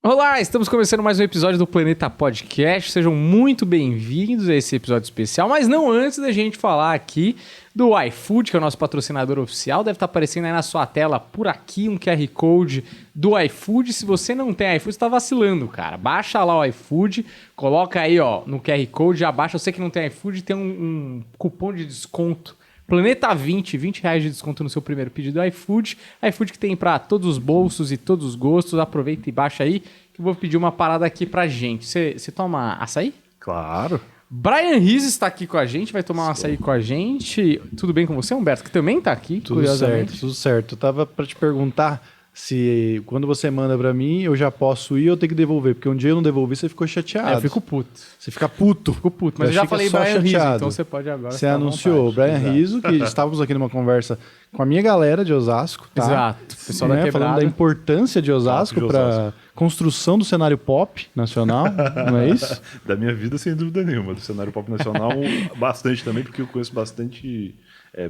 Olá, estamos começando mais um episódio do Planeta Podcast. Sejam muito bem-vindos a esse episódio especial, mas não antes da gente falar aqui do iFood, que é o nosso patrocinador oficial. Deve estar aparecendo aí na sua tela, por aqui, um QR Code do iFood. Se você não tem iFood, você está vacilando, cara. Baixa lá o iFood, coloca aí ó, no QR Code, abaixa. Você que não tem iFood, tem um cupom de desconto. Planeta 20, R$20 de desconto no seu primeiro pedido do iFood. iFood que tem para todos os bolsos e todos os gostos. Aproveita e baixa aí, que eu vou pedir uma parada aqui pra gente. Você toma açaí? Claro. Brian Rizzo está aqui com a gente, vai tomar um açaí com a gente. Tudo bem com você, Humberto? Que também tá aqui, Tudo certo, tudo certo. Eu tava para te perguntar se quando você manda para mim, eu já posso ir ou tenho que devolver. Porque um dia eu não devolvi, você ficou chateado. Eu fico puto. Você fica puto. Fico puto, mas eu já falei Brian Rizzo, então você pode agora. Você anunciou o Brian Rizzo, que estávamos aqui numa conversa com a minha galera de Osasco, tá? Exato. O pessoal da quebrada. Falando da importância de Osasco para construção do cenário pop nacional, não é isso? Da minha vida, sem dúvida nenhuma. Do cenário pop nacional, bastante também, porque eu conheço bastante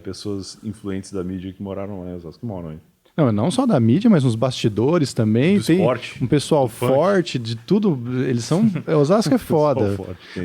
pessoas influentes da mídia que moraram lá em Osasco, que moram aí. Não só da mídia, mas nos bastidores também. Do tem esporte, um pessoal forte de tudo. Eles são. Osasco é foda.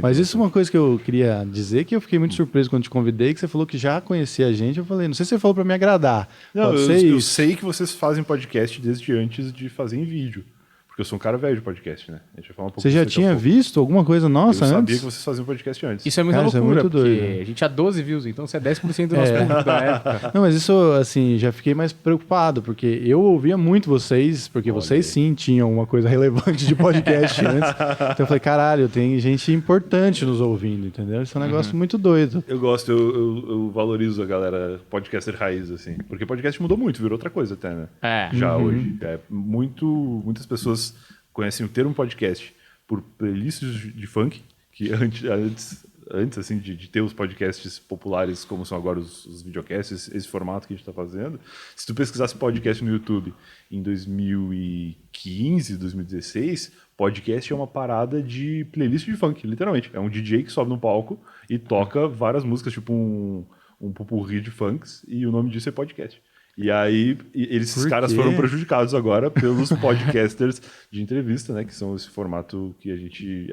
Mas isso é uma coisa que eu queria dizer, que eu fiquei muito surpreso quando te convidei, que você falou que já conhecia a gente. Eu falei, não sei se você falou pra me agradar. Não, Pode ser eu isso. sei que vocês fazem podcast desde antes de fazer em vídeo. Porque eu sou um cara velho de podcast, né? A gente vai falar um pouco Você já tinha visto alguma coisa nossa antes? Eu antes? sabia que vocês faziam podcast antes. Isso é muita Cara, isso é loucura, muito porque doido. a gente tinha 12 views, então você é 10% do nosso público da época. Não, mas isso, assim, já fiquei mais preocupado, porque eu ouvia muito vocês, porque vocês sim tinham uma coisa relevante de podcast antes. Então eu falei, caralho, tem gente importante nos ouvindo, entendeu? Isso é um negócio muito doido. Eu gosto, eu valorizo a galera podcaster raiz, assim. Porque podcast mudou muito, virou outra coisa até, né? Já hoje. Muitas pessoas conhecem o termo podcast por playlists de funk, que antes assim, de ter os podcasts populares como são agora os videocasts, esse formato que a gente está fazendo. Se tu pesquisasse podcast no YouTube em 2015, 2016, podcast é uma parada de playlist de funk, literalmente. É um DJ que sobe no palco e toca várias músicas, tipo um popurrí de funks, e o nome disso é podcast. E aí, esses caras foram prejudicados agora pelos podcasters de entrevista, né? Que são esse formato que a gente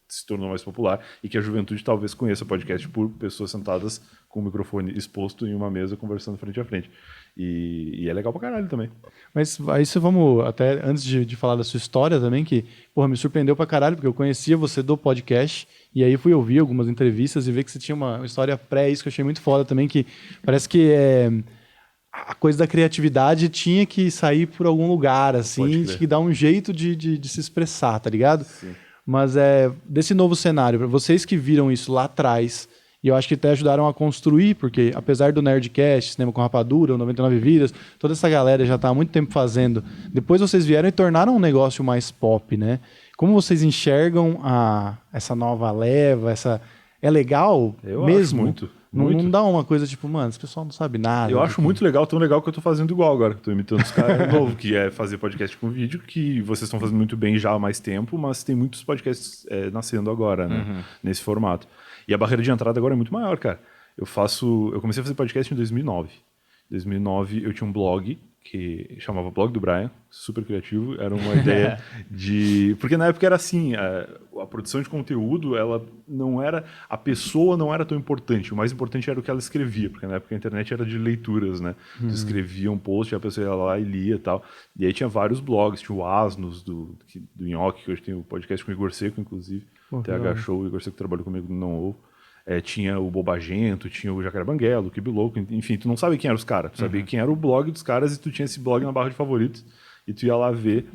se tornou mais popular e que a juventude talvez conheça podcast por pessoas sentadas com o microfone exposto em uma mesa conversando frente a frente. E é legal pra caralho também. Mas aí vamos, até antes de falar da sua história também, que, porra, me surpreendeu pra caralho, porque eu conhecia você do podcast, e aí fui ouvir algumas entrevistas e ver que você tinha uma história pré-isso que eu achei muito foda também, que parece que a coisa da criatividade tinha que sair por algum lugar, assim, tinha que dar um jeito de se expressar, tá ligado? Sim. Mas desse novo cenário, para vocês que viram isso lá atrás, e eu acho que até ajudaram a construir, porque apesar do Nerdcast, Cinema com Rapadura, o 99 Vidas, toda essa galera já está há muito tempo fazendo, depois vocês vieram e tornaram um negócio mais pop, né? Como vocês enxergam essa nova leva, é legal eu mesmo? Acho muito. Não dá uma coisa tipo, mano, esse pessoal não sabe nada. Eu acho muito legal, tão legal que eu tô fazendo igual agora. Tô imitando os caras novo, que é fazer podcast com vídeo, que vocês estão fazendo muito bem já há mais tempo, mas tem muitos podcasts nascendo agora, né? Nesse formato. E a barreira de entrada agora é muito maior, cara. Eu comecei a fazer podcast em 2009. Em 2009 eu tinha um blog que chamava Blog do Brian, super criativo, era uma ideia de... Porque na época era assim, a produção de conteúdo, ela não era... A pessoa não era tão importante, o mais importante era o que ela escrevia, porque na época a internet era de leituras, né? Tu escrevia um post, a pessoa ia lá e lia e tal. E aí tinha vários blogs, tinha o Asnos, do Nhoque, que hoje tem o podcast com o Igor Seco, inclusive, TH Show, o Igor Seco trabalhou comigo no Não Ovo. Tinha o Bobagento, tinha o Jacaré Banguelo, o Kibi Louco, enfim, tu não sabia quem eram os caras, tu sabia quem era o blog dos caras e tu tinha esse blog na barra de favoritos e tu ia lá ver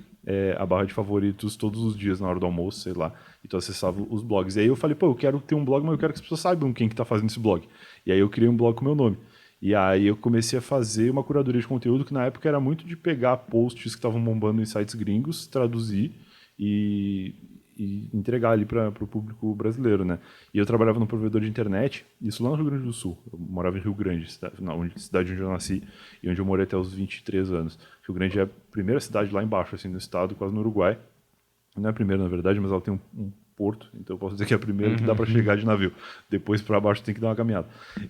a barra de favoritos todos os dias na hora do almoço, sei lá, e tu acessava os blogs. E aí eu falei, eu quero ter um blog, mas eu quero que as pessoas saibam quem que tá fazendo esse blog. E aí eu criei um blog com o meu nome. E aí eu comecei a fazer uma curadoria de conteúdo que na época era muito de pegar posts que estavam bombando em sites gringos, traduzir e entregar ali para o público brasileiro, né? E eu trabalhava num provedor de internet, isso lá no Rio Grande do Sul. Eu morava em Rio Grande, cidade onde eu nasci e onde eu morei até os 23 anos. Rio Grande é a primeira cidade lá embaixo, assim, no estado, quase no Uruguai. Não é a primeira, na verdade, mas ela tem um porto, então eu posso dizer que é a primeira que dá para chegar de navio. Depois para baixo tem que dar uma caminhada.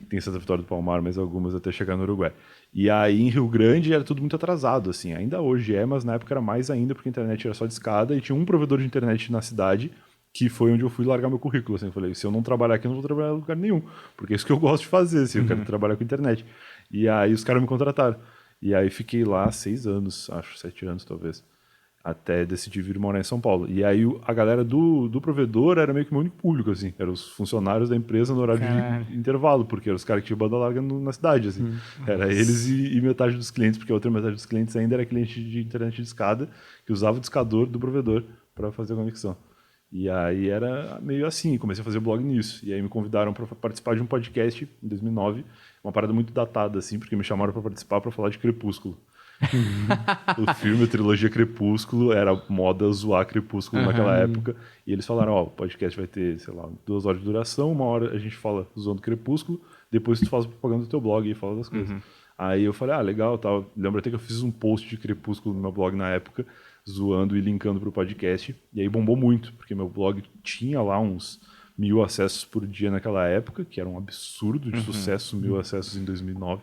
Tem Santa Vitória do Palmar, mas algumas até chegar no Uruguai. E aí em Rio Grande era tudo muito atrasado, assim. Ainda hoje é, mas na época era mais ainda, porque a internet era só de escada e tinha um provedor de internet na cidade, que foi onde eu fui largar meu currículo. Assim, eu falei, se eu não trabalhar aqui, eu não vou trabalhar em lugar nenhum, porque é isso que eu gosto de fazer, assim, eu quero trabalhar com internet. E aí os caras me contrataram. E aí fiquei lá 6 anos, acho, 7 anos talvez, até decidir vir morar em São Paulo. E aí a galera do provedor era meio que o meu único público, assim. Eram os funcionários da empresa no horário de intervalo, porque eram os caras que tinham banda larga na cidade, assim. Era eles e metade dos clientes, porque a outra metade dos clientes ainda era cliente de internet de escada, que usava o discador do provedor para fazer a conexão. E aí era meio assim, comecei a fazer blog nisso. E aí me convidaram para participar de um podcast em 2009, uma parada muito datada, assim, porque me chamaram para participar para falar de Crepúsculo. O filme, a trilogia Crepúsculo, era moda zoar Crepúsculo naquela época. E eles falaram, ó, o podcast vai ter, sei lá, 2 horas de duração, 1 hora a gente fala zoando Crepúsculo, depois tu faz propaganda do teu blog e fala das coisas. Aí eu falei, legal, tal. Lembro até que eu fiz um post de Crepúsculo no meu blog na época, zoando e linkando pro podcast. E aí bombou muito, porque meu blog tinha lá uns 1.000 acessos por dia naquela época, que era um absurdo de sucesso, 1.000 acessos em 2009.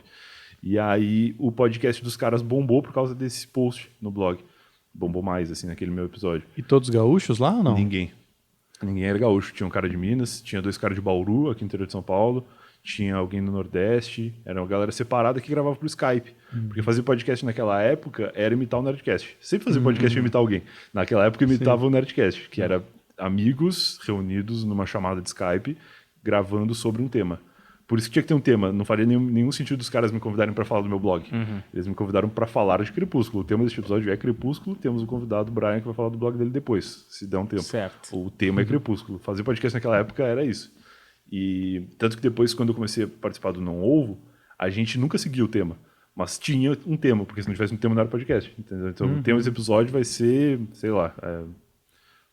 E aí o podcast dos caras bombou por causa desse post no blog. Bombou mais, assim, naquele meu episódio. E todos gaúchos lá ou não? Ninguém era gaúcho. Tinha um cara de Minas, tinha 2 caras de Bauru, aqui no interior de São Paulo, tinha alguém do Nordeste, era uma galera separada que gravava por Skype. Porque fazer podcast naquela época era imitar o Nerdcast. Sempre fazer podcast e imitar alguém. Naquela época eu imitava o Nerdcast, que era amigos reunidos numa chamada de Skype, gravando sobre um tema. Por isso que tinha que ter um tema. Não faria nenhum sentido os caras me convidarem para falar do meu blog. Eles me convidaram para falar de Crepúsculo. O tema deste episódio é Crepúsculo. Temos o convidado Brian que vai falar do blog dele depois, se der um tempo. Certo. O tema é Crepúsculo. Fazer podcast naquela época era isso. E tanto que depois, quando eu comecei a participar do Não Ovo, a gente nunca seguia o tema. Mas tinha um tema, porque se não tivesse um tema não era podcast. Entendeu? Então o tema desse episódio vai ser, sei lá,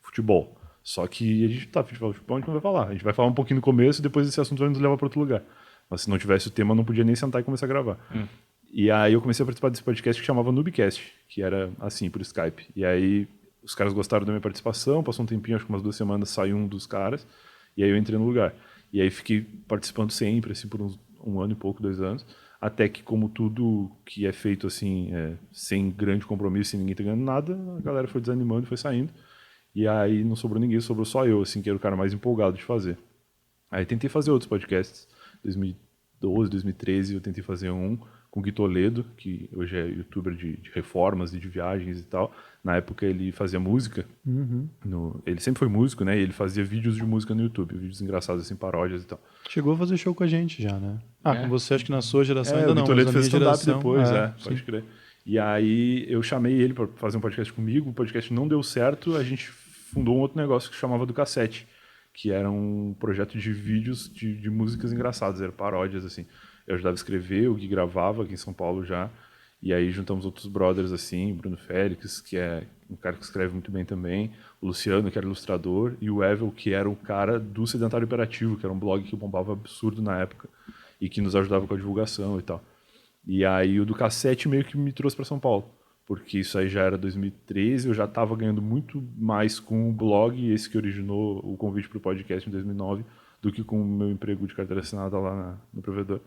futebol. Só que a gente futebol, a gente não vai falar. A gente vai falar um pouquinho no começo e depois esse assunto vai nos levar para outro lugar. Mas se não tivesse o tema, eu não podia nem sentar e começar a gravar. E aí eu comecei a participar desse podcast que chamava Noobcast, que era assim, por Skype. E aí os caras gostaram da minha participação, passou um tempinho, acho que umas 2 semanas, saiu um dos caras, e aí eu entrei no lugar. E aí fiquei participando sempre, assim, por um ano e pouco, 2 anos, até que, como tudo que é feito assim, sem grande compromisso, sem ninguém tá ganhando nada, a galera foi desanimando e foi saindo. E aí não sobrou ninguém, sobrou só eu, assim, que era o cara mais empolgado de fazer. Aí tentei fazer outros podcasts. 2012, 2013 eu tentei fazer um com o Gui Toledo, que hoje é youtuber de reformas e de viagens e tal. Na época ele fazia música. Ele sempre foi músico, né? E ele fazia vídeos de música no YouTube, vídeos engraçados, assim, paródias e tal. Chegou a fazer show com a gente já, né? Com você, acho que na sua geração ainda o não. Gui Toledo mas na fez minha stand-up geração, depois, pode crer. E aí eu chamei ele para fazer um podcast comigo, o podcast não deu certo, a gente fundou um outro negócio que chamava Do Cassete, que era um projeto de vídeos de músicas engraçadas, eram paródias, assim. Eu ajudava a escrever, o Gui gravava aqui em São Paulo já, e aí juntamos outros brothers, assim, Bruno Félix, que é um cara que escreve muito bem também, o Luciano, que era ilustrador, e o Evel, que era o cara do Sedentário Imperativo, que era um blog que bombava absurdo na época, e que nos ajudava com a divulgação e tal. E aí o Do Cassete meio que me trouxe para São Paulo, porque isso aí já era 2013, eu já estava ganhando muito mais com o blog, esse que originou o convite para o podcast em 2009, do que com o meu emprego de carteira assinada lá no provedor.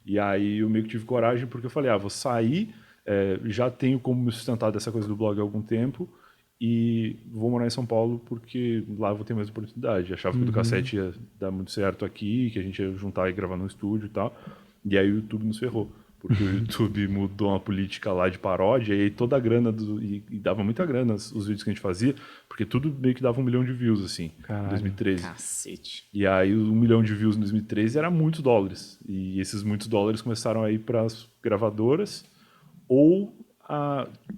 E aí eu meio que tive coragem, porque eu falei, vou sair, já tenho como me sustentar dessa coisa do blog há algum tempo, e vou morar em São Paulo porque lá eu vou ter mais oportunidade. Achava que o Do Cassete ia dar muito certo aqui, que a gente ia juntar e gravar no estúdio e tal, e aí o YouTube nos ferrou. Porque o YouTube mudou uma política lá de paródia e aí toda a grana, e dava muita grana os vídeos que a gente fazia, porque tudo meio que dava 1 milhão de views, assim, em 2013. Cacete. E aí 1 milhão de views em 2013 era muitos dólares. E esses muitos dólares começaram a ir para as gravadoras, ou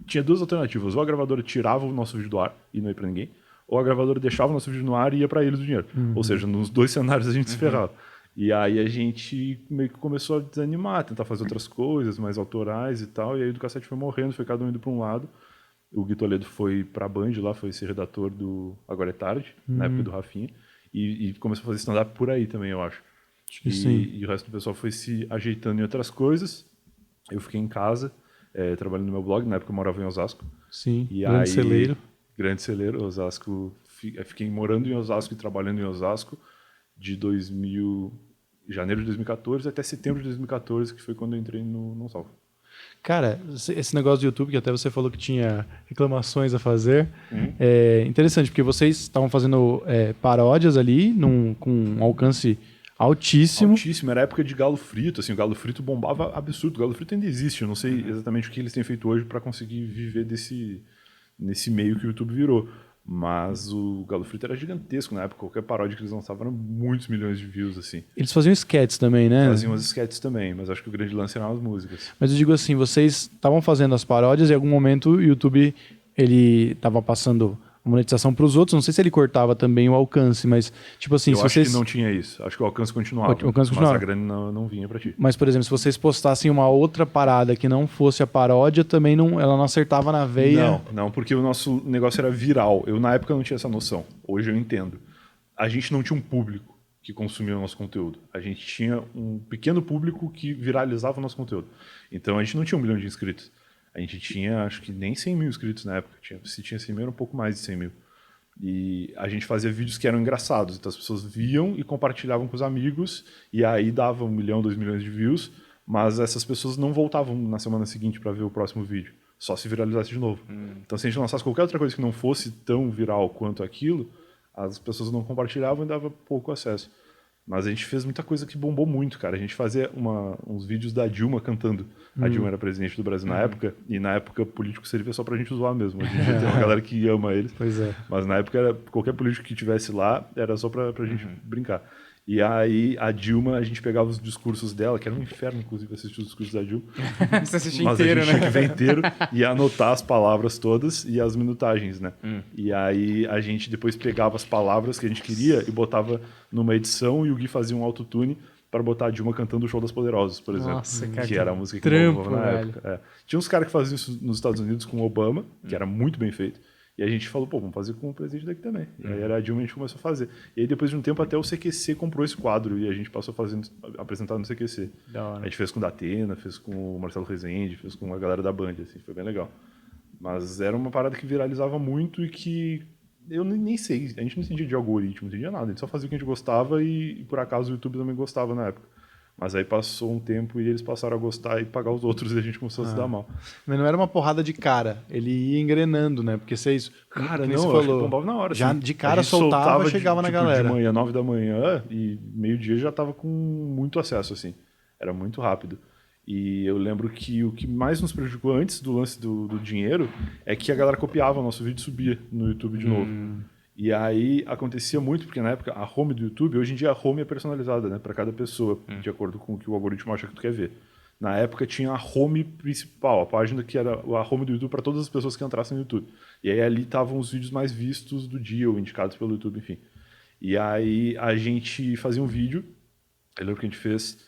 tinha 2 alternativas. Ou a gravadora tirava o nosso vídeo do ar e não ia para ninguém, ou a gravadora deixava o nosso vídeo no ar e ia para eles o dinheiro. Ou seja, nos 2 cenários a gente se ferrava. E aí a gente meio que começou a desanimar, tentar fazer outras coisas mais autorais e tal, e aí o Do Cassete foi morrendo, foi cada um indo para um lado. O Gui Toledo foi para a Band lá, foi ser redator do Agora é Tarde, na época do Rafinha, e começou a fazer stand-up por aí também, eu acho. E o resto do pessoal foi se ajeitando em outras coisas. Eu fiquei em casa, trabalhando no meu blog, na época eu morava em Osasco. Sim, e grande celeiro. Grande Celeiro, Osasco. Fiquei morando em Osasco e trabalhando em Osasco de janeiro de 2014 até setembro de 2014, que foi quando eu entrei no Não Salvo. Cara, esse negócio do YouTube, que até você falou que tinha reclamações a fazer, é interessante, porque vocês estavam fazendo paródias ali com um alcance altíssimo. Altíssimo, era época de Galo Frito, assim, o Galo Frito bombava absurdo. O Galo Frito ainda existe, eu não sei exatamente o que eles têm feito hoje para conseguir viver nesse meio que o YouTube virou. Mas o Galo Frito era gigantesco na época, qualquer paródia que eles lançavam eram muitos milhões de views, assim. Eles faziam sketches também, né? Faziam as sketches também, mas acho que o grande lance eram as músicas. Mas eu digo assim, vocês estavam fazendo as paródias e em algum momento o YouTube ele estava passando a monetização para os outros. Não sei se ele cortava também o alcance, mas tipo assim, Eu se acho vocês... que não tinha isso. Acho que o alcance continuava. O alcance continuava. Mas a grana não vinha pra ti. Mas, por exemplo, se vocês postassem uma outra parada que não fosse a paródia, também ela não acertava na veia. Não, porque o nosso negócio era viral. Eu, na época, não tinha essa noção. Hoje eu entendo. A gente não tinha um público que consumia o nosso conteúdo. A gente tinha um pequeno público que viralizava o nosso conteúdo. Então, a gente não tinha 1 milhão de inscritos. A gente tinha, acho que nem 100 mil inscritos na época. Se tinha 100 mil, era um pouco mais de 100 mil. E a gente fazia vídeos que eram engraçados. Então, as pessoas viam e compartilhavam com os amigos. E aí dava 1 milhão, 2 milhões de views. Mas essas pessoas não voltavam na semana seguinte para ver o próximo vídeo. Só se viralizasse de novo. Então, se a gente lançasse qualquer outra coisa que não fosse tão viral quanto aquilo, as pessoas não compartilhavam e dava pouco acesso. Mas a gente fez muita coisa que bombou muito, cara. A gente fazia uns vídeos da Dilma cantando. A Dilma era presidente do Brasil na época, e na época político servia só pra gente zoar mesmo. Hoje em dia tem uma galera que ama eles. Pois é. Mas na época, qualquer político que tivesse lá, era só pra gente brincar. E aí, a Dilma, a gente pegava os discursos dela, que era um inferno, inclusive, assistir os discursos da Dilma. Você assistia Mas inteiro, a gente né? tinha que ver inteiro e anotar as palavras todas e as minutagens, né? E aí a gente depois pegava as palavras que a gente queria e botava numa edição e o Gui fazia um autotune para botar a Dilma cantando o Show das Poderosas, por exemplo. Nossa, cara, que era a música que trampo, bombava na velho. época. É. Tinha uns caras que faziam isso nos Estados Unidos com o Obama, que era muito bem feito. E a gente falou, pô, vamos fazer com o presidente daqui também. E aí era a Dilma e a gente começou a fazer. E aí depois de um tempo até o CQC comprou esse quadro e a gente passou apresentando no CQC. Da hora. A gente fez com o Datena, fez com o Marcelo Rezende, fez com a galera da Band, assim, foi bem legal. Mas era uma parada que viralizava muito e que eu nem sei, a gente não entendia de algoritmo, não entendia nada. A gente só fazia o que a gente gostava e por acaso o YouTube também gostava na época. Mas aí passou um tempo e eles passaram a gostar e pagar os outros e a gente começou a se dar mal. Mas não era uma porrada de cara, ele ia engrenando, né? Porque vocês, Cara, que nem não, você eu acho que falou, bombava na hora. já assim. de A cara gente soltava, chegava na tipo, galera. De manhã, 9 da manhã, e meio-dia já tava com muito acesso, assim. Era muito rápido. E eu lembro que o que mais nos prejudicou antes do lance do dinheiro é que a galera copiava o nosso vídeo e subia no YouTube de novo. E aí acontecia muito, porque na época a home do YouTube, hoje em dia a home é personalizada, né, para cada pessoa, de acordo com o que o algoritmo acha que tu quer ver. Na época tinha a home principal, a página que era a home do YouTube para todas as pessoas que entrassem no YouTube. E aí ali estavam os vídeos mais vistos do dia, ou indicados pelo YouTube, enfim. E aí a gente fazia um vídeo, eu lembro que a gente fez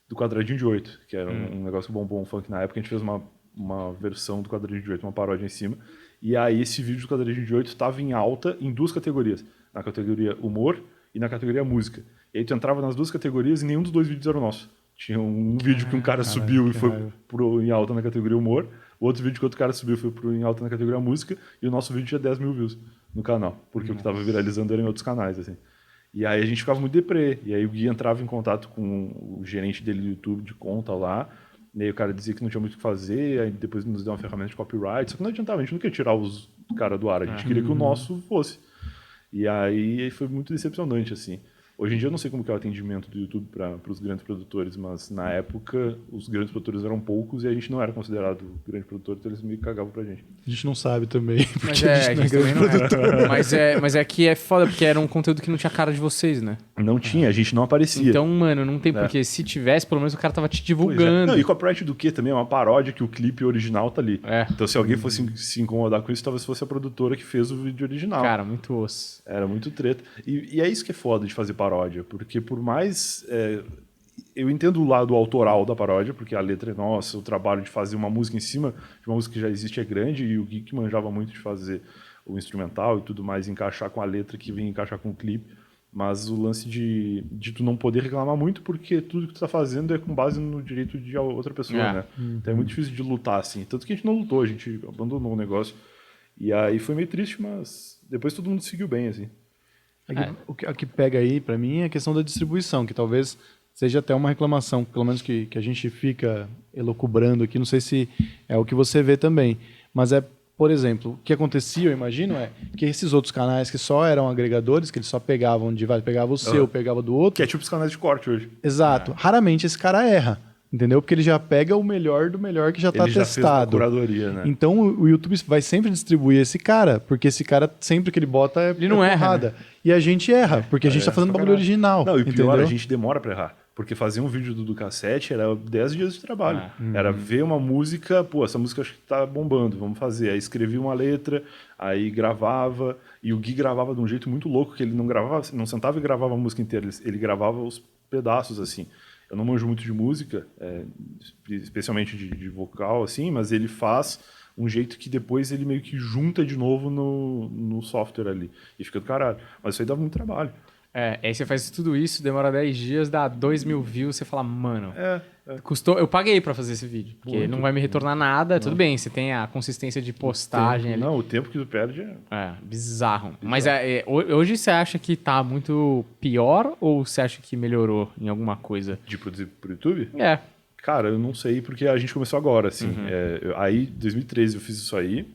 do Quadradinho de 8, que era um negócio que bombou um funk na época, a gente fez uma versão do Quadradinho de 8, uma paródia em cima. E aí esse vídeo do Quadradinho de 8 estava em alta em 2 categorias. Na categoria humor e na categoria música. E aí tu entrava nas 2 categorias e nenhum dos 2 vídeos era nosso. Tinha um vídeo que um cara subiu e foi em alta na categoria humor. O outro vídeo que outro cara subiu foi em alta na categoria música. E o nosso vídeo tinha 10 mil views no canal. Porque o que estava viralizando era em outros canais, assim. E aí a gente ficava muito deprê. E aí o Gui entrava em contato com o gerente dele do YouTube de conta lá. E aí o cara dizia que não tinha muito o que fazer, aí depois nos deu uma ferramenta de copyright, só que não adiantava, a gente não queria tirar os caras do ar, a gente queria que o nosso fosse. E aí foi muito decepcionante, assim. Hoje em dia eu não sei como que é o atendimento do YouTube para os grandes produtores, mas na época os grandes produtores eram poucos e a gente não era considerado grande produtor, então eles meio que cagavam pra gente. A gente não sabe também, porque Mas a gente não é grande produtor. Mas é que é foda, porque era um conteúdo que não tinha cara de vocês, né? Não tinha, a gente não aparecia. Então, mano, não tem porquê. Se tivesse, pelo menos o cara tava te divulgando. Não, e copyright do quê também? É uma paródia que o clipe original tá ali. É. Então se alguém fosse se incomodar com isso, talvez fosse a produtora que fez o vídeo original. Cara, muito osso. Era muito treta. E é isso que é foda de fazer paródia, porque por mais... eu entendo o lado autoral da paródia, porque a letra é nossa, o trabalho de fazer uma música em cima de uma música que já existe é grande, e o Gui que manjava muito de fazer o instrumental e tudo mais, encaixar com a letra que vem encaixar com o clipe. Mas o lance de tu não poder reclamar muito, porque tudo que tu tá fazendo é com base no direito de outra pessoa, né? Então é muito difícil de lutar, assim. Tanto que a gente não lutou, a gente abandonou o negócio. E aí foi meio triste, mas depois todo mundo seguiu bem, assim. O que pega aí, pra mim, é a questão da distribuição, que talvez seja até uma reclamação, pelo menos que a gente fica elucubrando aqui, não sei se é o que você vê também, mas por exemplo, o que acontecia, eu imagino, é que esses outros canais que só eram agregadores, que eles só pegavam pegava o seu, pegava do outro. Que é tipo os canais de corte hoje. Exato. Raramente esse cara erra, entendeu? Porque ele já pega o melhor do melhor que já está testado. Fez uma curadoria, né? Então o YouTube vai sempre distribuir esse cara, porque esse cara, sempre que ele bota, ele não erra, porrada. né? E a gente erra, porque a gente está fazendo bagulho original. Não, e entendeu? pior, a gente demora pra errar. Porque fazer um vídeo do cassete era 10 dias de trabalho. Era ver uma música, pô, essa música acho que tá bombando, vamos fazer. Aí escrevia uma letra, aí gravava, e o Gui gravava de um jeito muito louco, que ele não gravava, não sentava e gravava a música inteira, ele gravava os pedaços, assim. Eu não manjo muito de música, especialmente de vocal, assim, mas ele faz um jeito que depois ele meio que junta de novo no software ali. E fica do caralho. Mas isso aí dava muito trabalho. Aí você faz tudo isso, demora 10 dias, dá 2.000 views, você fala, mano, custou, eu paguei pra fazer esse vídeo, porque Muito. não vai me retornar nada, tudo bem, você tem a consistência de postagem ali. Não, o tempo que tu perde Bizarro. Mas hoje você acha que tá muito pior ou você acha que melhorou em alguma coisa? de produzir pro YouTube? Cara, eu não sei, porque a gente começou agora, assim. Aí, em 2013 eu fiz isso aí.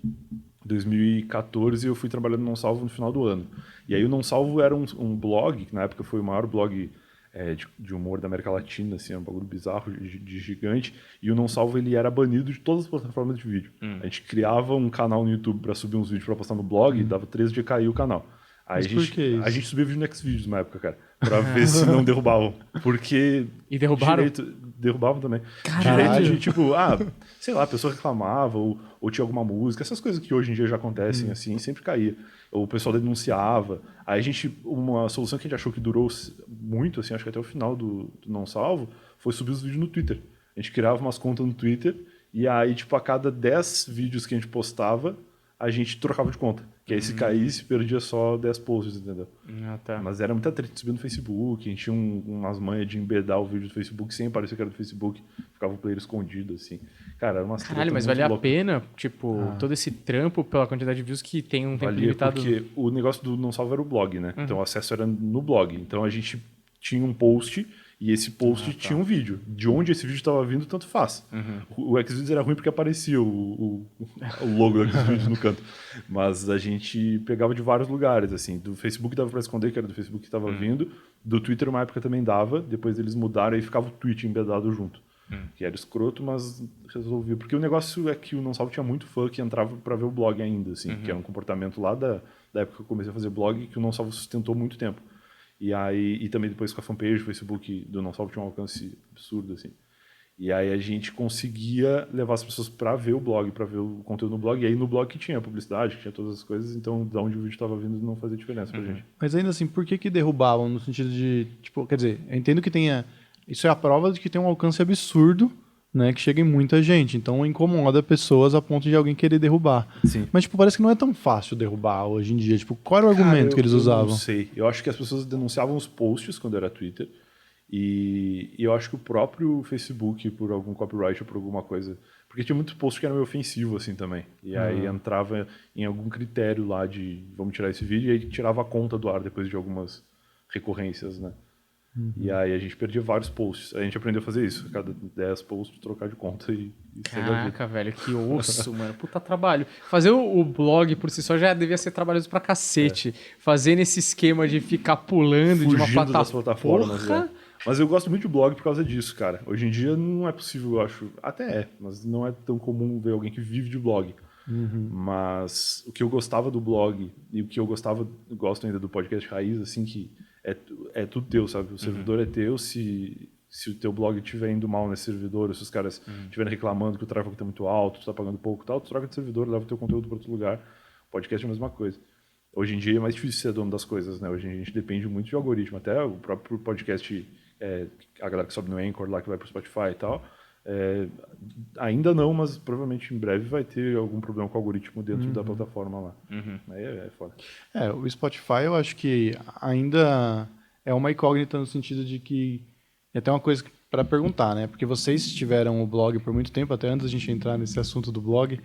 2014 eu fui trabalhando no Não Salvo no final do ano. E aí o Não Salvo era um blog, que na época foi o maior blog de humor da América Latina, assim, um bagulho bizarro, de gigante. E o Não Salvo ele era banido de todas as plataformas de vídeo. A gente criava um canal no YouTube para subir uns vídeos para postar no blog, e dava 3 dias cair o canal. Aí a gente subia vídeo no Xvideos na época, cara, pra ver se não derrubavam. Porque... E derrubaram? Derrubavam também. Caralho. Direito de, tipo, sei lá, a pessoa reclamava, ou tinha alguma música, essas coisas que hoje em dia já acontecem, assim, sempre caía. Ou o pessoal denunciava. Aí uma solução que a gente achou que durou muito, assim, acho que até o final do Não Salvo, foi subir os vídeos no Twitter. A gente criava umas contas no Twitter, e aí, tipo, a cada 10 vídeos que a gente postava, a gente trocava de conta. Que aí se caísse, perdia só 10 posts, entendeu? Tá. Mas era muita treta de subir no Facebook, a gente tinha umas manhas de embedar o vídeo do Facebook sem parecer que era do Facebook, ficava o player escondido, assim. Cara, era umas Caralho, mas valia a pena, tipo, todo esse trampo pela quantidade de views que tem um tempo limitado? Porque o negócio do Não Salvo era o blog, né? Então o acesso era no blog. Então a gente tinha um post... E esse post tinha um vídeo. De onde esse vídeo estava vindo, tanto faz. O Xvideos era ruim porque aparecia o logo do Xvideos no canto. Mas a gente pegava de vários lugares, assim. Do Facebook dava para esconder que era do Facebook que estava vindo. Do Twitter uma época também dava. Depois eles mudaram e ficava o tweet embedado junto. Que era escroto, mas resolvia. Porque o negócio é que o Não Salvo tinha muito fã que entrava para ver o blog ainda, assim. Que é um comportamento lá da época que eu comecei a fazer blog que o Não Salvo sustentou muito tempo. E também depois com a fanpage, o Facebook do Não Salvo tinha um alcance absurdo, assim. E aí a gente conseguia levar as pessoas para ver o blog, para ver o conteúdo no blog. E aí no blog que tinha publicidade, que tinha todas as coisas, então de onde o vídeo estava vindo não fazia diferença pra gente. Mas ainda assim, por que derrubavam? No sentido de, tipo, quer dizer, eu entendo que tenha... Isso é a prova de que tem um alcance absurdo, né, que chega em muita gente. Então incomoda pessoas a ponto de alguém querer derrubar. Sim. Mas, tipo, parece que não é tão fácil derrubar hoje em dia. Tipo, qual era o argumento que eles usavam? Eu não sei. Eu acho que as pessoas denunciavam os posts quando era Twitter. E eu acho que o próprio Facebook, por algum copyright ou por alguma coisa... Porque tinha muitos posts que eram meio ofensivo, assim, também. E aí entrava em algum critério lá de vamos tirar esse vídeo, e aí tirava a conta do ar depois de algumas recorrências, né? E aí a gente perdia vários posts. A gente aprendeu a fazer isso. A cada 10 posts, trocar de conta e Caraca, velho, que osso, mano. Puta trabalho. Fazer o blog por si só já devia ser trabalhoso pra cacete. Fazer nesse esquema de ficar pulando de uma fugindo das plataforma. plataformas. Mas eu gosto muito de blog por causa disso, cara. Hoje em dia não é possível, eu acho. Até mas não é tão comum ver alguém que vive de blog. Mas o que eu gostava do blog e o que eu gosto ainda do podcast Raiz, assim, que é tudo teu, sabe? O servidor é teu, se o teu blog estiver indo mal nesse servidor, ou se os caras estiverem reclamando que o tráfego está muito alto, tu está pagando pouco e tal, tu troca de servidor, leva o teu conteúdo para outro lugar. O podcast é a mesma coisa. Hoje em dia é mais difícil ser dono das coisas, né? Hoje em dia a gente depende muito de algoritmo. Até o próprio podcast, a galera que sobe no Anchor lá, que vai para o Spotify e tal, ainda não, mas provavelmente em breve vai ter algum problema com o algoritmo dentro da plataforma lá. Aí é foda. O Spotify eu acho que ainda é uma incógnita no sentido de que é até uma coisa para perguntar, né? Porque vocês tiveram o blog por muito tempo, até antes da gente entrar nesse assunto do blog,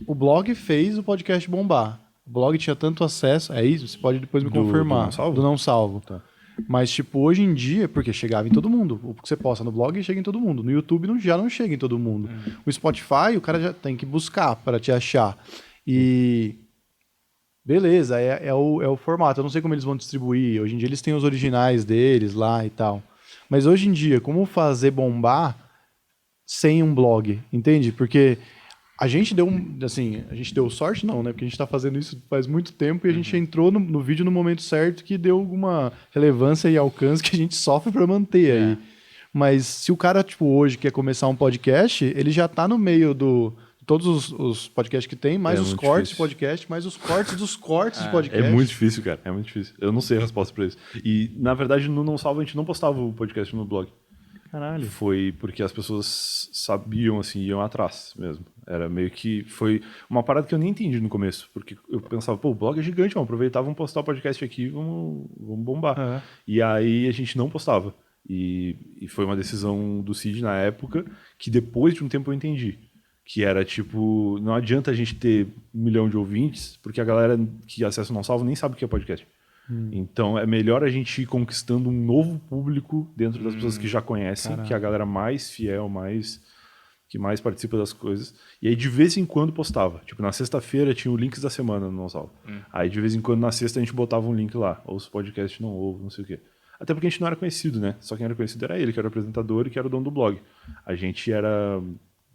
o blog fez o podcast bombar. O blog tinha tanto acesso, é isso? Você pode depois me confirmar. Do Não Salvo? Do Não Salvo. Tá. Mas, tipo, hoje em dia, porque chegava em todo mundo. O que você posta no blog chega em todo mundo. No YouTube já não chega em todo mundo. O Spotify, o cara já tem que buscar para te achar. E... beleza, é o formato. Eu não sei como eles vão distribuir. Hoje em dia eles têm os originais deles lá e tal. Mas hoje em dia, como fazer bombar sem um blog? Entende? Porque a gente deu sorte não, né? Porque a gente tá fazendo isso faz muito tempo e a gente entrou no vídeo no momento certo que deu alguma relevância e alcance que a gente sofre para manter aí. Mas se o cara, tipo, hoje quer começar um podcast, ele já tá no meio todos os podcasts que tem, mais os cortes de podcast, mais os cortes dos cortes de podcast. É muito difícil, cara. É muito difícil. Eu não sei a resposta pra isso. E, na verdade, no Não Salvo, a gente não postava o podcast no blog. Caralho. Foi porque as pessoas sabiam, assim, iam atrás mesmo. Era meio que... foi uma parada que eu nem entendi no começo. Porque eu pensava, pô, o blog é gigante, vamos aproveitar, vamos postar o podcast aqui, vamos bombar. E aí a gente não postava. E foi uma decisão do Cid na época, que depois de um tempo eu entendi. Que era tipo, não adianta a gente ter 1 milhão de ouvintes, porque a galera que acessa o Não Salvo nem sabe o que é podcast. Então é melhor a gente ir conquistando um novo público dentro das pessoas que já conhecem, que é a galera mais fiel, que mais participa das coisas. E aí de vez em quando postava. Tipo, na sexta-feira tinha o Links da semana no Não Salvo. Aí de vez em quando na sexta a gente botava um link lá. Ou os podcasts não ouvem, não sei o quê. Até porque a gente não era conhecido, né? Só quem era conhecido era ele, que era o apresentador e que era o dono do blog. A gente era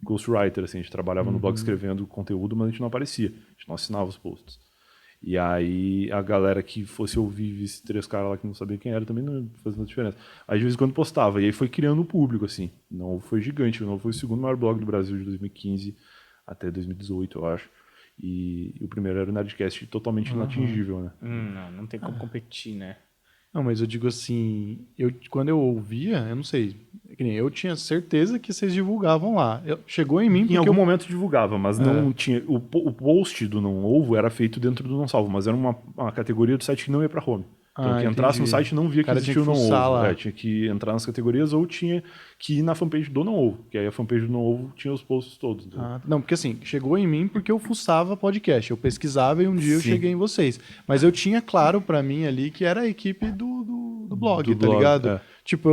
ghostwriter, assim, a gente trabalhava no blog escrevendo conteúdo, mas a gente não aparecia. A gente não assinava os posts. E aí a galera que fosse ouvir, visse 3 caras lá que não sabia quem era, também não fazia diferença. Aí de vez em quando postava. E aí foi criando um público, assim. Não foi gigante. Não foi o segundo maior blog do Brasil de 2015 até 2018, eu acho. E o primeiro era o Nerdcast, totalmente inatingível, né? Não tem como competir, né? Não, mas eu digo assim, quando eu ouvia, eu não sei, que nem eu tinha certeza que vocês divulgavam lá. Chegou em mim porque Em algum momento divulgava, mas não tinha... O post do Não Ovo era feito dentro do Não Salvo, mas era uma categoria do site que não ia pra home. Então, quem entrasse no site não via que existia o Não Ovo. Tinha que entrar nas categorias ou tinha que ir na fanpage do Não Ovo, que aí a fanpage do Não Ovo tinha os posts todos. Não, porque assim, chegou em mim porque eu fuçava podcast, eu pesquisava e um dia eu cheguei em vocês. Mas eu tinha claro pra mim ali que era a equipe do blog, tá ligado? É. Tipo,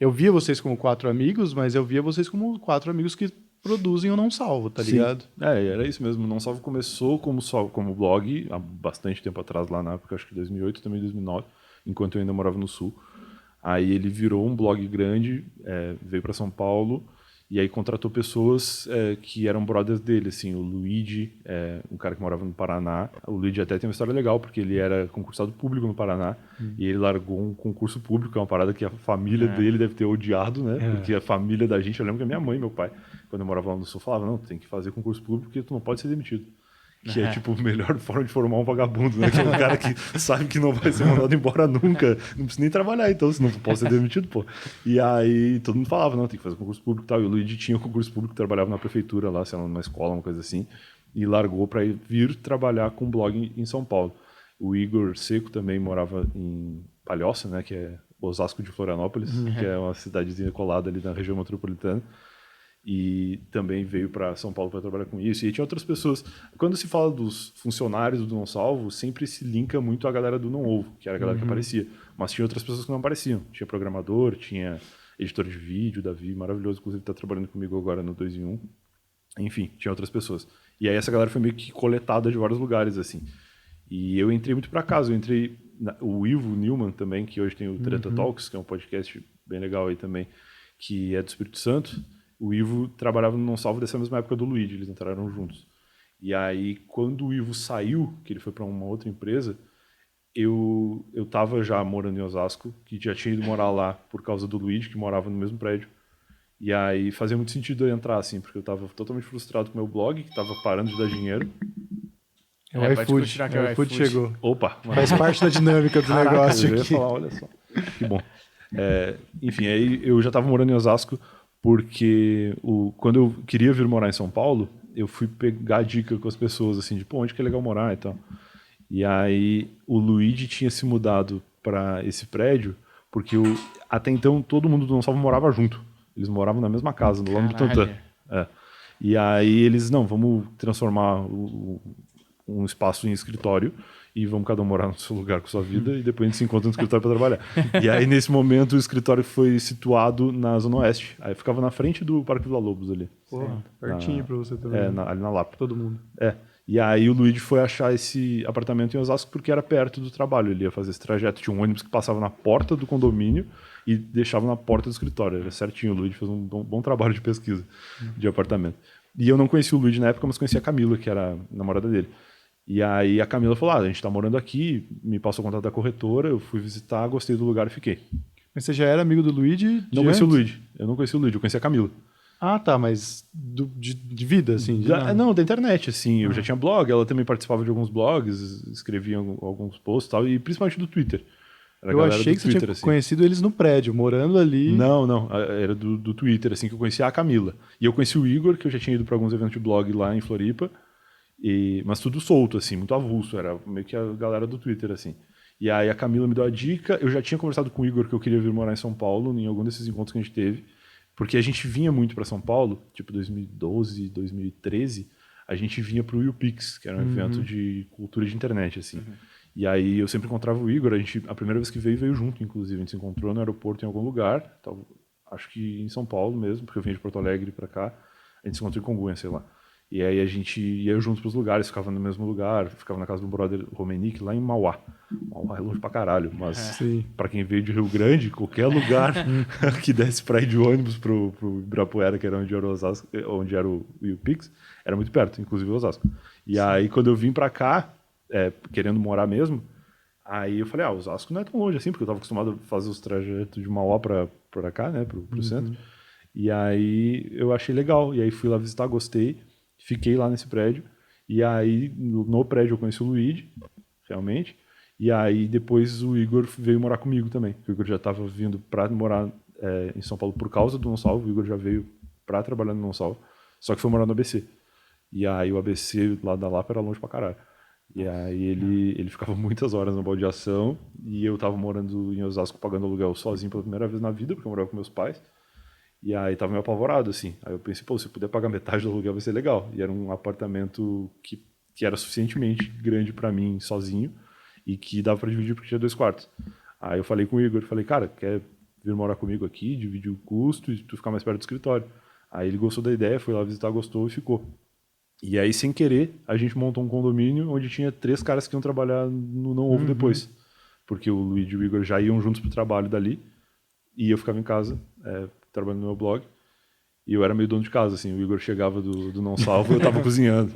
eu via vocês como 4 amigos, mas eu via vocês como 4 amigos que produzem o Não Salvo, tá ligado? Era isso mesmo. O Não Salvo começou como blog há bastante tempo atrás, lá na época, acho que 2008, também 2009, enquanto eu ainda morava no Sul. Aí ele virou um blog grande, veio para São Paulo, e aí contratou pessoas que eram brothers dele, assim, o Luigi, um cara que morava no Paraná. O Luigi até tem uma história legal, porque ele era concursado público no Paraná, e ele largou um concurso público, é uma parada que a família dele deve ter odiado, né? Porque a família da gente, eu lembro que a minha mãe e meu pai, quando eu morava lá no Sul, falavam, não, tem que fazer concurso público porque tu não pode ser demitido. Que é, tipo, a melhor forma de formar um vagabundo, né? Que é um cara que sabe que não vai ser mandado embora nunca. Não precisa nem trabalhar, então, senão não pode ser demitido, pô. E aí, todo mundo falava, não, tem que fazer concurso público e tal. E o Luigi tinha um concurso público, trabalhava na prefeitura lá, sei lá, numa escola, uma coisa assim. E largou pra vir trabalhar com blog em São Paulo. O Igor Seco também morava em Palhoça, né? Que é Osasco de Florianópolis, que é uma cidadezinha colada ali na região metropolitana. E também veio para São Paulo para trabalhar com isso. E tinha outras pessoas. Quando se fala dos funcionários do Não Salvo, sempre se linka muito a galera do Não Ovo, que era a galera que aparecia. Mas tinha outras pessoas que não apareciam. Tinha programador, tinha editor de vídeo, Davi, maravilhoso, inclusive está trabalhando comigo agora no 2 em 1. Enfim, tinha outras pessoas. E aí essa galera foi meio que coletada de vários lugares, assim. E eu entrei muito por acaso. Eu entrei... O Ivo Newman também, que hoje tem o Treta Talks, que é um podcast bem legal aí também, que é do Espírito Santo. O Ivo trabalhava no Não Salvo dessa mesma época do Luigi, eles entraram juntos. E aí, quando o Ivo saiu, que ele foi para uma outra empresa, eu tava já morando em Osasco, que já tinha ido morar lá por causa do Luigi, que morava no mesmo prédio. E aí fazia muito sentido eu entrar, assim, porque eu tava totalmente frustrado com o meu blog, que tava parando de dar dinheiro. O iFood chegou. Opa! Faz parte da dinâmica do negócio eu ia aqui. falar, olha só. Que bom. Enfim, aí eu já tava morando em Osasco, porque quando eu queria vir morar em São Paulo, eu fui pegar dica com as pessoas, assim, de pô, onde que é legal morar e tal. E aí o Luigi tinha se mudado para esse prédio, porque até então todo mundo do Não Salvo morava junto. Eles moravam na mesma casa, no Lama do Tantã. E aí eles, não, vamos transformar um espaço em escritório e vamos cada um morar no seu lugar com sua vida e depois a gente se encontra no escritório para trabalhar. E aí, nesse momento, o escritório foi situado na Zona Oeste. Aí ficava na frente do Parque Vila Lobos ali. Porra, pertinho pra você também. Ali na Lapa. Todo mundo. E aí o Luigi foi achar esse apartamento em Osasco porque era perto do trabalho. Ele ia fazer esse trajeto. Tinha um ônibus que passava na porta do condomínio e deixava na porta do escritório. Era certinho. O Luigi fez um bom trabalho de pesquisa de apartamento. E eu não conhecia o Luigi na época, mas conhecia a Camila, que era a namorada dele. E aí a Camila falou, a gente tá morando aqui, me passou o contato da corretora, eu fui visitar, gostei do lugar e fiquei. Mas você já era amigo do Luigi? Não conheci o Luigi. Eu não conheci o Luigi, eu conheci a Camila. Ah, tá, mas de vida, assim? Não, da internet, assim. Eu já tinha blog, ela também participava de alguns blogs, escrevia alguns posts e tal, e principalmente do Twitter. Eu achei que você tinha conhecido eles no prédio, morando ali. Não, era do Twitter, assim, que eu conhecia a Camila. E eu conheci o Igor, que eu já tinha ido para alguns eventos de blog lá em Floripa, mas tudo solto, assim, muito avulso, era meio que a galera do Twitter, assim. E aí a Camila me deu a dica, eu já tinha conversado com o Igor que eu queria vir morar em São Paulo, em algum desses encontros que a gente teve, porque a gente vinha muito para São Paulo, tipo 2012, 2013, a gente vinha pro YouPix, que era um evento de cultura de internet, assim. E aí eu sempre encontrava o Igor, a primeira vez que veio junto, inclusive, a gente se encontrou no aeroporto em algum lugar, acho que em São Paulo mesmo, porque eu vinha de Porto Alegre para cá, a gente se encontrou em Congonhas, sei lá. E aí a gente ia juntos pros lugares, ficava no mesmo lugar, ficava na casa do brother Romenick, lá em Mauá. Mauá é longe pra caralho, mas pra quem veio de Rio Grande, qualquer lugar que desse pra ir de ônibus pro Ibirapuera, que era onde era o Osasco, onde era o YouPix, era muito perto, inclusive o Osasco. E aí quando eu vim pra cá, querendo morar mesmo, aí eu falei, o Osasco não é tão longe assim, porque eu tava acostumado a fazer os trajetos de Mauá pra cá, né, pro centro. E aí eu achei legal, e aí fui lá visitar, gostei. Fiquei lá nesse prédio, e aí no prédio eu conheci o Luigi, realmente, e aí depois o Igor veio morar comigo também. O Igor já estava vindo para morar em São Paulo por causa do Não Salvo, o Igor já veio para trabalhar no Não Salvo, só que foi morar no ABC. E aí o ABC lá da Lapa era longe pra caralho. E aí ele ficava muitas horas na baldeação, e eu tava morando em Osasco pagando aluguel sozinho pela primeira vez na vida, porque eu morava com meus pais. E aí tava meio apavorado, assim. Aí eu pensei, se eu puder pagar metade do aluguel vai ser legal. E era um apartamento que era suficientemente grande pra mim, sozinho, e que dava pra dividir porque tinha 2 quartos. Aí eu falei com o Igor, cara, quer vir morar comigo aqui, dividir o custo e tu ficar mais perto do escritório? Aí ele gostou da ideia, foi lá visitar, gostou e ficou. E aí, sem querer, a gente montou um condomínio onde tinha 3 caras que iam trabalhar no Não Ovo depois. Porque o Luigi e o Igor já iam juntos pro trabalho dali, e eu ficava em casa, trabalhando no meu blog, e eu era meio dono de casa, assim, o Igor chegava do Não Salvo e eu tava cozinhando,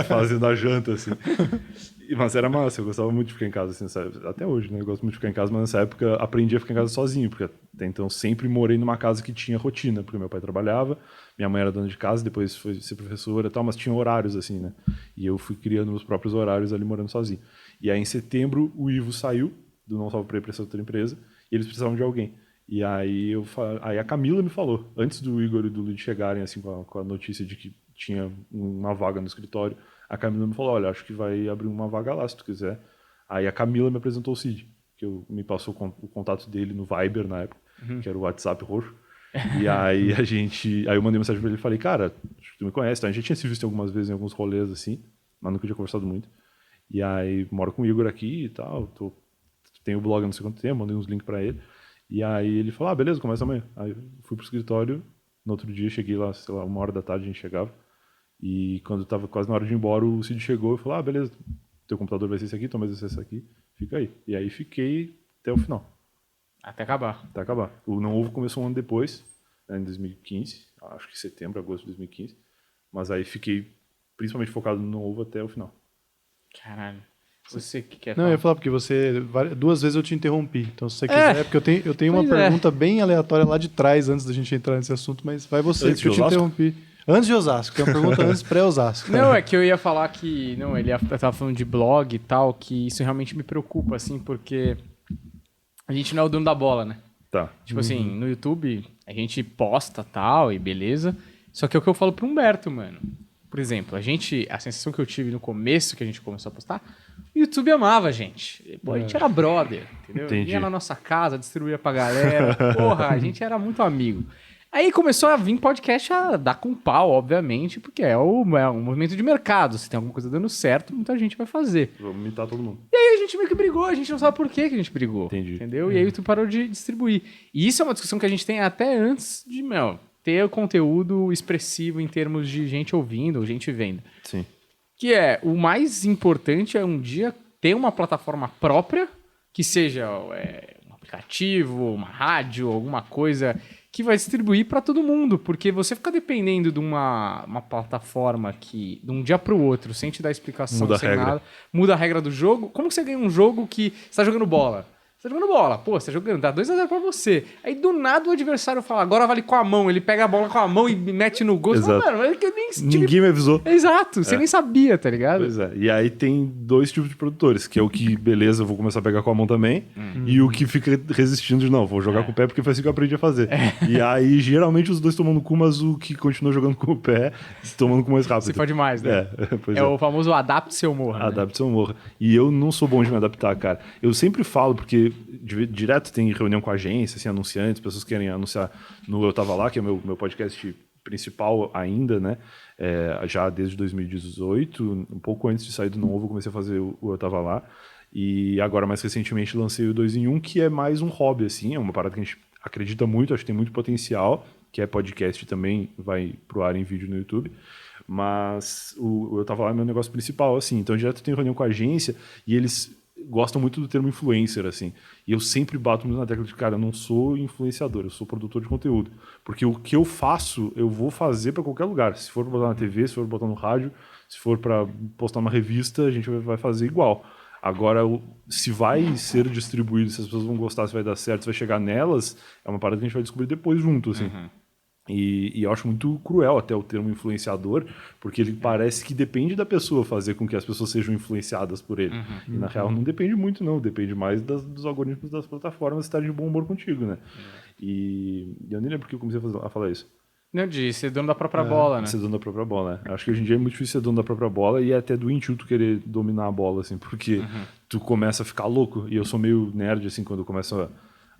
fazendo a janta, assim. Mas era massa, eu gostava muito de ficar em casa, assim, sabe? Até hoje, né, eu gosto muito de ficar em casa, mas nessa época aprendi a ficar em casa sozinho, porque até então sempre morei numa casa que tinha rotina, porque meu pai trabalhava, minha mãe era dona de casa, depois foi ser professora e tal, mas tinha horários, assim, né, e eu fui criando meus próprios horários ali morando sozinho. E aí em setembro o Ivo saiu do Não Salvo para ir para essa outra empresa, e eles precisavam de alguém. E aí, aí a Camila me falou, antes do Igor e do Luigi chegarem assim, com a notícia de que tinha uma vaga no escritório, a Camila me falou, olha, acho que vai abrir uma vaga lá, se tu quiser. Aí a Camila me apresentou o Cid, que me passou o contato dele no Viber na época, que era o WhatsApp roxo. E aí aí eu mandei mensagem pra ele e falei, cara, acho que tu me conhece, tá? A gente já tinha se visto algumas vezes em alguns rolês assim, mas nunca tinha conversado muito. E aí moro com o Igor aqui e tal, tenho o blog há não sei quanto tempo, mandei uns links pra ele. E aí ele falou, beleza, começa amanhã. Aí eu fui pro escritório, no outro dia cheguei lá, sei lá, 1h da tarde a gente chegava. E quando tava quase na hora de ir embora, o Cid chegou e falou, beleza, teu computador vai ser esse aqui, tua mesa vai ser esse aqui, fica aí. E aí fiquei até o final. Até acabar. Até acabar. O Não Ovo começou um ano depois, né, em 2015, acho que setembro, agosto de 2015. Mas aí fiquei principalmente focado no Não Ovo até o final. Caralho. Você que quer Não, eu ia falar porque 2 vezes eu te interrompi. Então, se você quiser, porque eu tenho uma pergunta bem aleatória lá de trás, antes da gente entrar nesse assunto, mas vai você, antes que eu te interrompi. Antes de Osasco, que é uma pergunta antes pré-Osasco. Não, é que eu ia falar que... Não, eu tava falando de blog e tal, que isso realmente me preocupa, assim, porque a gente não é o dono da bola, né? Tá. Tipo assim, no YouTube a gente posta tal e beleza, só que é o que eu falo pro Humberto, mano. Por exemplo, a sensação que eu tive no começo, que a gente começou a postar, o YouTube amava a gente. Pô, a gente era brother, entendeu? Entendi. Ia na nossa casa, distribuía pra galera. Porra, a gente era muito amigo. Aí começou a vir podcast a dar com pau, obviamente, porque é um movimento de mercado. Se tem alguma coisa dando certo, muita gente vai fazer. Vamos imitar todo mundo. E aí a gente meio que brigou, a gente não sabe por que a gente brigou. Entendi. Entendeu? E aí tu parou de distribuir. E isso é uma discussão que a gente tem até antes de, ter conteúdo expressivo em termos de gente ouvindo ou gente vendo. Sim. Que o mais importante é um dia ter uma plataforma própria, que seja um aplicativo, uma rádio, alguma coisa que vai distribuir para todo mundo, porque você fica dependendo de uma plataforma que de um dia para o outro, sem te dar explicação, Muda a sem regra. nada, muda a regra do jogo. Como que você ganha um jogo que você está jogando bola? Você tá jogando bola, pô, você tá jogando, dá 2-0 pra você. Aí do nada o adversário fala, agora vale com a mão. Ele pega a bola com a mão e mete no gol. Você fala, Exato. mano, mas eu nem Ninguém me avisou. Exato, você nem sabia, tá ligado? Pois é. E aí tem dois tipos de produtores, que é o que, beleza, eu vou começar a pegar com a mão também, e o que fica resistindo de, não, vou jogar com o pé porque foi assim que eu aprendi a fazer. E aí, geralmente, os dois tomam no cu, mas o que continua jogando com o pé, tomando com mais rápido. Você pode mais, né? Pois É o famoso adapte-se ou morra. Né? Adapte-se ou morra. E eu não sou bom de me adaptar, cara. Eu sempre falo, porque direto tem reunião com a agência, assim, anunciantes, pessoas que querem anunciar no Eu Tava Lá, que é o meu podcast principal ainda, né? Já desde 2018, um pouco antes de sair do novo, comecei a fazer o Eu Tava Lá. E agora, mais recentemente, lancei o 2 em 1, que é mais um hobby, assim, é uma parada que a gente acredita muito, acho que tem muito potencial, que é podcast também, vai pro ar em vídeo no YouTube. Mas o Eu Tava Lá é meu negócio principal, assim. Então, direto eu tenho reunião com a agência e eles gostam muito do termo influencer, assim. E eu sempre bato muito na tecla de, cara, eu não sou influenciador, eu sou produtor de conteúdo. Porque o que eu faço, eu vou fazer para qualquer lugar. Se for botar na TV, se for botar no rádio, se for para postar numa revista, a gente vai fazer igual. Agora, se vai ser distribuído, se as pessoas vão gostar, se vai dar certo, se vai chegar nelas, é uma parada que a gente vai descobrir depois junto, assim. E eu acho muito cruel até o termo influenciador, porque ele parece que depende da pessoa fazer com que as pessoas sejam influenciadas por ele. E na real não depende muito, não. Depende mais dos algoritmos das plataformas estarem de bom humor contigo, né? E eu nem lembro porque eu comecei a falar isso. Não, de ser dono da própria bola, né? Ser dono da própria bola, né? Acho que hoje em dia é muito difícil ser dono da própria bola e é até doentio tu querer dominar a bola, assim, porque tu começa a ficar louco. E eu sou meio nerd, assim, quando eu começo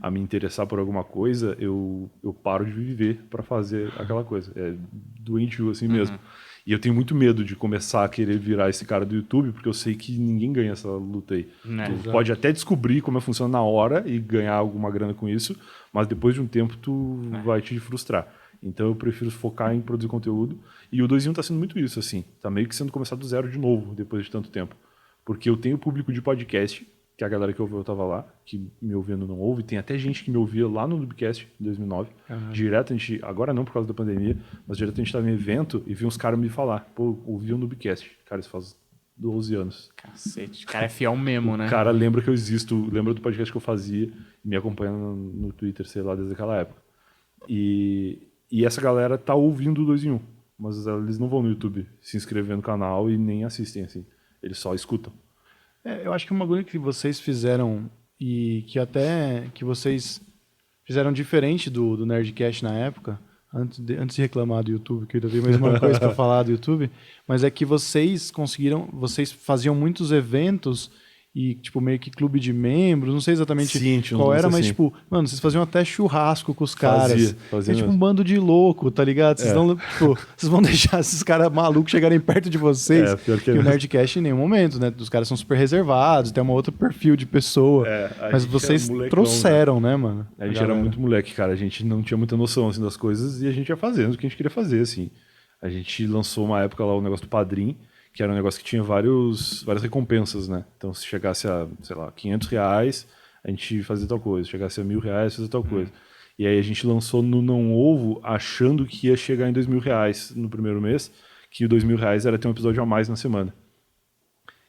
a me interessar por alguma coisa, eu paro de viver para fazer aquela coisa. É doentio assim mesmo. E eu tenho muito medo de começar a querer virar esse cara do YouTube, porque eu sei que ninguém ganha essa luta aí. Tu pode até descobrir como funciona na hora e ganhar alguma grana com isso, mas depois de um tempo tu vai te frustrar. Então eu prefiro focar em produzir conteúdo. E o 2 em 1 tá sendo muito isso, assim. Tá meio que sendo começado do zero de novo, depois de tanto tempo. Porque eu tenho público de podcast, que é a galera que eu tava lá, que me ouvindo não ouve. Tem até gente que me ouvia lá no Noobcast, em 2009. Direto a gente, agora não por causa da pandemia, mas direto a gente tava em evento e vi uns caras me falar, pô, ouvi o Noobcast. Cara, isso faz 12 anos. Cacete, o cara é fiel mesmo, né? O cara lembra que eu existo, lembra do podcast que eu fazia, me acompanha no Twitter, sei lá, desde aquela época. E essa galera tá ouvindo o 2 em 1, mas eles não vão no YouTube se inscrever no canal e nem assistem, assim. Eles só escutam. Eu acho que uma coisa que vocês fizeram e que até que vocês fizeram diferente do Nerdcast na época, antes de reclamar do YouTube, que eu ainda tenho mais uma coisa para falar do YouTube, mas é que vocês faziam muitos eventos e, tipo, meio que clube de membros, não sei exatamente qual era, mas, tipo, mano, vocês faziam até churrasco com os caras. Fazia é tipo mesmo. um bando de louco, tá ligado? Vocês vão deixar esses caras malucos chegarem perto de vocês. Pior que e o Nerdcast em nenhum momento, né? Os caras são super reservados, tem um outro perfil de pessoa. Mas vocês trouxeram, né, mano? A gente era muito moleque, cara. A gente não tinha muita noção, assim, das coisas e a gente ia fazendo o que a gente queria fazer, assim. A gente lançou uma época lá o negócio do Padrim, que era um negócio que tinha várias recompensas, né? Então, se chegasse a, sei lá, R$500, a gente fazia tal coisa. Se chegasse a R$1.000, fazia tal coisa. E aí a gente lançou no Não Ovo, achando que ia chegar em R$2.000 no primeiro mês, que o R$2.000 era ter um episódio a mais na semana.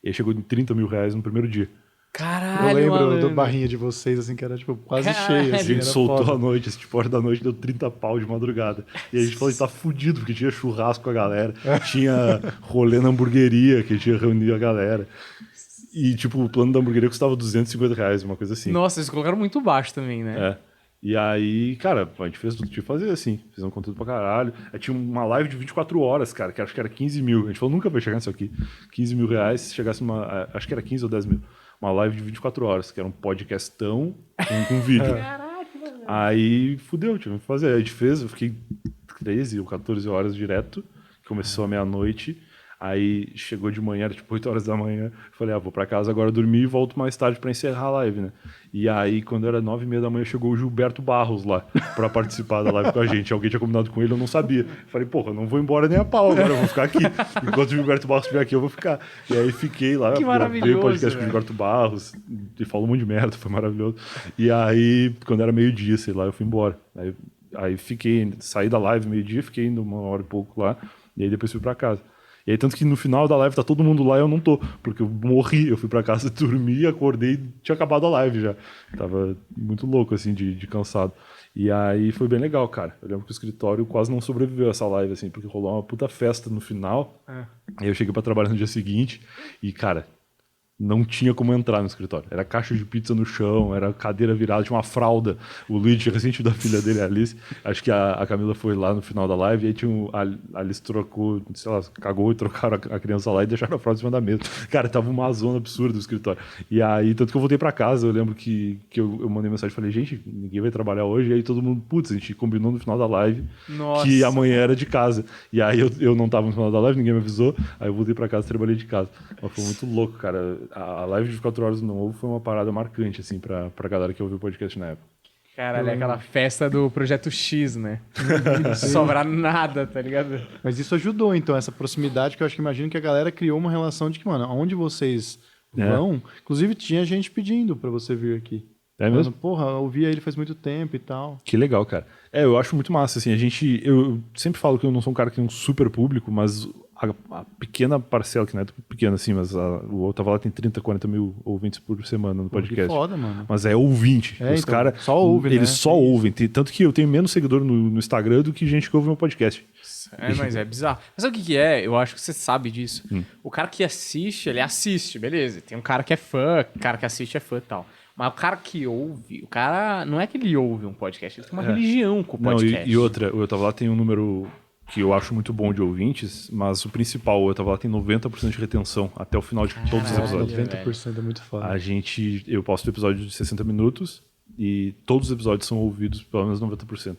E aí chegou em R$30.000 no primeiro dia. Caralho, eu lembro malandro. do barrinha de vocês, assim, que era, tipo, quase Caralho. cheio. A Assim, gente era soltou foda. à noite, assim, tipo, hora da noite, deu 30 pau de madrugada. E a gente falou, a gente tá fudido, porque tinha churrasco com a galera, tinha rolê na hamburgueria, que tinha reunido a galera. E, tipo, o plano da hamburgueria custava R$250, uma coisa assim. Nossa, eles colocaram muito baixo também, né? E aí, cara, a gente fez tudo que tinha que fazer, assim. Fizemos conteúdo pra caralho. Aí tinha uma live de 24 horas, cara, que acho que era 15 mil. A gente falou, nunca vai chegar nisso aqui. R$15.000, se chegasse uma... Acho que era 15 ou 10 mil. Uma live de 24 horas, que era um podcastão com vídeo. Caralho, mano. Aí fudeu, tive que fazer. Aí a gente fez, eu fiquei 13 ou 14 horas direto, começou à meia-noite. Aí chegou de manhã, era tipo 8 horas da manhã. Falei, vou pra casa agora dormir e volto mais tarde pra encerrar a live, né? E aí, quando era 9h30 da manhã, chegou o Gilberto Barros lá pra participar da live com a gente. Alguém tinha combinado com ele, eu não sabia. Falei, porra, não vou embora nem a pau agora, eu vou ficar aqui. Enquanto o Gilberto Barros estiver aqui, eu vou ficar. E aí fiquei lá, que maravilhoso, veio o podcast com o Gilberto Barros, e falou um monte de merda, foi maravilhoso. E aí, quando era meio-dia, sei lá, eu fui embora. Aí fiquei, saí da live meio-dia, fiquei indo 1h e pouco lá, e aí depois fui pra casa. E aí, tanto que no final da live tá todo mundo lá e eu não tô, porque eu morri, eu fui pra casa, dormi, acordei, tinha acabado a live já. Tava muito louco, assim, de cansado. E aí foi bem legal, cara. Eu lembro que o escritório quase não sobreviveu a essa live, assim, porque rolou uma puta festa no final. Aí eu cheguei pra trabalhar no dia seguinte e, cara, não tinha como entrar no escritório. Era caixa de pizza no chão, era cadeira virada, tinha uma fralda. O Luigi tinha recente da filha dele, a Alice. Acho que a Camila foi lá no final da live e aí a Alice trocou, sei lá, cagou e trocaram a criança lá e deixaram a fralda em cima da mesa. Cara, tava uma zona absurda do escritório. E aí, tanto que eu voltei pra casa, eu lembro que eu mandei mensagem e falei, gente, ninguém vai trabalhar hoje. E aí todo mundo, putz, a gente combinou no final da live que amanhã era de casa. E aí eu não tava no final da live, ninguém me avisou. Aí eu voltei pra casa e trabalhei de casa. Mas foi muito louco, cara. A live de 24 horas no Ovo foi uma parada marcante, assim, pra galera que ouviu o podcast na época. Caralho, é aquela festa do Projeto X, né? Não sobrar nada, tá ligado? Mas isso ajudou, então, essa proximidade, que eu acho que imagino que a galera criou uma relação de que, mano, aonde vocês vão... Inclusive, tinha gente pedindo pra você vir aqui. É mesmo? Porra, eu ouvia ele faz muito tempo e tal. Que legal, cara. Eu acho muito massa, assim, eu sempre falo que eu não sou um cara que tem um super público, mas a pequena parcela, que não é tão pequena assim, mas o Otava lá tem 30, 40 mil ouvintes por semana no podcast. Que foda, mano. Mas é ouvinte. Os então, caras só ouvem, eles né? só ouvem. Tanto que eu tenho menos seguidor no Instagram do que gente que ouve meu podcast. Mas é bizarro. Mas sabe o que é? Eu acho que você sabe disso. O cara que assiste, ele assiste, beleza. Tem um cara que é fã, o cara que assiste é fã e tal. Mas o cara que ouve, o cara não é que ele ouve um podcast, ele tem uma religião com o podcast. E outra, o Otava lá tem um número que eu acho muito bom de ouvintes, mas o principal, o Otava lá tem 90% de retenção até o final de todos os episódios. 90% é muito foda. Eu posto episódio de 60 minutos e todos os episódios são ouvidos pelo menos 90%.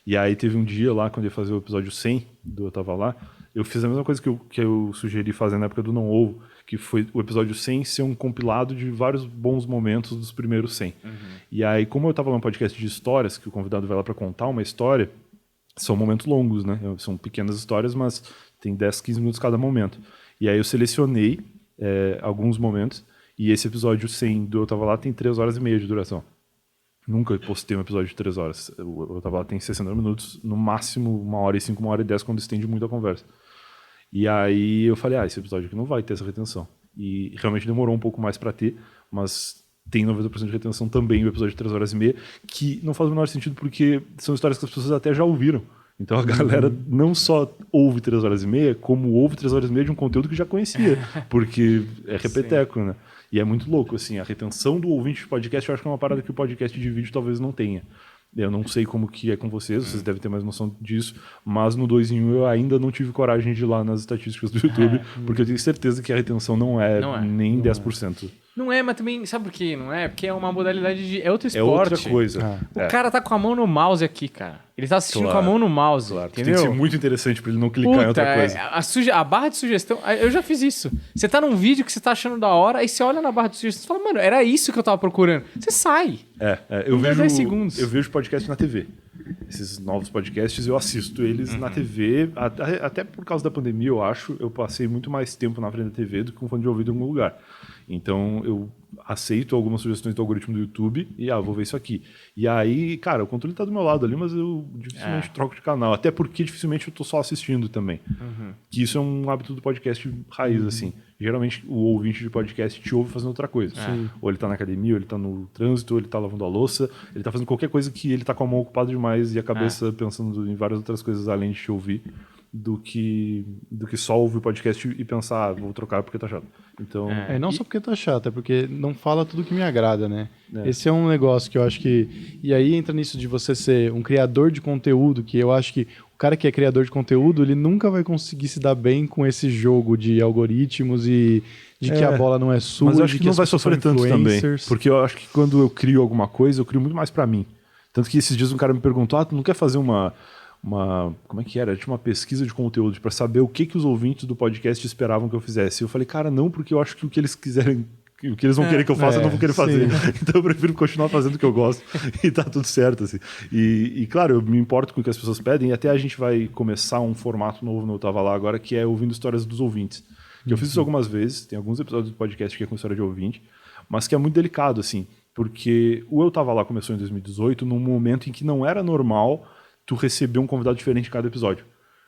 E aí teve um dia lá, quando eu ia fazer o episódio 100 do Eu Tava Lá, eu fiz a mesma coisa que eu sugeri fazer na época do Não Ovo, que foi o episódio 100 ser um compilado de vários bons momentos dos primeiros 100. E aí, como eu tava num podcast de histórias, que o convidado vai lá para contar uma história, são momentos longos, né? São pequenas histórias, mas tem 10, 15 minutos cada momento. E aí eu selecionei alguns momentos, e esse episódio 100 do Eu Tava Lá tem 3 horas e meia de duração. Nunca postei um episódio de 3 horas. Eu Tava Lá tem 60 minutos, no máximo 1h05, 1h10, quando estende muito a conversa. E aí eu falei, esse episódio aqui não vai ter essa retenção. E realmente demorou um pouco mais pra ter, mas tem 90% de retenção também o episódio de 3 horas e meia, que não faz o menor sentido porque são histórias que as pessoas até já ouviram. Então a galera não só ouve 3 horas e meia, como ouve 3 horas e meia de um conteúdo que já conhecia, porque é repeteco, né? E é muito louco, assim, a retenção do ouvinte de podcast, eu acho que é uma parada que o podcast de vídeo talvez não tenha. Eu não sei como que é com vocês devem ter mais noção disso, mas no 2 em 1 eu ainda não tive coragem de ir lá nas estatísticas do YouTube, porque eu tenho certeza que a retenção não é nem 10%. Não é, mas também, sabe por que não é? Porque é uma modalidade de... É outro esporte. É outra coisa. O cara tá com a mão no mouse aqui, cara. Ele tá assistindo com a mão no mouse, entendeu? Tem que ser muito interessante pra ele não clicar em outra coisa. A barra de sugestão... Eu já fiz isso. Você tá num vídeo que você tá achando da hora, aí você olha na barra de sugestão e fala, mano, era isso que eu tava procurando. Você sai. Eu vejo 10 segundos. Eu vejo podcast na TV. Esses novos podcasts, eu assisto eles na TV. Até por causa da pandemia, eu acho, eu passei muito mais tempo na frente da TV do que com fone de ouvido em algum lugar. Então, eu aceito algumas sugestões do algoritmo do YouTube e, vou ver isso aqui. E aí, cara, o controle tá do meu lado ali, mas eu dificilmente troco de canal. Até porque dificilmente eu tô só assistindo também. Que isso é um hábito do podcast raiz, assim. Geralmente, o ouvinte de podcast te ouve fazendo outra coisa. Ou ele tá na academia, ou ele tá no trânsito, ou ele tá lavando a louça. Ele tá fazendo qualquer coisa que ele tá com a mão ocupada demais e a cabeça pensando em várias outras coisas além de te ouvir. Do que só ouvir o podcast e pensar, vou trocar porque tá chato. Então... não só porque tá chato, é porque não fala tudo que me agrada, né? Esse é um negócio que eu acho que... E aí entra nisso de você ser um criador de conteúdo, que eu acho que o cara que é criador de conteúdo, ele nunca vai conseguir se dar bem com esse jogo de algoritmos e de que a bola não é sua. Mas eu acho que não vai as pessoas sofrer são tanto também. influencers. Porque eu acho que quando eu crio alguma coisa, eu crio muito mais pra mim. Tanto que esses dias um cara me perguntou, tu não quer fazer uma como é que era? Tinha uma pesquisa de conteúdo para saber o que os ouvintes do podcast esperavam que eu fizesse. E eu falei, cara, não, porque eu acho que o que eles quiserem, o que eles vão querer que eu faça, eu não vou querer fazer. Então eu prefiro continuar fazendo o que eu gosto e tá tudo certo, assim. E claro, eu me importo com o que as pessoas pedem, e até a gente vai começar um formato novo no Eu Tava Lá agora, que é ouvindo histórias dos ouvintes. Que eu fiz isso algumas vezes, tem alguns episódios do podcast que é com história de ouvinte, mas que é muito delicado, assim, porque o Eu Tava Lá começou em 2018, num momento em que não era normal tu receber um convidado diferente em cada episódio.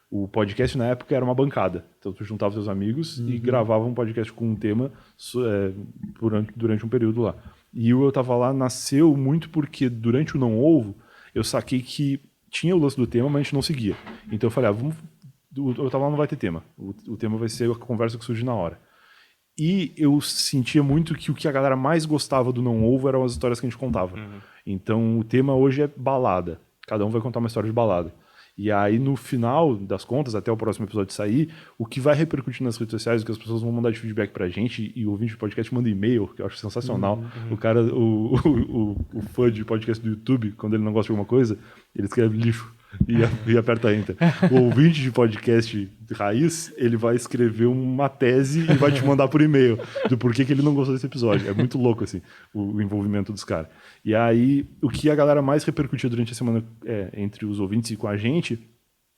O podcast, na época, era uma bancada. Então, tu juntava teus amigos e gravava um podcast com um tema durante um período lá. E o Eu Tava Lá nasceu muito porque, durante o Não Ovo, eu saquei que tinha o lance do tema, mas a gente não seguia. Então, eu falei, o Eu Tava Lá não vai ter tema. O tema vai ser a conversa que surge na hora. E eu sentia muito que o que a galera mais gostava do Não Ovo eram as histórias que a gente contava. Então, o tema hoje é balada. Cada um vai contar uma história de balada. E aí, no final das contas, até o próximo episódio sair, o que vai repercutir nas redes sociais, o que as pessoas vão mandar de feedback pra gente, e o ouvinte de podcast manda e-mail, que eu acho sensacional. O cara, o fã de podcast do YouTube, quando ele não gosta de alguma coisa, ele escreve lixo e aperta enter. O ouvinte de podcast raiz, ele vai escrever uma tese e vai te mandar por e-mail do porquê que ele não gostou desse episódio. É muito louco, assim, o envolvimento dos caras. E aí, o que a galera mais repercutiu durante a semana entre os ouvintes e com a gente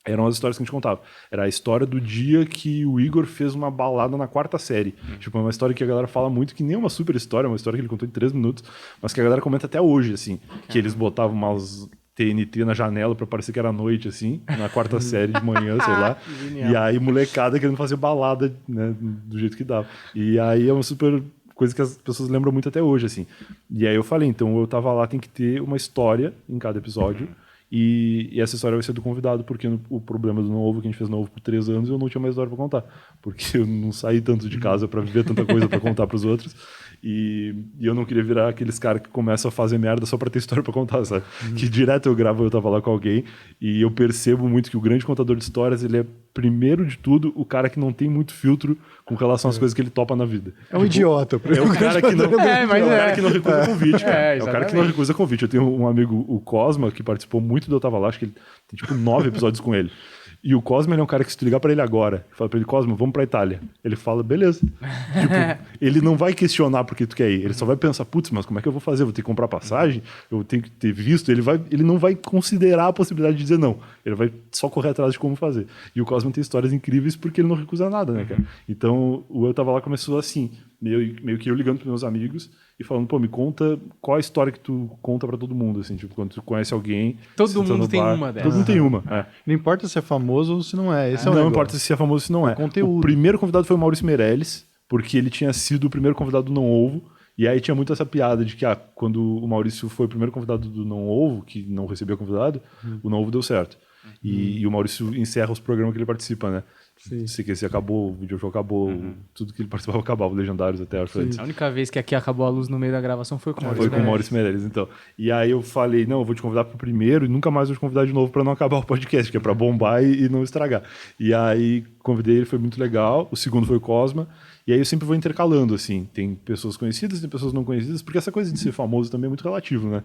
eram as histórias que a gente contava. Era a história do dia que o Igor fez uma balada na 4ª série. Tipo, é uma história que a galera fala muito, que nem é uma super história, é uma história que ele contou em 3 minutos, mas que a galera comenta até hoje, assim, que eles botavam umas TNT na janela pra parecer que era noite, assim, na 4ª série de manhã, sei lá. E aí, molecada querendo fazer balada, né, do jeito que dava. E aí é uma super coisa que as pessoas lembram muito até hoje, assim. E aí eu falei, então Eu Tava Lá tem que ter uma história em cada episódio, e essa história vai ser do convidado, porque o problema do Não Ovo, que a gente fez No Ovo por 3 anos, eu não tinha mais história pra contar, porque eu não saí tanto de casa pra viver tanta coisa pra contar pros outros, e eu não queria virar aqueles caras que começam a fazer merda só pra ter história pra contar, sabe? Que direto eu gravo Eu Tava Lá com alguém, e eu percebo muito que o grande contador de histórias, ele é, primeiro de tudo, o cara que não tem muito filtro com relação às coisas que ele topa na vida. É um idiota. É o cara que não, cara que não recusa convite, cara. É o cara exatamente. que não recusa convite. Eu tenho um amigo, o Cosma, que participou muito do Eu Tava Lá, acho que ele tem tipo 9 episódios com ele. E o Cosma, ele é um cara que se tu ligar pra ele agora, fala pra ele, Cosma, vamos pra Itália. Ele fala, beleza. Tipo, ele não vai questionar porque tu quer ir. Ele só vai pensar, putz, mas como é que eu vou fazer? Vou ter que comprar passagem? Eu tenho que ter visto? Ele não vai considerar a possibilidade de dizer não. Ele vai só correr atrás de como fazer. E o Cosma tem histórias incríveis porque ele não recusa nada, né, cara? Então, o Eu Tava Lá começou assim, meio que eu ligando pros meus amigos e falando, pô, me conta qual a história que tu conta pra todo mundo, assim, tipo, quando tu conhece alguém... Todo mundo tem uma dessas. Todo mundo tem uma, é. Não importa se é famoso ou se não é. Esse é o Não negócio. importa se é famoso ou se não é. Conteúdo. O primeiro convidado foi o Maurício Meirelles, porque ele tinha sido o primeiro convidado do Não Ovo, e aí tinha muito essa piada de que, quando o Maurício foi o primeiro convidado do Não Ovo, que não recebeu convidado, o Não Ovo deu certo. E o Maurício encerra os programas que ele participa, né? Sim. CQC acabou, o Videoshow acabou, tudo que ele participava acabava, Legendários até, acho antes. A única vez que aqui acabou a luz no meio da gravação foi com o Maurício Foi com o Meirelles. Maurício Meirelles, então. E aí eu falei, não, eu vou te convidar pro primeiro e nunca mais vou te convidar de novo pra não acabar o podcast, que é pra bombar e não estragar. E aí convidei ele, foi muito legal. O segundo foi o Cosma. E aí eu sempre vou intercalando, assim. Tem pessoas conhecidas, tem pessoas não conhecidas, porque essa coisa de ser famoso também é muito relativo, né?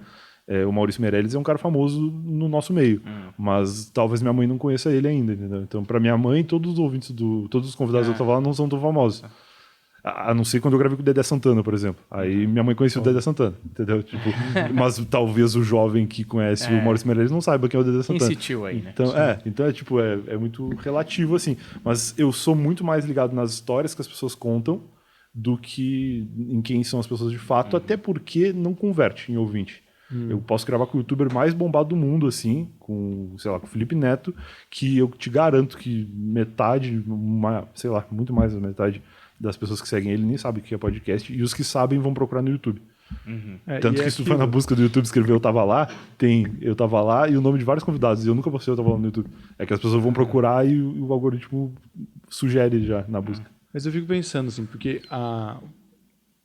O Maurício Meirelles é um cara famoso no nosso meio, mas talvez minha mãe não conheça ele ainda, entendeu? Então, pra minha mãe, todos os ouvintes todos os convidados do Eu Tava Lá não são tão famosos. A não ser quando eu gravei com o Dedé Santana, por exemplo. Aí minha mãe conhecia o Dedé Santana, entendeu? Tipo, mas talvez o jovem que conhece o Maurício Meirelles não saiba quem é o Dedé Santana. Insistiu aí, né? Então tipo, é muito relativo, assim. Mas eu sou muito mais ligado nas histórias que as pessoas contam do que em quem são as pessoas de fato, até porque não converte em ouvinte. Eu posso gravar com o youtuber mais bombado do mundo, assim, com, sei lá, com o Felipe Neto, que eu te garanto que metade, sei lá, muito mais da metade das pessoas que seguem ele nem sabem o que é podcast, e os que sabem vão procurar no YouTube. Tanto que se tu for na busca do YouTube escrever Eu Tava Lá, tem Eu Tava Lá e o nome de vários convidados, e eu nunca postei Eu Tava Lá no YouTube. É que as pessoas vão procurar e o algoritmo sugere já na busca. Mas eu fico pensando, assim, porque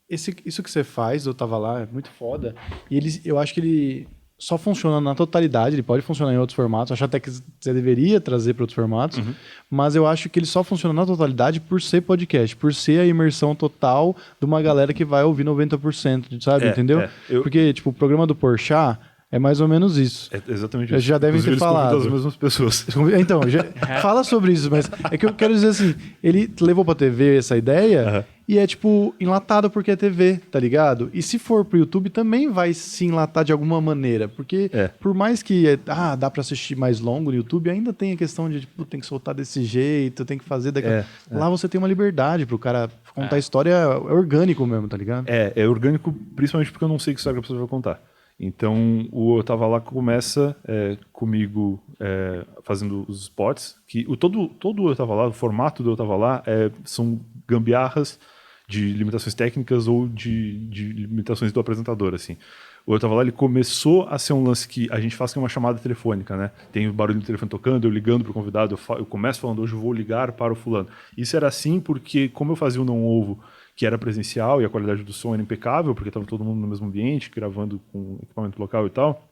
isso que você faz, Eu Tava Lá, é muito foda. E eu acho que ele só funciona na totalidade, ele pode funcionar em outros formatos. Acho até que você deveria trazer para outros formatos. Mas eu acho que ele só funciona na totalidade por ser podcast, por ser a imersão total de uma galera que vai ouvir 90%, sabe? Entendeu? Porque, tipo, o programa do Porchat, É mais ou menos isso. É exatamente Eles isso. já devem Inclusive, ter eles falado. convidam as mesmas pessoas. Então, fala sobre isso, mas é que eu quero dizer assim, ele levou pra TV essa ideia e é tipo enlatado porque é TV, tá ligado? E se for pro YouTube também vai se enlatar de alguma maneira, porque por mais que dá pra assistir mais longo no YouTube, ainda tem a questão de tipo, tem que soltar desse jeito, tem que fazer daquela... Lá você tem uma liberdade pro cara contar a história, é orgânico mesmo, tá ligado? É orgânico, principalmente porque eu não sei que história que a pessoa vai contar. Então, o Eu Tava Lá começa comigo fazendo os spots, que todo o Eu Tava Lá, o formato do Eu Tava Lá são gambiarras de limitações técnicas ou de limitações do apresentador, assim. O Eu Tava Lá, ele começou a ser um lance que a gente faz que é uma chamada telefônica, né? Tem o barulho do telefone tocando, eu ligando pro convidado, eu começo falando, hoje eu vou ligar para o fulano. Isso era assim porque, como eu fazia o Não Ovo, que era presencial e a qualidade do som era impecável, porque estava todo mundo no mesmo ambiente, gravando com equipamento local e tal,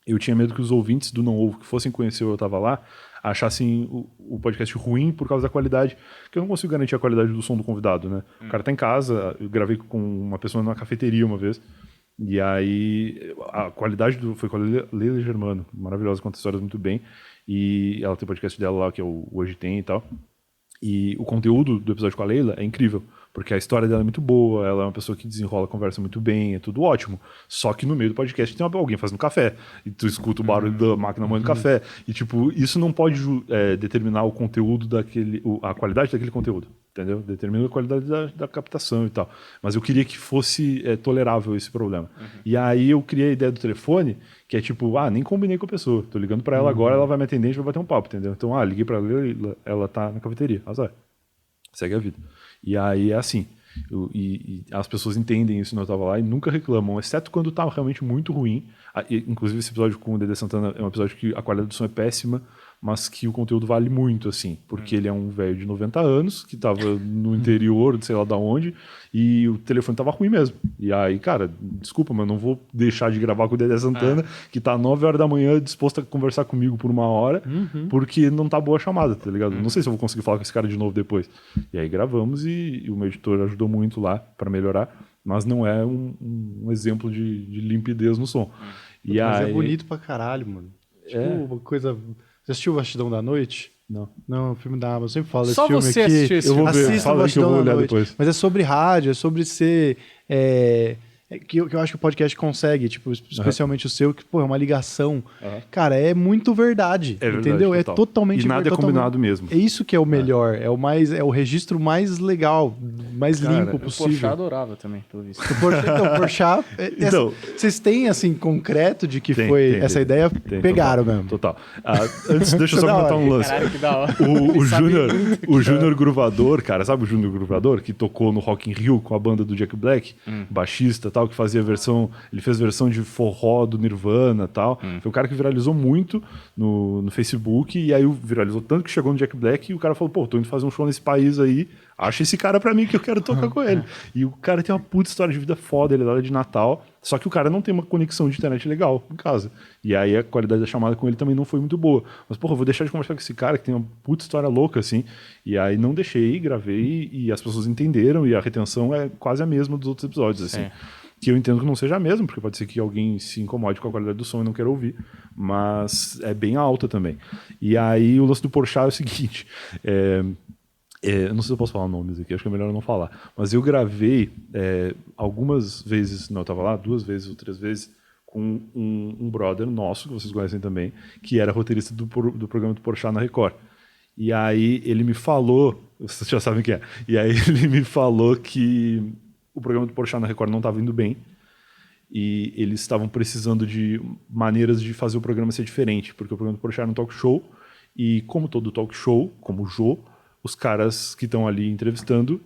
eu tinha medo que os ouvintes do Não Ovo, que fossem conhecer o Eu Tava Lá, achassem o podcast ruim por causa da qualidade, que eu não consigo garantir a qualidade do som do convidado, né? O cara tá em casa, eu gravei com uma pessoa numa cafeteria uma vez, e aí a qualidade foi com a Leila Germano, maravilhosa, conta histórias muito bem, e ela tem o podcast dela lá, que é o Hoje Tem e tal, e o conteúdo do episódio com a Leila é incrível, porque a história dela é muito boa, ela é uma pessoa que desenrola a conversa muito bem, é tudo ótimo. Só que no meio do podcast tem alguém fazendo café, e tu escuta o barulho da máquina moendo café, e tipo, isso não pode determinar o conteúdo a qualidade daquele conteúdo, entendeu? Determina a qualidade da captação e tal. Mas eu queria que fosse tolerável esse problema. E aí eu criei a ideia do telefone, que é tipo, nem combinei com a pessoa, tô ligando pra ela agora, ela vai me atender, a gente vai bater um papo, entendeu? Então, liguei pra ela tá na cafeteria, azar. Segue a vida. E aí é assim, e as pessoas entendem isso, eu tava lá e nunca reclamam, exceto quando tá realmente muito ruim. Inclusive esse episódio com o Dedé Santana é um episódio que a qualidade do som é péssima, mas que o conteúdo vale muito, assim, porque ele é um velho de 90 anos, que tava no interior, sei lá da onde, e o telefone tava ruim mesmo. E aí, cara, desculpa, mas eu não vou deixar de gravar com o Dedé Santana, que tá 9 horas da manhã disposto a conversar comigo por 1 hora, porque não tá boa a chamada, tá ligado? Não sei se eu vou conseguir falar com esse cara de novo depois. E aí gravamos e o meu editor ajudou muito lá pra melhorar, mas não é um exemplo de limpidez no som. Mas aí... é bonito pra caralho, mano. Tipo, uma coisa... Você assistiu o Bastidão da Noite? Não. Não, o filme da Amazon. Eu sempre falo desse Só filme você aqui. assistiu esse eu vou filme. ver. Assista o Bastidão da Noite. Depois. Mas é sobre rádio, é sobre ser... que eu acho que o podcast consegue, tipo, especialmente o seu, que, pô, é uma ligação. Cara, é muito verdade, entendeu? Total. É totalmente... E nada é combinado mesmo. É isso que é o melhor, é o registro mais legal, mais limpo possível. O Porchat adorava também, pelo visto. O Porchat... Vocês têm, assim, concreto de que foi essa ideia? Pegaram mesmo. Total. Antes, deixa eu só comentar um lance. Caralho, que da hora. O Júnior Gruvador, cara, sabe o Júnior Gruvador? Que tocou no Rock in Rio com a banda do Jack Black, baixista e tal, que fazia ele fez versão de forró do Nirvana e tal. Foi um cara que viralizou muito no Facebook, e aí viralizou tanto que chegou no Jack Black e o cara falou, pô, tô indo fazer um show nesse país aí, acha esse cara pra mim que eu quero tocar com ele. E o cara tem uma puta história de vida foda, ele é lá de Natal, só que o cara não tem uma conexão de internet legal em casa. E aí a qualidade da chamada com ele também não foi muito boa. Mas, porra, eu vou deixar de conversar com esse cara que tem uma puta história louca, assim. E aí não deixei, gravei, e as pessoas entenderam, e a retenção é quase a mesma dos outros episódios, assim. Que eu entendo que não seja a mesma, porque pode ser que alguém se incomode com a qualidade do som e não queira ouvir, mas é bem alta também. E aí o lance do Porchat é o seguinte, eu não sei se eu posso falar nomes aqui, acho que é melhor eu não falar, mas eu gravei algumas vezes, não, eu tava lá 2 vezes ou 3 vezes, com um brother nosso, que vocês conhecem também, que era roteirista do programa do Porchat na Record. E aí ele me falou, vocês já sabem quem é, e aí ele me falou que o programa do Porchat na Record não estava indo bem e eles estavam precisando de maneiras de fazer o programa ser diferente, porque o programa do Porchat era um talk show e, como todo talk show, como o Jô, os caras que estão ali entrevistando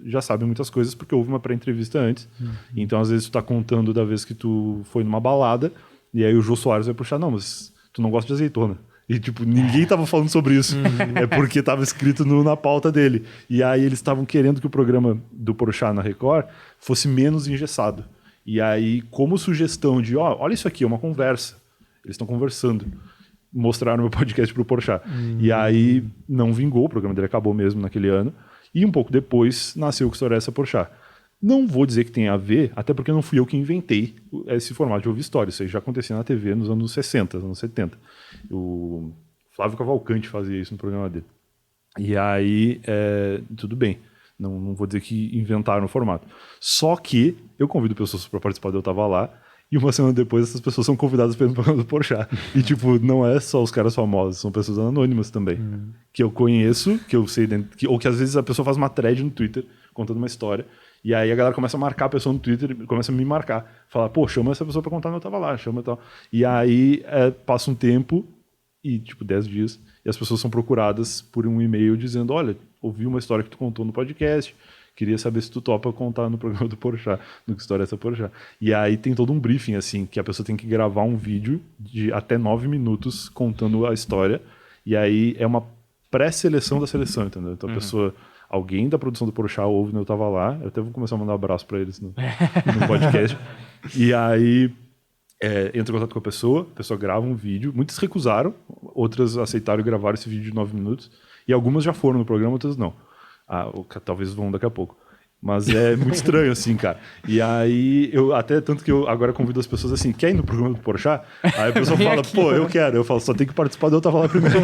já sabem muitas coisas porque houve uma pré-entrevista antes. Então, às vezes, tu tá contando da vez que tu foi numa balada e aí o Jô Soares vai puxar, não, mas tu não gosta de azeitona. E, tipo, ninguém tava falando sobre isso. É porque tava escrito na pauta dele. E aí eles estavam querendo que o programa do Porchat na Record fosse menos engessado. E aí, como sugestão de, olha isso aqui, é uma conversa. Eles estão conversando. Mostraram meu podcast pro Porchat. E aí não vingou, o programa dele acabou mesmo naquele ano. E um pouco depois nasceu o Que História é Essa, Porchat. Não vou dizer que tem a ver, até porque não fui eu que inventei esse formato de ouvir história. Isso aí já acontecia na TV nos anos 60, anos 70. O Flávio Cavalcante fazia isso no programa dele. E aí, tudo bem. Não vou dizer que inventaram o formato. Só que eu convido pessoas para participar do Eu Tava Lá, e uma semana depois essas pessoas são convidadas pelo programa do Porchat. E, tipo, não é só os caras famosos, são pessoas anônimas também. Que eu conheço, que eu sei, ou que às vezes a pessoa faz uma thread no Twitter contando uma história, e aí a galera começa a marcar a pessoa no Twitter, começa a me marcar. Falar, pô, chama essa pessoa pra contar no Eu Tava Lá, chama e tal. E aí passa um tempo, e tipo 10 dias, e as pessoas são procuradas por um e-mail dizendo, olha, ouvi uma história que tu contou no podcast, queria saber se tu topa contar no programa do Porchat, no Que História é Essa Porchat. E aí tem todo um briefing, assim, que a pessoa tem que gravar um vídeo de até 9 minutos contando a história, e aí é uma pré-seleção da seleção, entendeu? Então a pessoa, alguém da produção do Porchat ouve, Eu Tava Lá, eu até vou começar a mandar um abraço pra eles no podcast, e aí entra em contato com a pessoa grava um vídeo, muitas recusaram, outras aceitaram e gravaram esse vídeo de 9 minutos, e algumas já foram no programa, outras não. Talvez vão daqui a pouco. Mas é muito estranho, assim, cara. E aí, tanto que eu agora convido as pessoas assim, quer ir no programa do Porchat? Aí a pessoa fala, aqui, pô, eu quero. Eu falo, só tem que participar do Eu Tava Lá primeiro.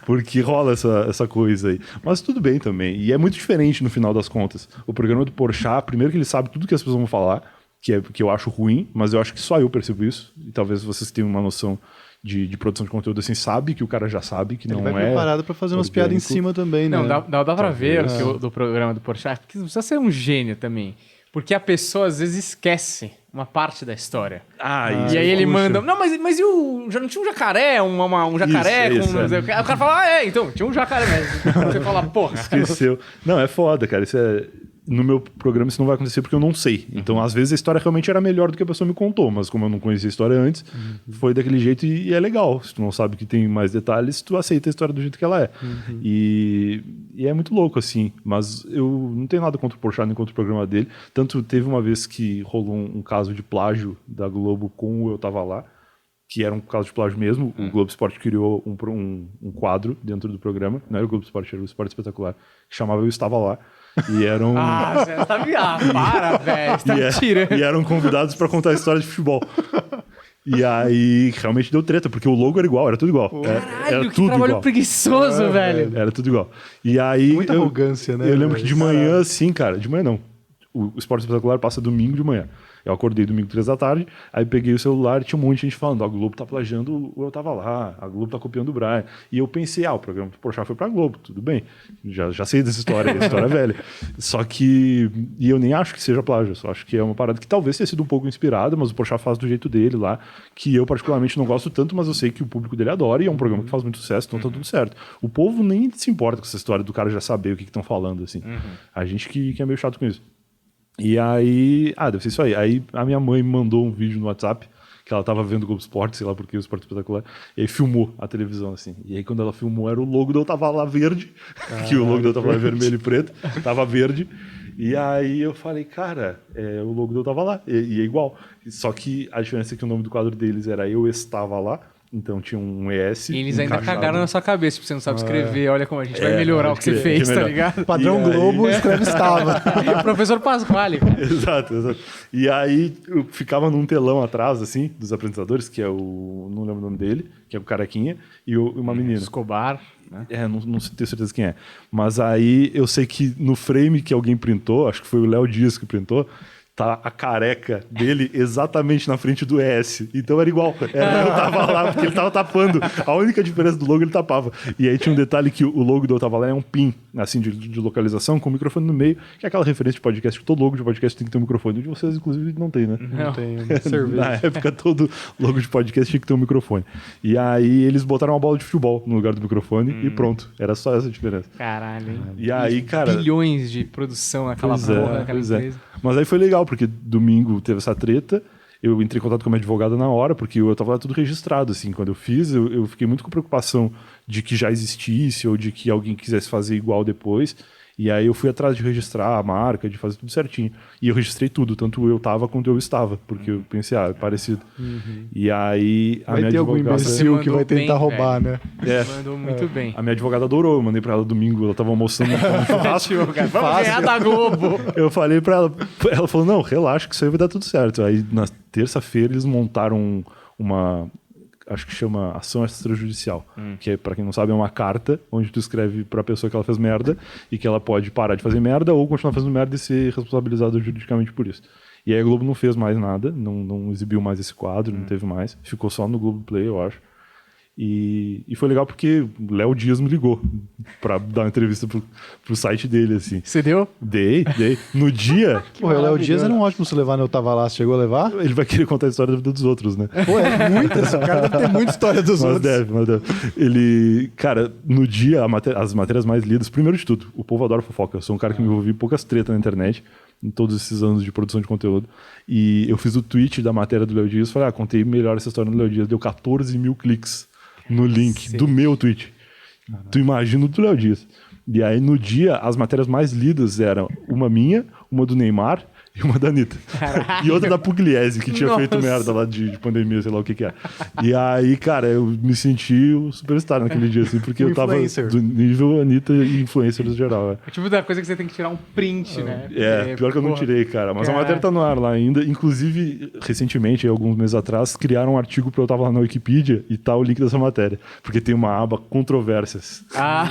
Porque rola essa coisa aí. Mas tudo bem também. E é muito diferente no final das contas. O programa do Porchat, primeiro que ele sabe tudo que as pessoas vão falar, que eu acho ruim, mas eu acho que só eu percebo isso. E talvez vocês tenham uma noção de produção de conteúdo assim, sabe que o cara já sabe que Ele não vai preparado pra fazer umas piadas em cima também, né? Não, dá pra ver do programa do Porchat, porque não precisa ser um gênio também. Porque a pessoa às vezes esquece uma parte da história. Isso. E aí ele manda. Não, mas já não tinha um jacaré? Um jacaré Isso, com. Aí o cara fala, então, tinha um jacaré mesmo. Você fala, porra. Esqueceu. Não, é foda, cara. No meu programa isso não vai acontecer porque eu não sei. Então, às vezes, a história realmente era melhor do que a pessoa me contou, mas como eu não conhecia a história antes, foi daquele jeito e é legal. Se tu não sabe que tem mais detalhes, tu aceita a história do jeito que ela é. E é muito louco, assim. Mas eu não tenho nada contra o Porchat nem contra o programa dele. Tanto teve uma vez que rolou um caso de plágio da Globo com o Eu Tava Lá, que era um caso de plágio mesmo. O Globo Esporte criou um quadro dentro do programa. Não era o Globo Esporte, era o Esporte Espetacular, que chamava Eu Estava Lá. E eram... você tá para, velho. Você tá me tirando. E eram convidados pra contar a história de futebol. E aí, realmente deu treta, porque o logo era igual, era tudo igual. Caralho, era que tudo trabalho igual. preguiçoso, velho. Era tudo igual. E aí... Muita arrogância, né? Eu lembro que de manhã, assim, cara... De manhã não. O Esporte Espetacular passa domingo de manhã. Eu acordei domingo 3 da tarde, aí peguei o celular e tinha um monte de gente falando, a Globo tá plagiando o Eu Tava Lá, a Globo tá copiando o Brian. E eu pensei, o programa do Porchat foi pra Globo, tudo bem. Já sei dessa história, a história é velha. Só que... E eu nem acho que seja plágio, só acho que é uma parada que talvez tenha sido um pouco inspirada, mas o Porchat faz do jeito dele lá, que eu particularmente não gosto tanto, mas eu sei que o público dele adora e é um programa que faz muito sucesso, então tá tudo certo. O povo nem se importa com essa história do cara já saber o que estão falando, assim. A gente que é meio chato com isso. E aí... deve ser isso aí. Aí a minha mãe me mandou um vídeo no WhatsApp que ela tava vendo o Globo Esporte, sei lá porque o Esporte Espetacular, e aí filmou a televisão, assim. E aí quando ela filmou, era o logo do Eu Tava Lá verde, que o logo do Eu Tava Lá é vermelho e preto, tava verde. E aí eu falei, cara, o logo do Eu Tava Lá, e é igual. Só que a diferença é que o nome do quadro deles era Eu Estava Lá, então tinha um ES. E eles ainda encaixado. cagaram na sua cabeça, porque você não sabe escrever. Olha como a gente vai melhorar o que você que fez, tá melhor. ligado? Padrão Globo escreve Estava. O professor Pasquale. Exato. E aí eu ficava num telão atrás, assim, dos apresentadores, que é não lembro o nome dele, que é o Carequinha, e uma menina. Escobar. Né? Não tenho certeza quem é. Mas aí eu sei que no frame que alguém printou, acho que foi o Léo Dias que printou, tá a careca dele exatamente na frente do ES. Então era igual. Eu tava lá, porque ele tava tapando. A única diferença do logo ele tapava. E aí tinha um detalhe que o logo do Eu Tava Lá é um pin, assim, de localização, com o microfone no meio, que é aquela referência de podcast, que todo logo de podcast tem que ter um microfone. O de vocês, inclusive, não tem, né? Não tem cerveja. Na época, todo logo de podcast tinha que ter um microfone. E aí eles botaram uma bola de futebol no lugar do microfone e pronto. Era só essa a diferença. Caralho, hein? E aí, cara... Bilhões de produção naquela porra daquela empresa. Mas aí foi legal, porque domingo teve essa treta, eu entrei em contato com a minha advogada na hora, porque eu tava lá tudo registrado, assim, quando eu fiz, eu fiquei muito com preocupação de que já existisse, ou de que alguém quisesse fazer igual depois, E aí eu fui atrás de registrar a marca, de fazer tudo certinho. E eu registrei tudo, tanto eu tava quanto eu estava, porque eu pensei, é parecido. E aí a Vai minha ter algum advogada... imbecil que vai mandou tentar bem, roubar, velho. né? Você mandou muito bem. A minha advogada adorou, eu mandei pra ela domingo, ela tava almoçando no churrasco. Vamos ganhar da Globo. Eu falei pra ela falou, não, relaxa que isso aí vai dar tudo certo. Aí na terça-feira eles montaram uma, acho que chama ação extrajudicial, que é, pra quem não sabe, é uma carta onde tu escreve pra pessoa que ela fez merda e que ela pode parar de fazer merda ou continuar fazendo merda e ser responsabilizada juridicamente por isso. E aí a Globo não fez mais nada, não exibiu mais esse quadro, não teve mais, ficou só no Globoplay, eu acho. E foi legal porque o Léo Dias me ligou pra dar uma entrevista pro site dele, assim. Você deu? Dei. No dia, Pô, o Léo Dias era um ótimo se levar, né? Eu tava lá, você chegou a levar? ele vai querer contar a história da vida dos outros, né? Pô, é muitas. O cara deve ter muita história dos Mas outros. deve. Ele, cara, no dia, as matérias mais lidas, primeiro de tudo, o povo adora fofoca. Eu sou um cara que me envolvi em poucas tretas na internet, em todos esses anos de produção de conteúdo. E eu fiz o tweet da matéria do Léo Dias, falei, contei melhor essa história do Léo Dias, deu 14 mil cliques no link do meu tweet. Tu imagina o do Léo Dias. E aí, no dia, as matérias mais lidas eram uma minha, uma do Neymar e uma da Anitta. E outra da Pugliese, que tinha Nossa. feito merda lá de pandemia, sei lá o que é. E aí, cara, eu me senti o superstar naquele dia, assim, porque eu tava Influencer. do nível Anitta e influencer no geral. É tipo da coisa que você tem que tirar um print, né? É, pior que eu não porra, tirei, cara. Mas a Cara. matéria tá no ar lá ainda. Inclusive, recentemente, alguns meses atrás, criaram um artigo pra eu tava lá na Wikipedia e tá o link dessa matéria. Porque tem uma aba controvérsias, Ah,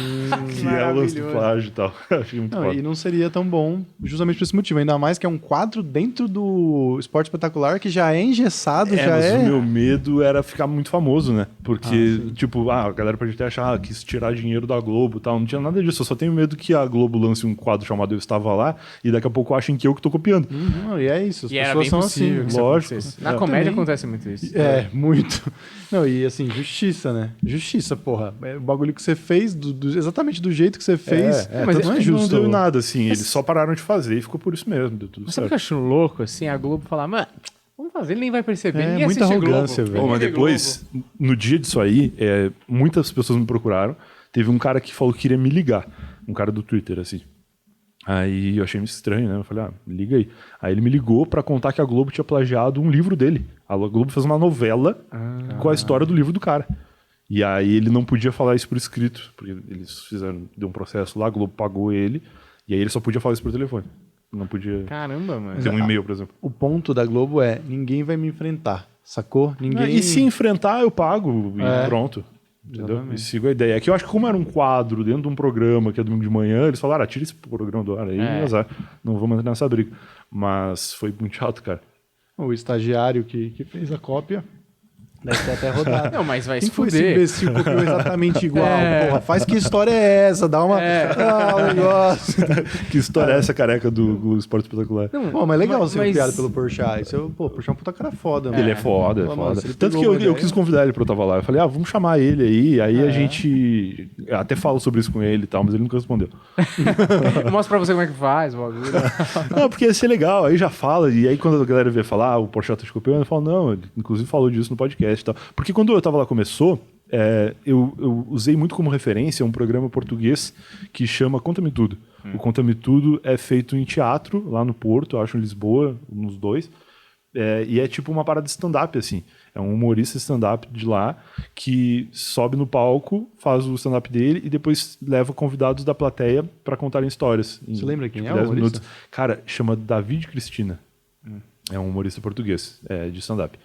que é o lance do plágio e tal. Achei muito Não, foda. e não seria tão bom justamente por esse motivo. Ainda mais que é um quadro dentro do Esporte Espetacular que já é engessado, já Mas é... o meu medo era ficar muito famoso, né? Porque, a galera pode até achar que quis tirar dinheiro da Globo e tal. Não tinha nada disso. Eu só tenho medo que a Globo lance um quadro chamado Eu Estava Lá e daqui a pouco achem que eu que tô copiando. Não, e é isso. As e era pessoas bem são possível que assim. isso lógico. acontecesse. Na É. comédia Também. acontece muito isso. É, muito. Não, e assim, justiça, né? Justiça, porra. É o bagulho que você fez, exatamente do jeito que você fez. Mas Tanto não é justo. Não deu nada, assim. Eles só pararam de fazer e ficou por isso mesmo. Deu tudo Mas sabe o que certo. eu acho louco, assim? A Globo falar, mano, vamos fazer, ele nem vai perceber. É, Ninguém muita assiste arrogância, Globo. velho. Mas Ninguém vê depois, no dia disso aí, muitas pessoas me procuraram. Teve um cara que falou que queria me ligar. Um cara do Twitter, assim. Aí eu achei meio estranho, né? Eu falei, liga aí. Aí ele me ligou pra contar que a Globo tinha plagiado um livro dele. A Globo fez uma novela com a história do livro do cara. E aí ele não podia falar isso por escrito, porque eles deu um processo lá, a Globo pagou ele, e aí ele só podia falar isso por telefone. Não podia Caramba, mano. ter um e-mail, por exemplo. O ponto da Globo é, ninguém vai me enfrentar, sacou? Ninguém... E se enfrentar, eu pago e É. pronto. Entendeu? E sigo a ideia. É que eu acho que como era um quadro dentro de um programa que é domingo de manhã, eles falaram, tira esse programa do ar aí, azar. Não vamos entrar nessa briga. Mas foi muito chato, cara. O estagiário que fez a cópia deve ter até rodado. Não, mas vai Quem se foi esse fuder. imbecil que copiou exatamente igual? É. Porra, faz que história é essa? Dá uma... o negócio. Que história é essa, careca do Esporte Espetacular? Pô, mas legal ser Mas- copiado pelo Porchat. Porchat é um puta cara foda, mano. Ele é foda, Pô, é mano, foda. se ele Tanto que pegou eu uma ideia- quis convidar ele pra eu tava lá. Eu falei, vamos chamar ele aí a gente... Eu até falo sobre isso com ele e tal, mas ele nunca respondeu. Eu mostro pra você como é que faz o bagulho. Não, porque ia ser legal, aí já fala, e aí quando a galera vê falar, o Porchat tá te copiando, eu falo, não, ele inclusive falou disso no podcast e tal. Porque quando eu tava lá começou, eu usei muito como referência um programa português que chama Conta-me Tudo. O Conta-me Tudo é feito em teatro, lá no Porto, eu acho em Lisboa, nos dois. E é tipo uma parada de stand-up, assim. É um humorista stand-up de lá que sobe no palco, faz o stand-up dele e depois leva convidados da plateia pra contarem histórias. Você lembra quem é o 10 humorista? minutos. Cara, chama David Cristina. É um humorista português, de stand-up.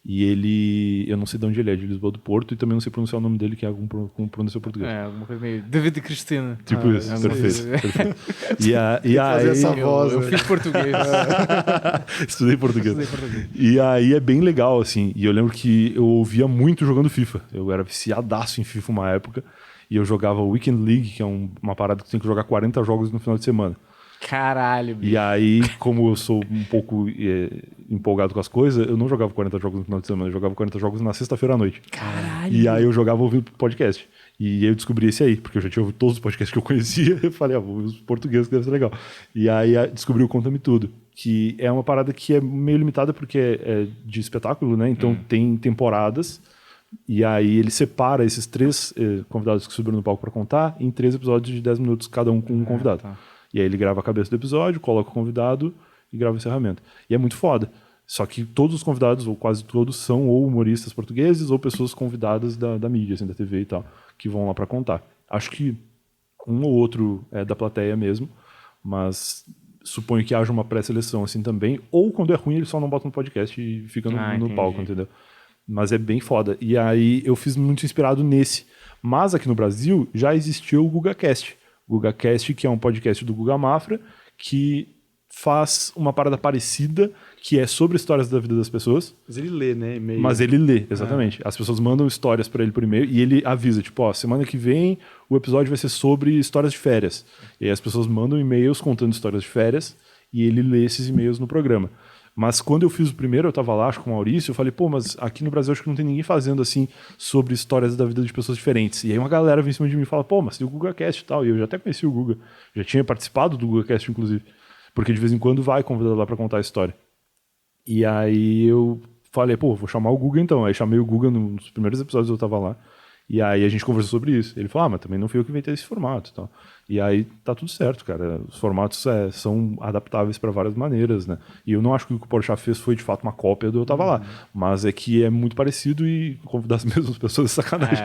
E ele... Eu não sei de onde ele é, de Lisboa do Porto, e também não sei pronunciar o nome dele, que é como pronunciar o português. É, alguma coisa meio David e Cristina. Tipo isso, alguma perfeito. coisa- perfeito. E aí... fazer essa voz, Eu né? fiz português. Estudei português. Estudei português. E aí é bem legal, assim. E eu lembro que eu ouvia muito jogando FIFA. Eu era viciadaço em FIFA uma época. E eu jogava Weekend League, que é uma parada que tem que jogar 40 jogos no final de semana. Caralho, bicho. E aí, como eu sou um pouco empolgado com as coisas, eu não jogava 40 jogos no final de semana. Eu jogava 40 jogos na sexta-feira à noite. Caralho. E aí eu jogava ouvindo podcast. E eu descobri esse aí, porque eu já tinha ouvido todos os podcasts que eu conhecia. Eu falei, vou ouvir os portugueses que deve ser legal. E aí descobri o Conta-me Tudo, que é uma parada que é meio limitada porque é de espetáculo, né? Então tem temporadas E aí ele separa esses 3 convidados que subiram no palco para contar em 3 episódios de 10 minutos, cada um com um convidado. Tá. E aí ele grava a cabeça do episódio, coloca o convidado e grava o encerramento. E é muito foda. Só que todos os convidados, ou quase todos, são ou humoristas portugueses ou pessoas convidadas da mídia, assim, da TV e tal, que vão lá para contar. Acho que um ou outro é da plateia mesmo, mas suponho que haja uma pré-seleção assim também, ou quando é ruim eles só não botam no podcast e fica no palco, entendeu? Mas é bem foda. E aí eu fiz muito inspirado nesse. Mas aqui no Brasil já existiu o GugaCast. O GugaCast, que é um podcast do Guga Mafra, que faz uma parada parecida, que é sobre histórias da vida das pessoas. Mas ele lê, né? E-mail. Mas ele lê, exatamente. As pessoas mandam histórias pra ele por e-mail e ele avisa, tipo, ó, semana que vem o episódio vai ser sobre histórias de férias. E aí as pessoas mandam e-mails contando histórias de férias e ele lê esses e-mails no programa. Mas quando eu fiz o primeiro, eu tava lá, acho, com o Maurício, eu falei, pô, mas aqui no Brasil acho que não tem ninguém fazendo, assim, sobre histórias da vida de pessoas diferentes. E aí uma galera vem em cima de mim e fala, pô, mas tem o GugaCast e tal. E eu já até conheci o Guga. Já tinha participado do GugaCast, inclusive. Porque de vez em quando vai convidado lá pra contar a história. E aí eu falei, pô, vou chamar o Guga então. Aí chamei o Guga nos primeiros episódios, eu tava lá. E aí a gente conversou sobre isso. Ele falou, mas também não fui eu que inventei esse formato e tal. E aí tá tudo certo, cara. Os formatos são adaptáveis para várias maneiras, né? E eu não acho que o que o Porchat fez foi de fato uma cópia do Eu Tava Lá. Mas é que é muito parecido e convidar as mesmas pessoas é sacanagem.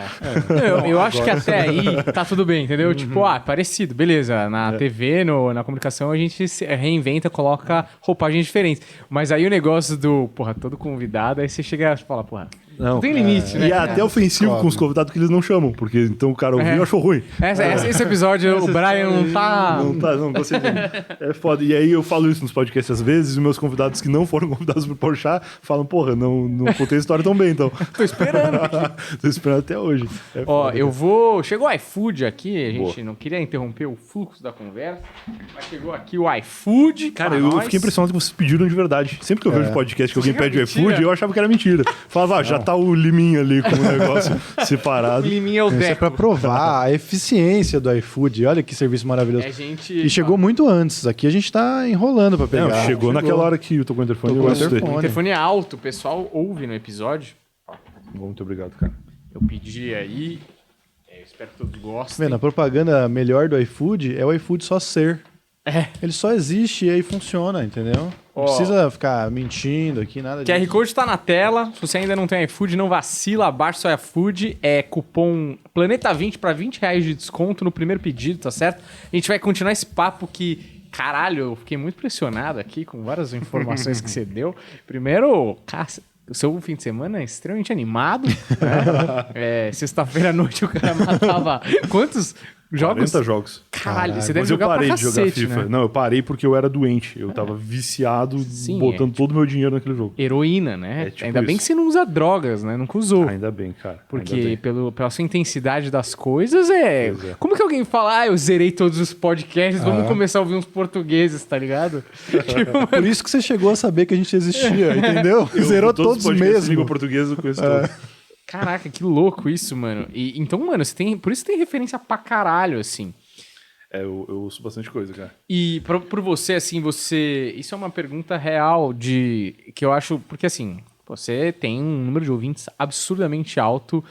Eu acho que até aí tá tudo bem, entendeu? Tipo, parecido, beleza. Na TV, na comunicação, a gente se reinventa, coloca roupagens diferentes. Mas aí o negócio do, todo convidado, aí você chega e fala, não tem limite, né? E é até ofensivo com os convidados que eles não chamam, porque então o cara ouviu e achou ruim. Esse episódio, o Brian não tá... Não gostei dele. É foda. E aí eu falo isso nos podcasts às vezes, e meus convidados que não foram convidados pro Porchat falam, não contei a história tão bem, então. Tô esperando. Tô esperando até hoje. Chegou o iFood aqui, a gente não queria interromper o fluxo da conversa, mas chegou aqui o iFood. Cara, eu fiquei impressionado que vocês pediram de verdade. Sempre que eu vejo podcast que alguém pede o iFood, eu achava que era mentira. Falava, já tá o Liminha ali com o negócio separado. O Liminha é o Deco. Isso é pra provar a eficiência do iFood. Olha que serviço maravilhoso. E chegou muito antes. Aqui a gente tá enrolando pra pegar. Chegou naquela hora que eu tô com o interfone. O interfone é alto, o pessoal ouve no episódio. Muito obrigado, cara. Eu pedi aí, eu espero que todos gostem. Vendo, a propaganda melhor do iFood é o iFood só ser. Ele só existe e aí funciona, entendeu? Não precisa ficar mentindo aqui, nada disso. QR Code tá na tela. Se você ainda não tem iFood, não vacila. Baixa seu iFood. É cupom Planeta20 para R$20 de desconto no primeiro pedido, tá certo? A gente vai continuar esse papo que... Caralho, eu fiquei muito impressionado aqui com várias informações que você deu. Primeiro, cara, o seu fim de semana é extremamente animado. Né? Sexta-feira à noite o cara matava... Quantos... Jogos? 40 jogos. Caralho, você deve jogar pra cacete, jogar FIFA. Né? Não, eu parei porque eu era doente. Eu tava viciado, botando todo o meu dinheiro naquele jogo. Heroína, né? Ainda bem que você não usa drogas, né? Nunca usou. Ainda bem, cara. Porque pela sua intensidade das coisas, Como que alguém fala, eu zerei todos os podcasts, vamos começar a ouvir uns portugueses, tá ligado? Tipo, por isso que você chegou a saber que a gente existia, entendeu? Zerou todos mesmo. Língua portuguesa eu conheço todos. Caraca, que louco isso, mano. Então, mano, por isso tem referência pra caralho, assim. Eu ouço bastante coisa, cara. E por você, assim, isso é uma pergunta real que eu acho... Porque, assim, você tem um número de ouvintes absurdamente alto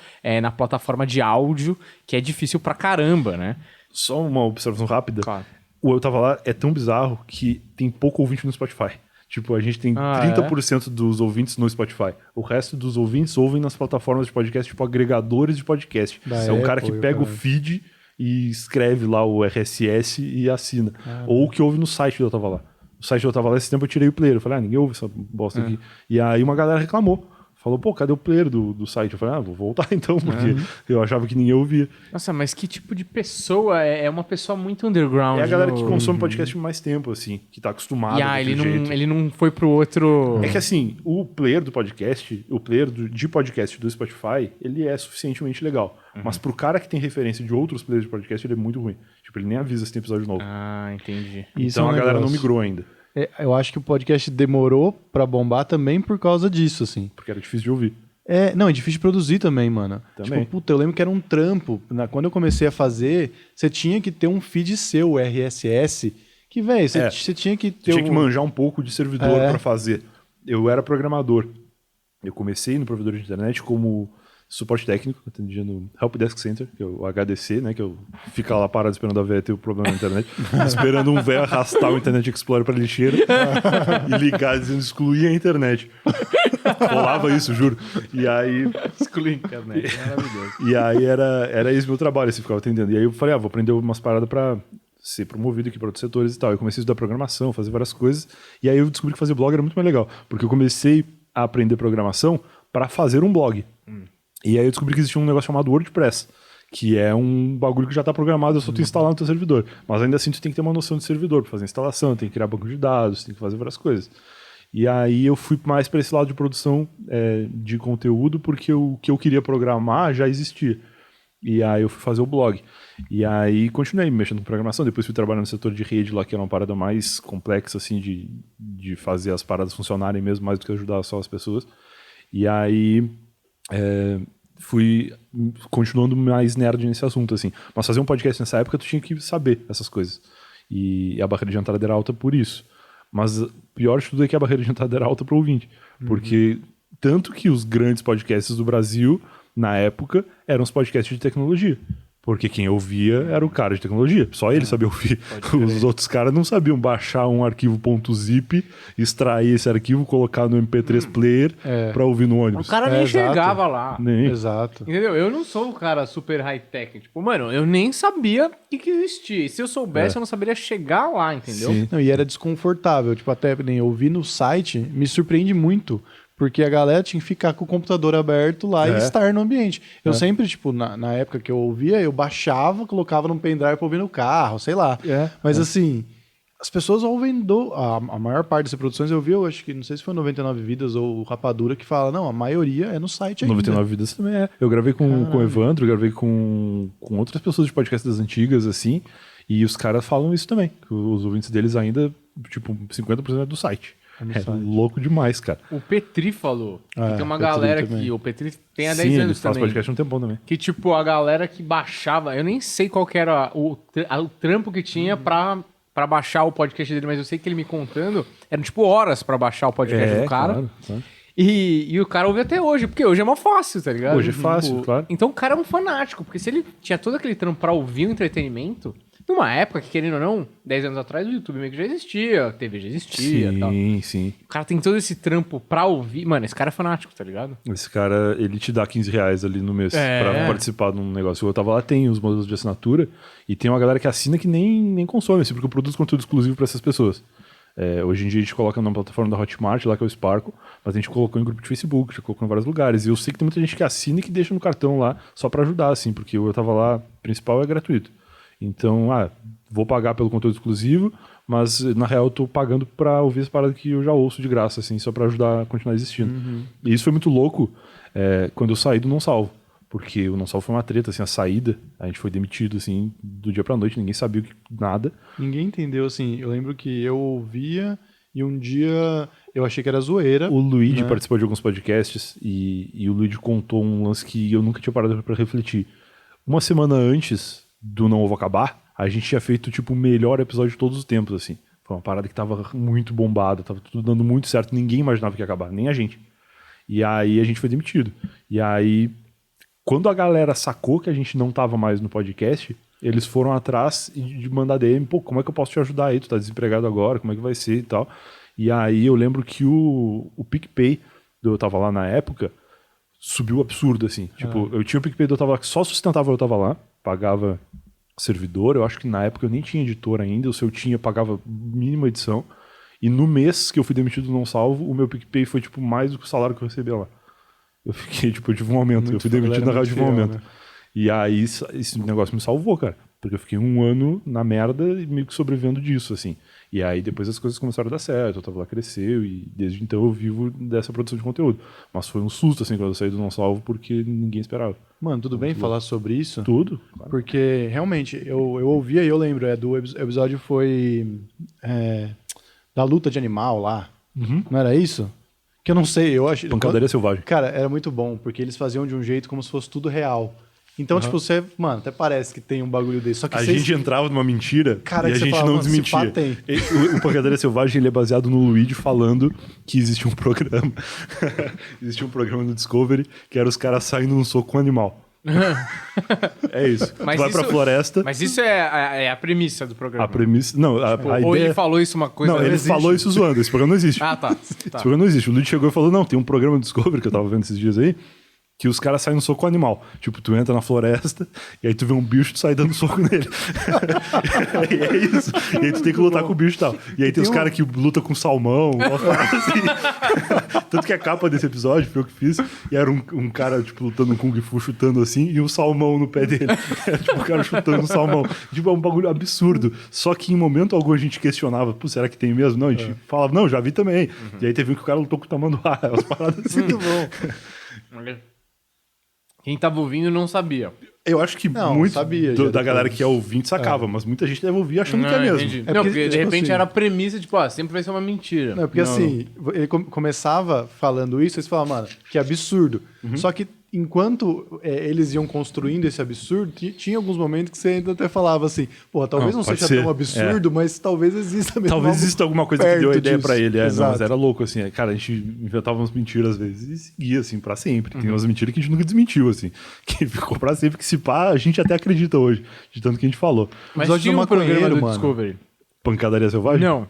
na plataforma de áudio, que é difícil pra caramba, né? Só uma observação rápida. Claro. O Eu Tava Lá é tão bizarro que tem pouco ouvinte no Spotify. Tipo, a gente tem 30% dos ouvintes no Spotify. O resto dos ouvintes ouvem nas plataformas de podcast, tipo agregadores de podcast. É um cara que pega o feed e escreve lá o RSS e assina. Ou que ouve no site do Eu Tava Lá. O site do Eu Tava Lá, esse tempo eu tirei o player. Eu falei, ninguém ouve essa bosta aqui. E aí uma galera reclamou. Falou, cadê o player do site? Eu falei, vou voltar então, porque eu achava que ninguém ouvia. Nossa, mas que tipo de pessoa? É uma pessoa muito underground. É a galera que consome podcast mais tempo, assim, que tá acostumado. Ele não foi pro outro... É que assim, o player do podcast, o player de podcast do Spotify, ele é suficientemente legal. Mas pro cara que tem referência de outros players de podcast, ele é muito ruim. Tipo, ele nem avisa se tem episódio novo. Entendi. Então a galera não migrou ainda. Eu acho que o podcast demorou pra bombar também por causa disso, assim. Porque era difícil de ouvir. É difícil de produzir também, mano. Também. Tipo, eu lembro que era um trampo. Quando eu comecei a fazer, você tinha que ter um feed seu, RSS, que, velho, você tinha que ter... Tinha que manjar um pouco de servidor pra fazer. Eu era programador. Eu comecei no provedor de internet como suporte técnico, atendia no Help Desk Center, que é o HDC, né? Que eu fico lá parado esperando a véia ter o problema na internet, esperando um véio arrastar o Internet Explorer pra lixeira e ligar dizendo excluir a internet. Rolava isso, juro. E aí... Excluir a internet, maravilhoso. E aí era esse meu trabalho, assim, ficava atendendo. E aí eu falei, vou aprender umas paradas pra ser promovido aqui para outros setores e tal. Eu comecei a estudar programação, fazer várias coisas. E aí eu descobri que fazer blog era muito mais legal. Porque eu comecei a aprender programação para fazer um blog. E aí eu descobri que existia um negócio chamado WordPress, que é um bagulho que já está programado, eu só tenho que instalar no teu servidor. Mas ainda assim tu tem que ter uma noção de servidor para fazer instalação, tem que criar banco de dados, tem que fazer várias coisas. E aí eu fui mais para esse lado de produção de conteúdo, porque o que eu queria programar já existia. E aí eu fui fazer o blog. E aí continuei mexendo com programação, depois fui trabalhar no setor de rede lá, que era uma parada mais complexa, assim, de fazer as paradas funcionarem mesmo, mais do que ajudar só as pessoas. E aí fui continuando mais nerd nesse assunto, assim. Mas fazer um podcast nessa época, tu tinha que saber essas coisas. E a barreira de entrada era alta por isso. Mas pior de tudo é que a barreira de entrada era alta para o ouvinte. Porque tanto que os grandes podcasts do Brasil, na época, eram os podcasts de tecnologia. Porque quem ouvia era o cara de tecnologia. Só ele sabia ouvir. Os outros caras não sabiam baixar um arquivo .zip, extrair esse arquivo, colocar no MP3 player pra ouvir no ônibus. O cara nem chegava lá. Nem. Exato. Entendeu? Eu não sou um cara super high-tech. Tipo, mano, eu nem sabia que existia. E se eu soubesse, eu não saberia chegar lá, entendeu? Sim. Não, e era desconfortável. Tipo, até nem eu vi no site, me surpreende muito. Porque a galera tinha que ficar com o computador aberto lá e estar no ambiente. Eu sempre, tipo, na época que eu ouvia, eu baixava, colocava num pendrive pra ouvir no carro, sei lá. Mas assim, as pessoas ouvem a maior parte dessas produções eu vi, eu acho que, não sei se foi 99 Vidas ou Rapadura, que fala, não, a maioria é no site ainda. 99 Vidas também é. Eu gravei com o Evandro, gravei com outras pessoas de podcast das antigas, assim, e os caras falam isso também, que os ouvintes deles ainda, tipo, 50% é do site. É louco demais, cara. O Petri falou. Que tem uma Petri galera também. que... O Petri tem há 10 Sim, anos ele faz também. podcast há um tempão também. Que, tipo, a galera que baixava... Eu nem sei qual que era o trampo que tinha pra baixar o podcast dele, mas eu sei que ele me contando... Eram, tipo, horas pra baixar o podcast do cara. Claro. E o cara ouve até hoje, porque hoje é mó fácil, tá ligado? Hoje é fácil, claro. Então o cara é um fanático, porque se ele tinha todo aquele trampo pra ouvir o entretenimento... Numa época que, querendo ou não, 10 anos atrás, o YouTube meio que já existia, a TV já existia e tal. Sim. O cara tem todo esse trampo pra ouvir. Mano, esse cara é fanático, tá ligado? Esse cara, ele te dá R$15 ali no mês pra participar de um negócio. Eu tava lá, tem os modelos de assinatura, e tem uma galera que assina que nem consome, assim, porque eu produzo conteúdo exclusivo pra essas pessoas. Hoje em dia a gente coloca na plataforma da Hotmart, lá que é o Sparkle, mas a gente colocou em grupo de Facebook, já colocou em vários lugares. E eu sei que tem muita gente que assina e que deixa no cartão lá só pra ajudar, assim, porque eu tava lá, o principal é gratuito. Então, vou pagar pelo conteúdo exclusivo, mas na real eu tô pagando pra ouvir as paradas que eu já ouço de graça, assim, só pra ajudar a continuar existindo. E isso foi muito louco quando eu saí do Não Salvo, porque o Não Salvo foi uma treta, assim, a saída, a gente foi demitido, assim, do dia pra noite, ninguém sabia nada. Ninguém entendeu, assim, eu lembro que eu ouvia e um dia eu achei que era zoeira. O Luigi participou de alguns podcasts e o Luigi contou um lance que eu nunca tinha parado pra refletir. Uma semana antes do Não Vou Acabar, a gente tinha feito, tipo, o melhor episódio de todos os tempos, assim. Foi uma parada que tava muito bombada, tava tudo dando muito certo, ninguém imaginava que ia acabar, nem a gente. E aí a gente foi demitido. E aí, quando a galera sacou que a gente não tava mais no podcast, eles foram atrás de mandar DM, pô, como é que eu posso te ajudar aí? Tu tá desempregado agora, como é que vai ser e tal? E aí eu lembro que o PicPay, eu tava lá na época, subiu absurdo, assim. Tipo, eu tinha o PicPay do Eu Tava Lá, que só sustentava Eu Tava Lá, pagava servidor, eu acho que na época eu nem tinha editor ainda, se eu tinha, pagava mínima edição, e no mês que eu fui demitido do Não Salvo, o meu PicPay foi, tipo, mais do que o salário que eu recebia lá. Eu fiquei, tipo, eu tive um aumento, eu fui demitido na rádio de um aumento. Né? E aí esse negócio me salvou, cara, porque eu fiquei um ano na merda e meio que sobrevivendo disso, assim. E aí depois as coisas começaram a dar certo, Eu Tava Lá cresceu e desde então eu vivo dessa produção de conteúdo. Mas foi um susto, assim, quando eu saí do Não Salvo, porque ninguém esperava. Mano, tudo bem falar sobre isso? Tudo. Claro. Porque realmente, eu ouvia e eu lembro, do episódio foi da luta de animal lá, não era isso? Que eu não sei, eu acho... Pancadaria Selvagem. Cara, era muito bom, porque eles faziam de um jeito como se fosse tudo real. Então, tipo, você, mano, até parece que tem um bagulho desse. Só que A gente entrava numa mentira Cara, e a que você gente fala, não mano, se desmentia. pá, tem. O Pancadaria Selvagem ele é baseado no Luigi falando que existia um programa. Existia um programa no Discovery que era os caras saindo num soco com um animal. É isso. Mas tu vai pra floresta. Mas isso é a premissa do programa. A premissa. Não, a Ou ideia. ele falou isso uma coisa... Não, ele existe. falou isso zoando. Esse programa não existe. Ah, tá. Esse programa não existe. O Luigi chegou e falou: não, tem um programa do Discovery que eu tava vendo esses dias aí. Que os caras saem no soco com o animal. Tipo, tu entra na floresta e aí tu vê um bicho e tu sai dando soco nele. E é isso. E aí tu tem que lutar com o bicho e tal. E aí tem os caras que lutam com salmão, umas paradas assim. Tanto que a capa desse episódio foi eu que fiz. E era um cara, tipo, lutando um Kung Fu, chutando assim, e um salmão no pé dele. Era tipo o cara chutando um salmão. Tipo, é um bagulho absurdo. Só que em momento algum a gente questionava, pô, será que tem mesmo? Não, a gente falava, não, já vi também. E aí teve um que o cara lutou com o tamanduá. Umas paradas assim. Muito bom. Quem tava ouvindo não sabia. Eu acho que Não, muito sabia, da já galera depois. que é ouvinte sacava, mas muita gente deve ouvir achando que é mesmo. Entendi. É Não, porque, porque de tipo repente assim- era a premissa, tipo, sempre vai ser uma mentira. Não, porque assim, ele começava falando isso, eles falavam, mano, que absurdo. Só que enquanto eles iam construindo esse absurdo, tinha alguns momentos que você ainda até falava assim, pô, talvez não pode seja ser. tão absurdo, mas talvez exista mesmo. Talvez algo exista alguma coisa que deu a perto ideia disso. pra ele. Não, Exato. mas era louco, assim. Cara, a gente inventava umas mentiras às vezes e seguia, assim, pra sempre. Tem umas mentiras que a gente nunca desmentiu, assim. Que ficou pra sempre, que se pá, a gente até acredita hoje, de tanto que a gente falou. Mas episódio tinha do um programa maconheiro, do mano. Discovery. Pancadaria Selvagem?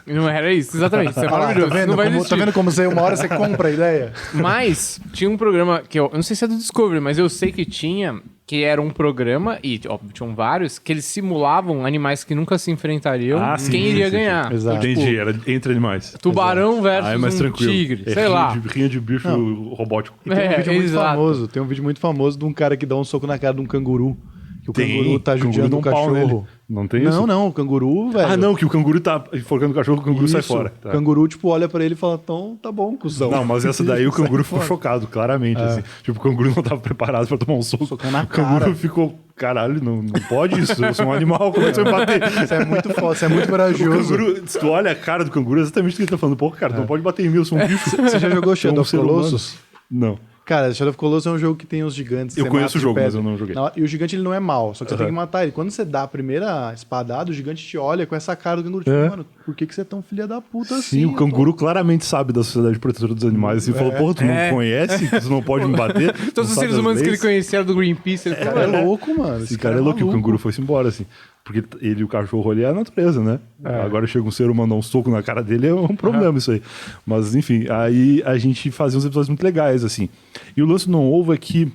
Não era isso, exatamente. Você Ah, fala, lá, Deus, tá vendo? não vai Como, existir. tá vendo como você, uma hora você compra a ideia? Mas tinha um programa que eu não sei se é do Discovery, mas eu sei que tinha, que era um programa, e óbvio, tinham vários, que eles simulavam animais que nunca se enfrentariam, quem iria ganhar. Exato. Então, tipo, Entendi, era entre animais. tubarão versus Ah, é mais um tranquilo. tigre, É sei rinha lá. rinha de bicho robótico. E tem um vídeo muito exato. famoso, tem um vídeo muito famoso de um cara que dá um soco na cara de um canguru. Que o Tem, canguru tá canguru judiando dá um um pau cachorro. nele. Não tem isso? Não, o canguru, velho. Ah, não, que o canguru tá enforcando o cachorro, o canguru sai Isso. fora. O Tá. canguru, tipo, olha pra ele e fala, então tá bom, cuzão. Não, mas essa daí o canguru Sai ficou fora. chocado, claramente. Assim. Tipo, o canguru não tava preparado pra tomar um soco. Socão na O canguru cara. ficou, caralho, não pode isso, eu sou um animal, como é que você vai bater? Isso é muito foda, isso é muito O corajoso. canguru, se tu olha a cara do canguru, é exatamente o que ele tá falando. Pô, cara, tu não pode bater em mim, eu sou um bicho. Você já jogou Shadow of ser humano. Colossus? Não. Cara, Shadow of Colossus é um jogo que tem os gigantes. Eu você conheço mata o jogo, de mas pedra. eu não joguei. E o gigante ele não é mau, só que você Aham. tem que matar ele. Quando você dá a primeira espadada, o gigante te olha com essa cara do canguru. Tipo, É. mano, por que você é tão filha da puta Sim, assim? o canguru claramente sabe da Sociedade Protetora dos Animais. Ele falou, porra, tu não conhece? Tu não pode me bater? Todos Não os sabe seres as humanos que ele leis? conhecia eram do Greenpeace, ele Esse falou, cara é louco, mano. Esse cara é louco, e o canguru foi-se embora, assim. Porque ele e o cachorro ali é a natureza, né? Agora chega um ser humano, dá um soco na cara dele, é um problema isso aí. Mas, enfim, aí a gente fazia uns episódios muito legais, assim. E o lance do Não Ovo é que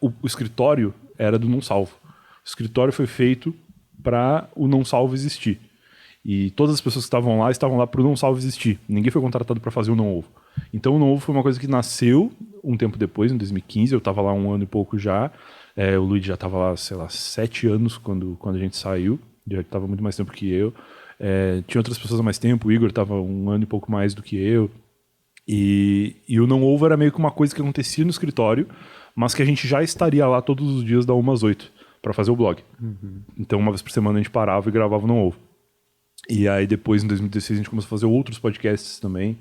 o escritório era do Não Salvo. O escritório foi feito para o Não Salvo existir. E todas as pessoas que estavam lá para o Não Salvo existir. Ninguém foi contratado para fazer o Não Ovo. Então o Não Ovo foi uma coisa que nasceu um tempo depois, em 2015. Eu estava lá 1 ano e pouco já. O Luigi já estava lá, sei lá, 7 anos quando a gente saiu. Já estava muito mais tempo que eu. Tinha outras pessoas há mais tempo. O Igor estava 1 ano e pouco mais do que eu. E o Não Ovo era meio que uma coisa que acontecia no escritório, mas que a gente já estaria lá todos os dias da 1 às 8 para fazer o blog. Então, uma vez por semana a gente parava e gravava o Não Ovo. E aí depois, em 2016, a gente começou a fazer outros podcasts também.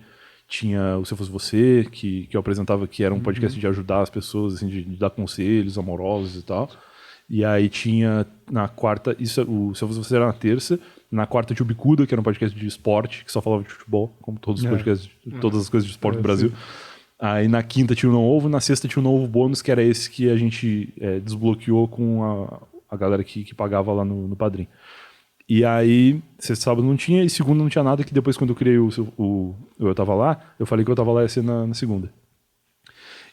Tinha o Se Eu Fosse Você, que eu apresentava, que era um podcast de ajudar as pessoas, assim, de dar conselhos amorosos e tal. E aí tinha na quarta, o Se Eu Fosse Você era na terça. Na quarta tinha o Bicuda, que era um podcast de esporte, que só falava de futebol, como todos os podcasts, todas as coisas de esporte do Brasil. Aí na quinta tinha o Não Ovo, na sexta tinha o Não Ovo Bônus, que era esse que a gente desbloqueou com a galera que pagava lá no Padrim. E aí, sexta e sábado não tinha, e segunda não tinha nada, que depois quando eu criei Eu Tava Lá, eu falei que Eu Tava Lá ia ser na segunda.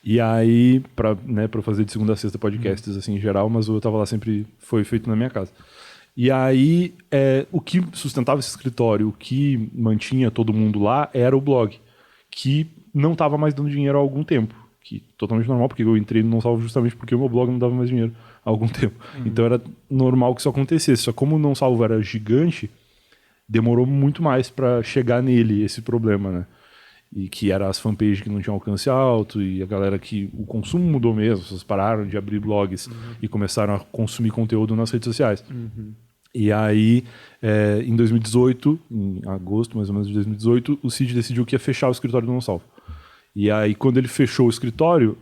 E aí, pra fazer de segunda a sexta podcasts, assim, em geral, mas o Eu Tava Lá sempre foi feito na minha casa. E aí, o que sustentava esse escritório, o que mantinha todo mundo lá, era o blog, que não estava mais dando dinheiro há algum tempo. Que totalmente normal, porque eu entrei no Não Salvo justamente porque o meu blog não dava mais dinheiro há algum tempo. Então era normal que isso acontecesse. Só como o Não Salvo era gigante, demorou muito mais para chegar nele esse problema, né? E que era as fanpages que não tinham alcance alto, e a galera que o consumo mudou mesmo, as pessoas pararam de abrir blogs e começaram a consumir conteúdo nas redes sociais. E aí, em 2018, em agosto mais ou menos de 2018, o Cid decidiu que ia fechar o escritório do Não Salvo. E aí, quando ele fechou o escritório,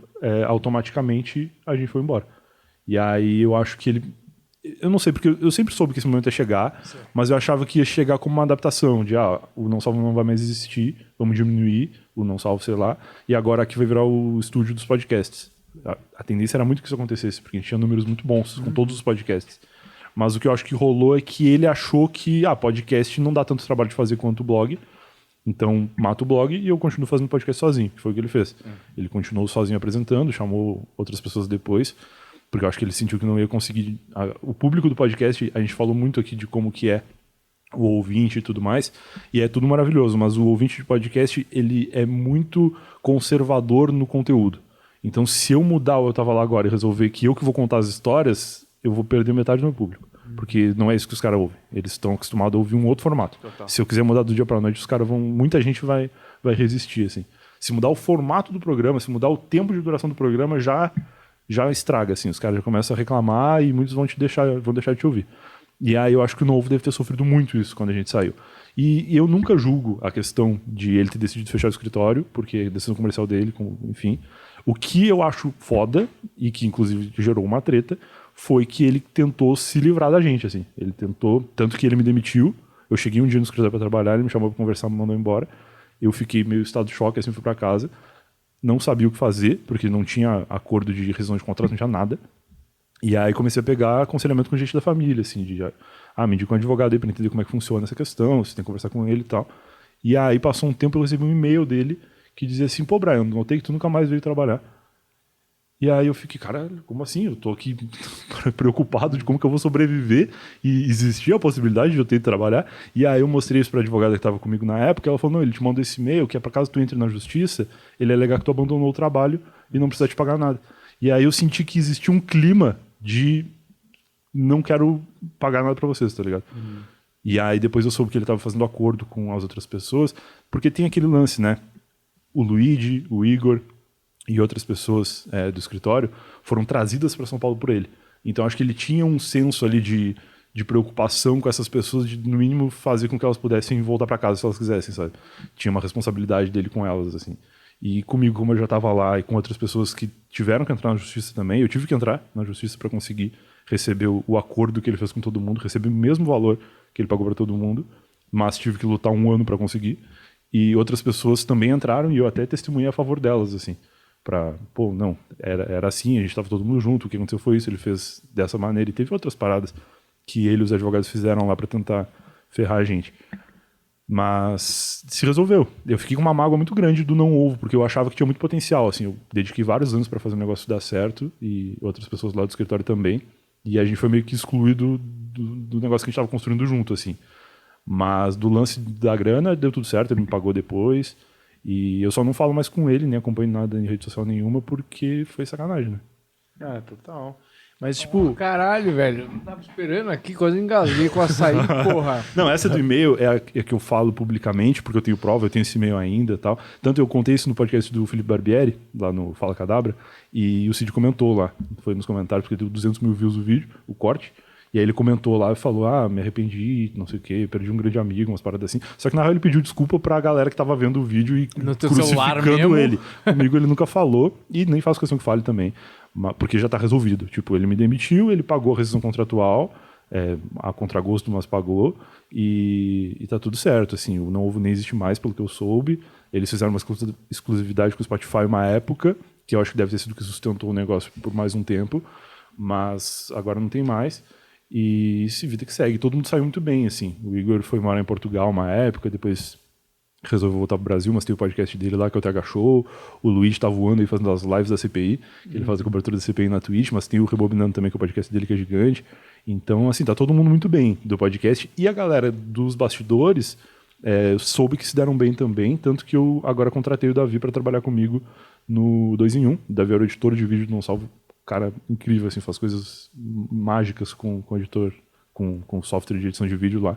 automaticamente a gente foi embora. E aí eu acho que ele... Eu não sei, porque eu sempre soube que esse momento ia chegar, mas eu achava que ia chegar como uma adaptação, de o Não Salvo não vai mais existir, vamos diminuir o Não Salvo, sei lá, e agora aqui vai virar o estúdio dos podcasts. A tendência era muito que isso acontecesse, porque a gente tinha números muito bons com todos os podcasts. Mas o que eu acho que rolou é que ele achou que podcast não dá tanto trabalho de fazer quanto o blog, então mata o blog e eu continuo fazendo podcast sozinho, que foi o que ele fez. Ele continuou sozinho apresentando, chamou outras pessoas depois, porque eu acho que ele sentiu que não ia conseguir... O público do podcast, a gente falou muito aqui de como que é o ouvinte e tudo mais, e é tudo maravilhoso, mas o ouvinte de podcast, ele é muito conservador no conteúdo. Então, se eu mudar o Eu Tava Lá Agora e resolver que eu que vou contar as histórias, eu vou perder metade do meu público. Porque não é isso que os caras ouvem. Eles estão acostumados a ouvir um outro formato. Total. Se eu quiser mudar do dia pra noite, os caras vão... Muita gente vai resistir, assim. Se mudar o formato do programa, se mudar o tempo de duração do programa, já estraga, assim. Os caras já começam a reclamar e muitos vão deixar de te ouvir. E aí eu acho que o Novo deve ter sofrido muito isso quando a gente saiu. E eu nunca julgo a questão de ele ter decidido fechar o escritório, porque é a decisão comercial dele, enfim. O que eu acho foda, e que inclusive gerou uma treta, foi que ele tentou se livrar da gente, assim. Ele tentou, tanto que ele me demitiu. Eu cheguei um dia no escritório para trabalhar, ele me chamou para conversar, me mandou embora. Eu fiquei meio em estado de choque, assim, fui para casa. Não sabia o que fazer, porque não tinha acordo de rescisão de contrato, não tinha nada. E aí comecei a pegar aconselhamento com gente da família, assim, me indica um advogado aí para entender como é que funciona essa questão, você tem que conversar com ele e tal. E aí passou um tempo, eu recebi um e-mail dele que dizia assim, pô, Brian, notei que tu nunca mais veio trabalhar. E aí eu fiquei, caralho, como assim? Eu tô aqui preocupado de como que eu vou sobreviver e existia a possibilidade de eu ter que trabalhar. E aí eu mostrei isso pra advogada que estava comigo na época, ela falou, não, ele te mandou esse e-mail que é pra caso tu entre na justiça, ele é legal que tu abandonou o trabalho e não precisa te pagar nada. E aí eu senti que existia um clima de não quero pagar nada pra vocês, tá ligado? E aí depois eu soube que ele tava fazendo acordo com as outras pessoas, porque tem aquele lance, né? O Luigi, o Igor e outras pessoas do escritório foram trazidas para São Paulo por ele. Então acho que ele tinha um senso ali de preocupação com essas pessoas, de no mínimo fazer com que elas pudessem voltar para casa se elas quisessem, sabe? Tinha uma responsabilidade dele com elas, assim. E comigo, como eu já estava lá, e com outras pessoas que tiveram que entrar na justiça também, eu tive que entrar na justiça para conseguir receber o acordo que ele fez com todo mundo, receber o mesmo valor que ele pagou para todo mundo, mas tive que lutar 1 ano para conseguir. E outras pessoas também entraram e eu até testemunhei a favor delas, assim. Não, era assim, a gente estava todo mundo junto, o que aconteceu foi isso, ele fez dessa maneira. E teve outras paradas que ele e os advogados fizeram lá para tentar ferrar a gente. Mas se resolveu. Eu fiquei com uma mágoa muito grande do Não Ovo, porque eu achava que tinha muito potencial, assim. Eu dediquei vários anos para fazer o negócio dar certo, e outras pessoas lá do escritório também. E a gente foi meio que excluído do negócio que a gente estava construindo junto, assim. Mas do lance da grana, deu tudo certo, ele me pagou depois. E eu só não falo mais com ele, nem acompanho nada em rede social nenhuma, porque foi sacanagem, né? Total. Mas, tipo... Caralho, velho. Eu não tava esperando aqui, quase engasguei com açaí, porra. Não, essa do e-mail é a que eu falo publicamente, porque eu tenho prova, eu tenho esse e-mail ainda e tal. Tanto eu contei isso no podcast do Felipe Barbieri, lá no Fala Cadabra, e o Cid comentou lá, foi nos comentários, porque deu 200 mil views o vídeo, o corte. E aí ele comentou lá e falou, me arrependi, não sei o quê, perdi um grande amigo, umas paradas assim. Só que na real ele pediu desculpa pra galera que tava vendo o vídeo e no teu celular crucificando mesmo? ele. Comigo ele nunca falou, e nem faço questão que fale também, porque já tá resolvido. Tipo, ele me demitiu, ele pagou a rescisão contratual, a contragosto, mas pagou, e tá tudo certo, assim. O Não Ovo nem existe mais, pelo que eu soube. Eles fizeram uma exclusividade com o Spotify uma época, que eu acho que deve ter sido que sustentou o negócio por mais um tempo, mas agora não tem mais. E se vida que segue, todo mundo saiu muito bem, assim. O Igor foi morar em Portugal uma época, depois resolveu voltar pro Brasil, mas tem o podcast dele lá, que é o TH Show. O Luigi tá voando aí fazendo as lives da CPI, ele faz a cobertura da CPI na Twitch, mas tem o Rebobinando também, que é o podcast dele, que é gigante. Então, assim, tá todo mundo muito bem do podcast. E a galera dos bastidores soube que se deram bem também, tanto que eu agora contratei o Davi para trabalhar comigo no 2 em 1. O Davi era o editor de vídeo do Não Salvo, cara incrível, assim, faz coisas mágicas com o editor, com o software de edição de vídeo lá.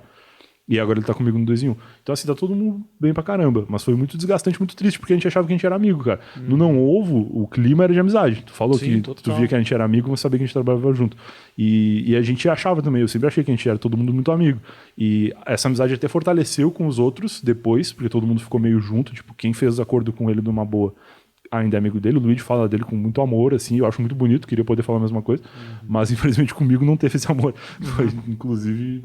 E agora ele tá comigo no 2 em 1. Então, assim, tá todo mundo bem pra caramba. Mas foi muito desgastante, muito triste, porque a gente achava que a gente era amigo, cara. No Não Ovo, o clima era de amizade. Tu falou que total. Tu via que a gente era amigo, mas sabia que a gente trabalhava junto. E a gente achava também, eu sempre achei que a gente era todo mundo muito amigo. E essa amizade até fortaleceu com os outros depois, porque todo mundo ficou meio junto. Tipo, quem fez acordo com ele numa boa ainda é amigo dele, o Luigi fala dele com muito amor, assim, eu acho muito bonito, queria poder falar a mesma coisa, mas infelizmente comigo não teve esse amor. Foi, inclusive,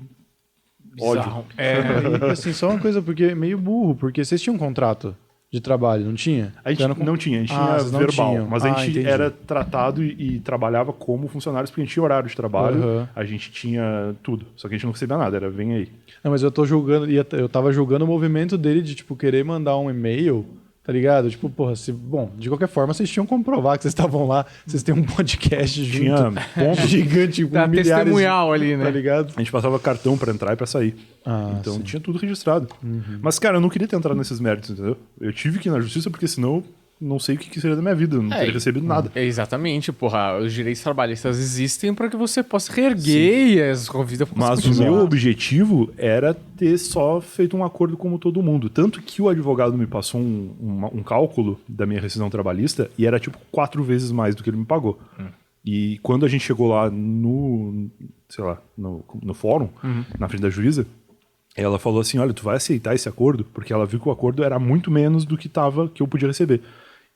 ódio. E, assim, só uma coisa, porque é meio burro, porque vocês tinham um contrato de trabalho, não tinha? A gente não tinha, a gente tinha vocês não verbal, tinham. mas a gente Entendi. era tratado e trabalhava como funcionários, porque a gente tinha horário de trabalho, a gente tinha tudo, só que a gente não recebia nada, era vem aí. Não, mas eu tô julgando, eu tava julgando o movimento dele de, tipo, querer mandar um e-mail, tá ligado? Tipo, porra, bom, de qualquer forma, vocês tinham que comprovar que vocês estavam lá, vocês têm um podcast junto, Tinha ponto gigante, com Tá milhares testemunhal ali, né? tá ligado? A gente passava cartão pra entrar e pra sair. Então sim. tinha tudo registrado. Mas, cara, eu não queria ter entrado nesses méritos, entendeu? Eu tive que ir na justiça porque senão não sei o que seria da minha vida. Eu não teria recebido nada. Exatamente, porra. Os direitos trabalhistas existem para que você possa reerguer e a sua vida possa Mas o continuar. meu objetivo era ter só feito um acordo como todo mundo. Tanto que o advogado me passou um cálculo da minha rescisão trabalhista e era tipo 4 vezes mais do que ele me pagou. E quando a gente chegou lá no fórum, na frente da juíza, ela falou assim, olha, tu vai aceitar esse acordo? Porque ela viu que o acordo era muito menos do que eu podia receber.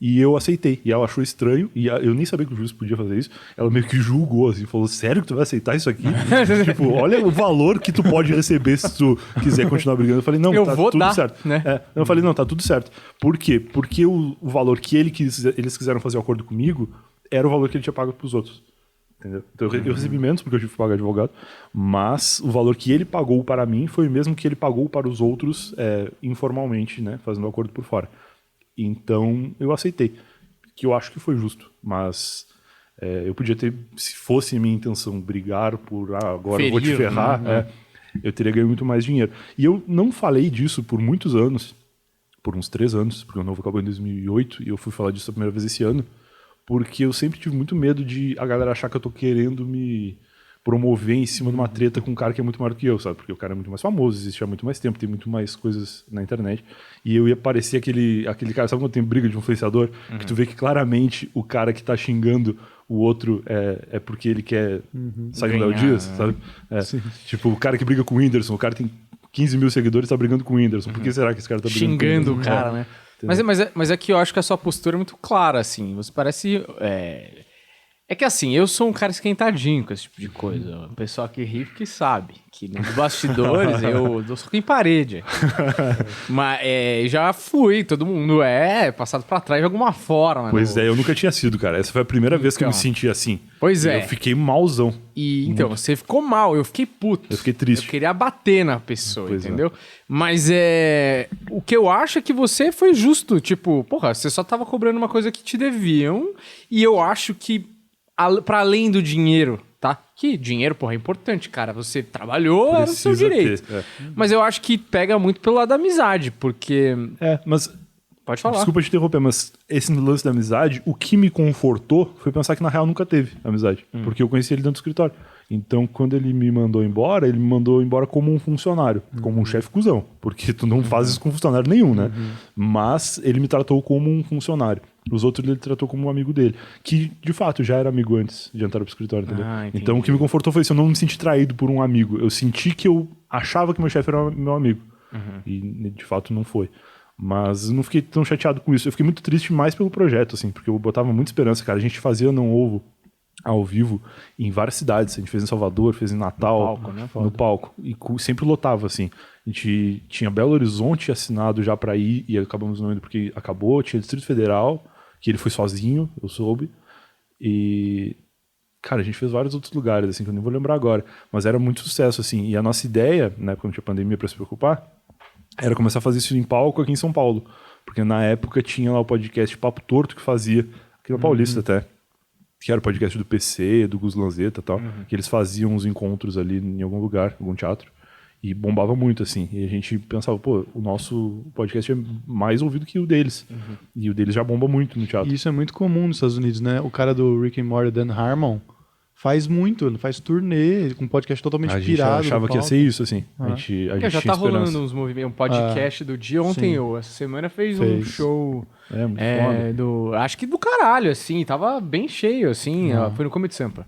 E eu aceitei. E ela achou estranho. E eu nem sabia que o juiz podia fazer isso. Ela meio que julgou, assim. Falou, sério que tu vai aceitar isso aqui? Tipo, olha o valor que tu pode receber se tu quiser continuar brigando. Eu falei, não, eu tá vou tudo dar, certo. né? Eu falei, não, tá tudo certo. Por quê? Porque o valor que eles quiseram fazer o acordo comigo era o valor que ele tinha pago pros outros. Entendeu? Então eu recebi menos porque eu tive que pagar advogado. Mas o valor que ele pagou para mim foi o mesmo que ele pagou para os outros informalmente, né? Fazendo o acordo por fora. Então, eu aceitei. Que eu acho que foi justo. Mas eu podia ter, se fosse minha intenção, brigar por agora eu vou te ferrar, eu teria ganho muito mais dinheiro. E eu não falei disso por muitos anos, por uns 3 anos, porque o novo acabou em 2008 e eu fui falar disso a primeira vez esse ano, porque eu sempre tive muito medo de a galera achar que eu tô querendo me promover em cima de uma treta com um cara que é muito maior do que eu, sabe? Porque o cara é muito mais famoso, existe há muito mais tempo, tem muito mais coisas na internet. E eu ia parecer aquele cara, sabe quando tem briga de influenciador? Que tu vê que claramente o cara que tá xingando o outro é porque ele quer sair do Léo Dias, sabe? Tipo, o cara que briga com o Whindersson, o cara tem 15 mil seguidores e tá brigando com o Whindersson. Por que será que esse cara tá brigando Xingando com o cara, né? Mas é que eu acho que a sua postura é muito clara, assim. Você parece... É que assim, eu sou um cara esquentadinho com esse tipo de coisa. O pessoal que ri que sabe. Que nos bastidores eu sou em parede. Mas já fui, todo mundo passado pra trás de alguma forma. Pois eu nunca tinha sido, cara. Essa foi a primeira vez que eu me senti assim. Pois é. Eu fiquei malzão. E então, você ficou mal, eu fiquei puto. Eu fiquei triste. Eu queria bater na pessoa, Pois entendeu? Mas o que eu acho é que você foi justo. Tipo, porra, você só tava cobrando uma coisa que te deviam. E eu acho que, pra além do dinheiro, tá? Que dinheiro, porra, é importante, cara. Você trabalhou, era o seu direito. Mas eu acho que pega muito pelo lado da amizade, porque... mas... Pode falar. Desculpa te interromper, mas esse lance da amizade, o que me confortou foi pensar que na real nunca teve amizade. Porque eu conheci ele dentro do escritório. Então, quando ele me mandou embora, ele me mandou embora como um funcionário, como um chefe cuzão. Porque tu não faz isso com funcionário nenhum, né? Mas ele me tratou como um funcionário. Os outros ele tratou como um amigo dele. Que, de fato, já era amigo antes de entrar pro escritório, entendeu? Então, o que me confortou foi isso. Eu não me senti traído por um amigo. Eu senti que eu achava que meu chefe era meu amigo. E, de fato, não foi. Mas eu não fiquei tão chateado com isso. Eu fiquei muito triste mais pelo projeto, assim, porque eu botava muita esperança, cara. A gente fazia Não Ovo ao vivo em várias cidades. A gente fez em Salvador, fez em Natal, no palco. E sempre lotava, assim. A gente tinha Belo Horizonte assinado já pra ir, e acabamos não indo porque acabou. Tinha Distrito Federal, que ele foi sozinho, eu soube. E... cara, a gente fez vários outros lugares, assim, que eu nem vou lembrar agora. Mas era muito sucesso, assim. E a nossa ideia, na época não tinha pandemia pra se preocupar, era começar a fazer isso em palco aqui em São Paulo. Porque na época tinha lá o podcast Papo Torto que fazia, aqui na Paulista até, que era o podcast do PC, do Gus Lanzetta e tal, que eles faziam os encontros ali em algum lugar, algum teatro, e bombava muito, assim. E a gente pensava, pô, o nosso podcast é mais ouvido que o deles. E o deles já bomba muito no teatro. E isso é muito comum nos Estados Unidos, né? O cara do Rick and Morty, Dan Harmon, faz muito, ele faz turnê com um podcast totalmente a gente pirado. achava que ia ser isso, assim. A gente já tinha tá esperança. rolando uns movimentos, um podcast do dia. Ontem essa semana fez um show muito foda. acho que do caralho, assim, tava bem cheio, assim, foi no Comedy Sampa.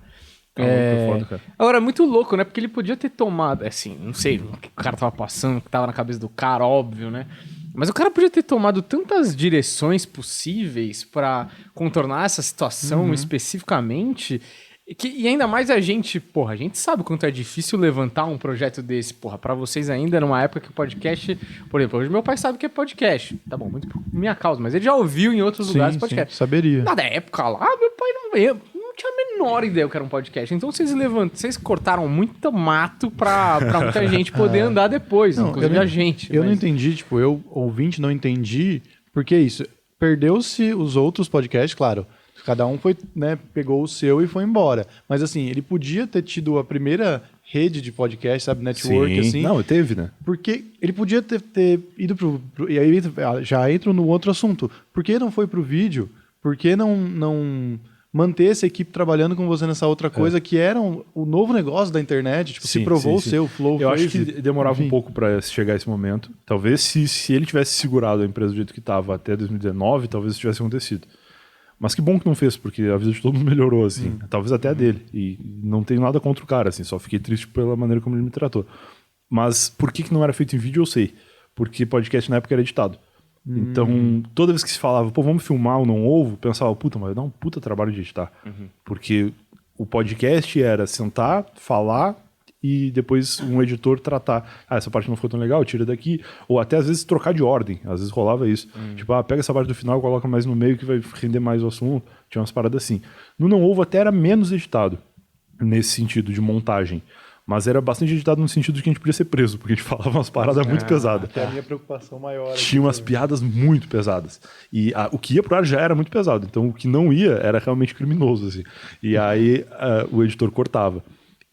Muito foda, cara. Agora, muito louco, né? Porque ele podia ter tomado, assim, não sei o que o cara tava passando, o que tava na cabeça do cara, óbvio, né? Mas o cara podia ter tomado tantas direções possíveis pra contornar essa situação especificamente. E ainda mais a gente sabe o quanto é difícil levantar um projeto desse. Pra vocês ainda, numa época que o podcast... Por exemplo, hoje meu pai sabe o que é podcast. Tá bom, muito por minha causa, mas ele já ouviu em outros lugares podcast. Sim, saberia. Na época lá, meu pai não tinha a menor ideia o que era um podcast. Então vocês cortaram muito mato pra muita gente poder andar depois, inclusive a gente. Eu não entendi, eu, ouvinte, não entendi, porque isso, perdeu-se os outros podcasts, claro. Cada um foi, pegou o seu e foi embora. Mas assim, ele podia ter tido a primeira rede de podcast, sabe, network, assim. Não, teve, né? Porque ele podia ter ido e aí já entro no outro assunto. Por que não foi pro vídeo? Por que não manter essa equipe trabalhando com você nessa outra coisa que era o novo negócio da internet? Se provou o seu, o Flow. Eu acho que demorava um pouco para chegar a esse momento. Talvez se ele tivesse segurado a empresa do jeito que estava até 2019, talvez isso tivesse acontecido. Mas que bom que não fez, porque a vida de todo mundo melhorou, assim. Talvez até a dele. E não tenho nada contra o cara, assim. Só fiquei triste pela maneira como ele me tratou. Mas por que não era feito em vídeo, eu sei. Porque podcast na época era editado. Então, toda vez que se falava, vamos filmar o Não Ovo, pensava, mas vai dar um puta trabalho de editar. Porque o podcast era sentar, falar e depois um editor tratar. Essa parte não ficou tão legal, tira daqui. Ou até às vezes trocar de ordem. Às vezes rolava isso. Pega essa parte do final, coloca mais no meio que vai render mais o assunto. Tinha umas paradas assim. No Não Ovo até era menos editado, nesse sentido de montagem. Mas era bastante editado no sentido de que a gente podia ser preso, porque a gente falava umas paradas muito pesadas. Que é a minha preocupação maior. Tinha umas piadas muito pesadas. E o que ia pro ar já era muito pesado. Então o que não ia era realmente criminoso, assim. E aí o editor cortava.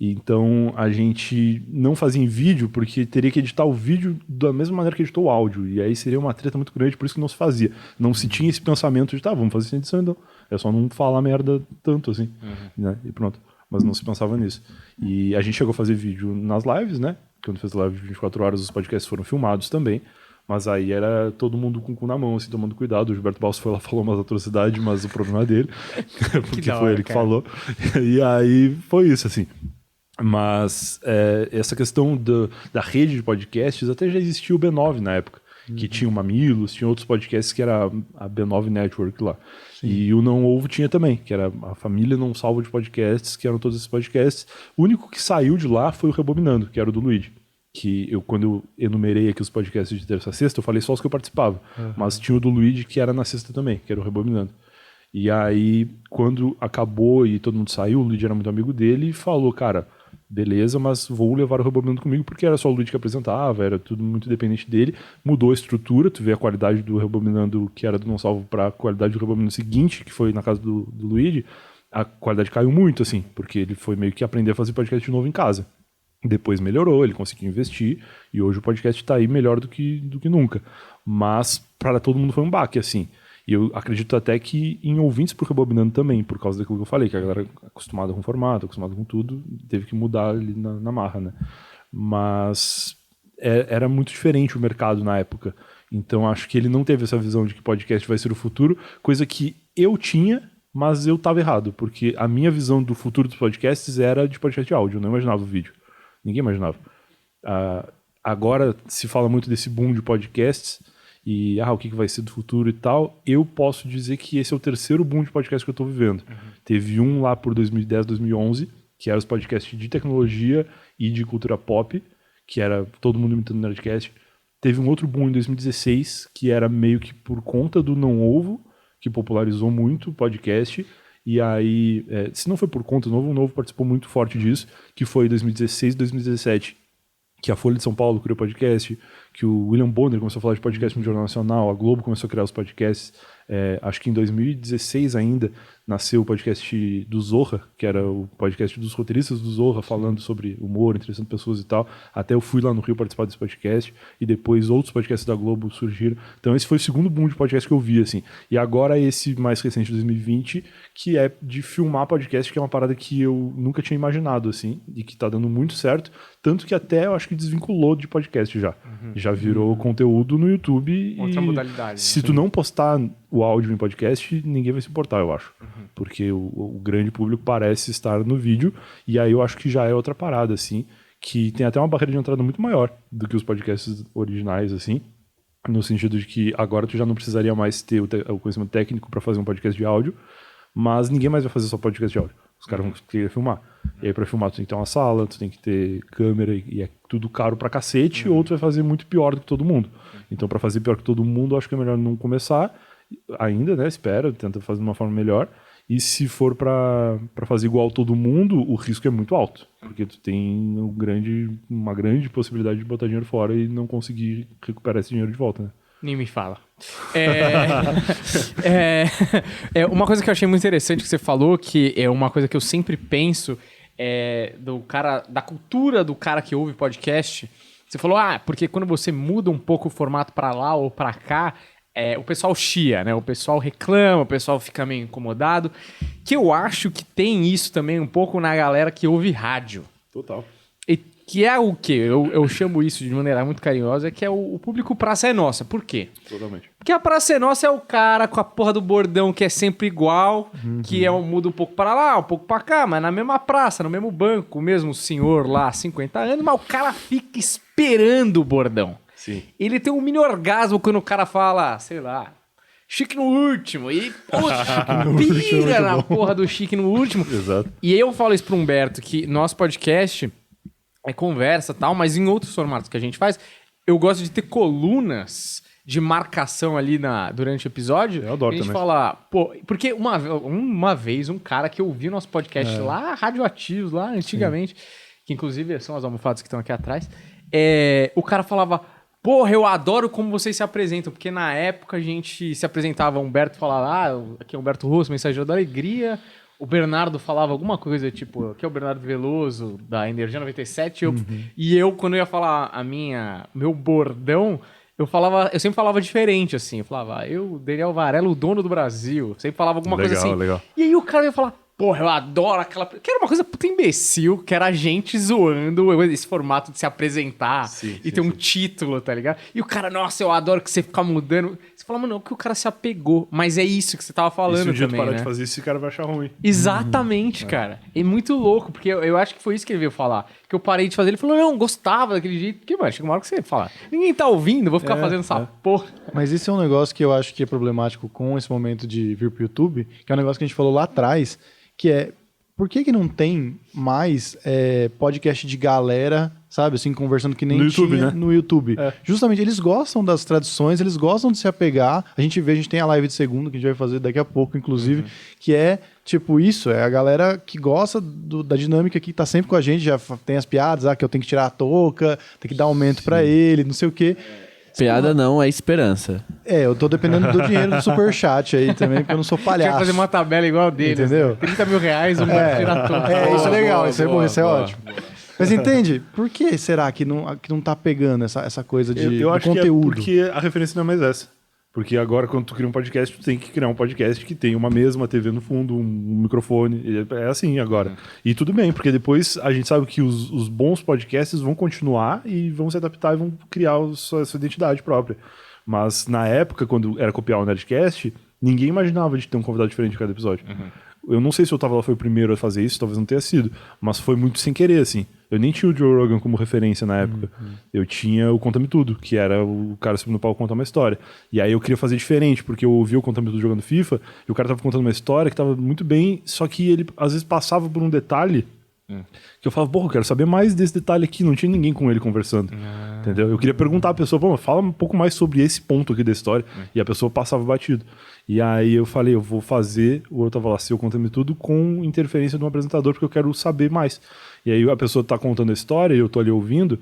Então a gente não fazia em vídeo porque teria que editar o vídeo da mesma maneira que editou o áudio. E aí seria uma treta muito grande, por isso que não se fazia. Não se tinha esse pensamento de, vamos fazer essa edição então. É só não falar merda tanto assim. Né? E pronto. Mas não se pensava nisso. E a gente chegou a fazer vídeo nas lives, né? Quando fez live de 24 horas, os podcasts foram filmados também. Mas aí era todo mundo com o cu na mão, assim, tomando cuidado. O Gilberto Balso foi lá, falou umas atrocidades, mas o problema é dele. Porque foi ele que falou. E aí foi isso, assim. Mas essa questão da rede de podcasts, até já existia o B9 na época, que tinha o Mamilos, tinha outros podcasts que era a B9 Network lá. Sim. E o Não Ovo tinha também, que era a família Não Salvo de podcasts, que eram todos esses podcasts. O único que saiu de lá foi o Rebobinando, que era o do Luigi. Que quando eu enumerei aqui os podcasts de terça a sexta, eu falei só os que eu participava. Mas tinha o do Luigi, que era na sexta também, que era o Rebobinando. E aí, quando acabou e todo mundo saiu, o Luigi era muito amigo dele e falou, cara, beleza, mas vou levar o Rebobinando comigo, porque era só o Luigi que apresentava, era tudo muito dependente dele. Mudou a estrutura, tu vê a qualidade do Rebobinando, que era do Não Salvo, para a qualidade do Rebobinando seguinte, que foi na casa do Luigi, a qualidade caiu muito, assim, porque ele foi meio que aprender a fazer podcast de novo em casa. Depois melhorou, ele conseguiu investir, e hoje o podcast está aí melhor do que nunca. Mas para todo mundo foi um baque, assim. E eu acredito até que em ouvintes pro Rebobinando também, por causa daquilo que eu falei, que a galera acostumada com o formato, acostumada com tudo, teve que mudar ali na marra, né? Mas era muito diferente o mercado na época. Então acho que ele não teve essa visão de que podcast vai ser o futuro, coisa que eu tinha, mas eu estava errado, porque a minha visão do futuro dos podcasts era de podcast áudio, eu não imaginava o vídeo. Ninguém imaginava. Agora se fala muito desse boom de podcasts, e o que vai ser do futuro e tal, eu posso dizer que esse é o terceiro boom de podcast que eu estou vivendo. Teve um lá por 2010, 2011, que era os podcasts de tecnologia e de cultura pop, que era todo mundo imitando o Nerdcast. Teve um outro boom em 2016, que era meio que por conta do Não Ovo, que popularizou muito o podcast. E aí, se não foi por conta do Novo, o Novo participou muito forte disso, que foi 2016, 2017, que a Folha de São Paulo criou podcast, que o William Bonner começou a falar de podcast no Jornal Nacional, a Globo começou a criar os podcasts. Acho que em 2016 ainda nasceu o podcast do Zorra, que era o podcast dos roteiristas do Zorra, falando sobre humor, entrevistando pessoas e tal. Até eu fui lá no Rio participar desse podcast, e depois outros podcasts da Globo surgiram. Então esse foi o segundo boom de podcast que eu vi, assim. E agora esse mais recente, de 2020, que é de filmar podcast, que é uma parada que eu nunca tinha imaginado, assim, e que tá dando muito certo, tanto que até eu acho que desvinculou de podcast já. Já virou conteúdo no YouTube. Outra modalidade. Se tu não postar o áudio em podcast, ninguém vai se importar, eu acho. Porque o grande público parece estar no vídeo, e aí eu acho que já é outra parada, assim, que tem até uma barreira de entrada muito maior do que os podcasts originais, assim. no sentido de que agora tu já não precisaria mais ter o conhecimento técnico para fazer um podcast de áudio, mas ninguém mais vai fazer só podcast de áudio. Os caras vão querer filmar. E aí pra filmar tu tem que ter uma sala, tu tem que ter câmera e é tudo caro pra cacete, ou tu vai fazer muito pior do que todo mundo. Então pra fazer pior que todo mundo, acho que é melhor não começar ainda, né? Espera, tenta fazer de uma forma melhor. E se for pra fazer igual todo mundo, o risco é muito alto. Porque tu tem uma grande possibilidade de botar dinheiro fora e não conseguir recuperar esse dinheiro de volta, né? Nem me fala. Uma coisa que eu achei muito interessante que você falou, que é uma coisa que eu sempre penso, do cara, da cultura do cara que ouve podcast. Você falou, porque quando você muda um pouco o formato pra lá ou pra cá, o pessoal chia, né? O pessoal reclama, o pessoal fica meio incomodado. Que eu acho que tem isso também um pouco na galera que ouve rádio. Total. E que é o quê? Eu chamo isso de maneira muito carinhosa, que é o público Praça é Nossa. Por quê? Totalmente. Porque a Praça é Nossa é o cara com a porra do bordão que é sempre igual, que muda um pouco para lá, um pouco para cá, mas na mesma praça, no mesmo banco, o mesmo senhor lá há 50 anos, mas o cara fica esperando o bordão. Sim. Ele tem um mini orgasmo quando o cara fala, sei lá, chique no último, e pira na porra do chique no último. Exato. E aí eu falo isso pro Humberto, que nosso podcast é conversa e tal, mas em outros formatos que a gente faz, eu gosto de ter colunas de marcação ali durante o episódio. Eu adoro a gente também. fala, porque uma vez um cara que ouviu nosso podcast lá, Radioativos, lá antigamente, que inclusive são as almofadas que estão aqui atrás, o cara falava, porra, eu adoro como vocês se apresentam, porque na época a gente se apresentava, o Humberto falava, aqui é o Humberto Russo, Mensageiro da Alegria. O Bernardo falava alguma coisa, tipo, aqui é o Bernardo Veloso, da Energia 97. E eu, quando eu ia falar meu bordão, eu sempre falava diferente, assim. Eu falava, Daniel Varela, o dono do Brasil. Sempre falava alguma coisa assim. Legal. E aí o cara ia falar, porra, eu adoro aquela... Que era uma coisa puta imbecil, que era a gente zoando esse formato de se apresentar e ter um título, tá ligado? E o cara, nossa, eu adoro que você fica mudando. Você fala, mano, que o cara se apegou. Mas é isso que você tava falando também, se um dia tu parar né? de fazer isso, esse cara vai achar ruim. Exatamente, cara. É muito louco, porque eu acho que foi isso que ele veio falar. Que eu parei de fazer, ele falou, não, gostava daquele jeito. Porque, mano, chega uma hora que você fala, ninguém tá ouvindo, vou ficar fazendo essa porra. Mas isso é um negócio que eu acho que é problemático com esse momento de vir pro YouTube, que é um negócio que a gente falou lá atrás, que é, por que não tem mais podcast de galera, sabe, assim, conversando que nem no YouTube, tinha né? no YouTube. Justamente, eles gostam das tradições, eles gostam de se apegar. A gente tem a live de segunda, que a gente vai fazer daqui a pouco, inclusive, que é, tipo, isso, é a galera que gosta da dinâmica, que tá sempre com a gente, já tem as piadas, que eu tenho que tirar a touca, tem que dar aumento pra ele, não sei o quê. Piada não, é esperança. Eu tô dependendo do dinheiro do superchat aí também, porque eu não sou palhaço. Quer fazer uma tabela igual dele. Entendeu? Né? 30 mil reais, um tira todo. Isso é legal, isso é bom, isso é ótimo. Mas entende? Por que será que não tá pegando essa coisa de eu acho conteúdo? Que é porque a referência não é mais essa. Porque agora, quando tu cria um podcast, tu tem que criar um podcast que tem uma mesa, uma TV no fundo, um microfone. É assim agora. E tudo bem, porque depois a gente sabe que os bons podcasts vão continuar e vão se adaptar e vão criar sua identidade própria. Mas na época, quando era copiar o Nerdcast, ninguém imaginava de ter um convidado diferente em cada episódio. Eu não sei se o Tava Lá foi o primeiro a fazer isso, talvez não tenha sido, mas foi muito sem querer, assim. Eu nem tinha o Joe Rogan como referência na época. Eu tinha o Conta-me Tudo, que era o cara subindo no palco contar uma história. E aí eu queria fazer diferente, porque eu ouvia o Conta-me Tudo jogando FIFA, e o cara tava contando uma história que tava muito bem, só que ele às vezes passava por um detalhe que eu falava, porra, eu quero saber mais desse detalhe aqui, não tinha ninguém com ele conversando. Entendeu? Eu queria perguntar à pessoa, pô, fala um pouco mais sobre esse ponto aqui da história. E a pessoa passava batido. E aí eu falei, eu vou fazer o Eu Tava Lá, se eu Conta-me Tudo, com interferência de um apresentador, porque eu quero saber mais. E aí a pessoa tá contando a história e eu tô ali ouvindo,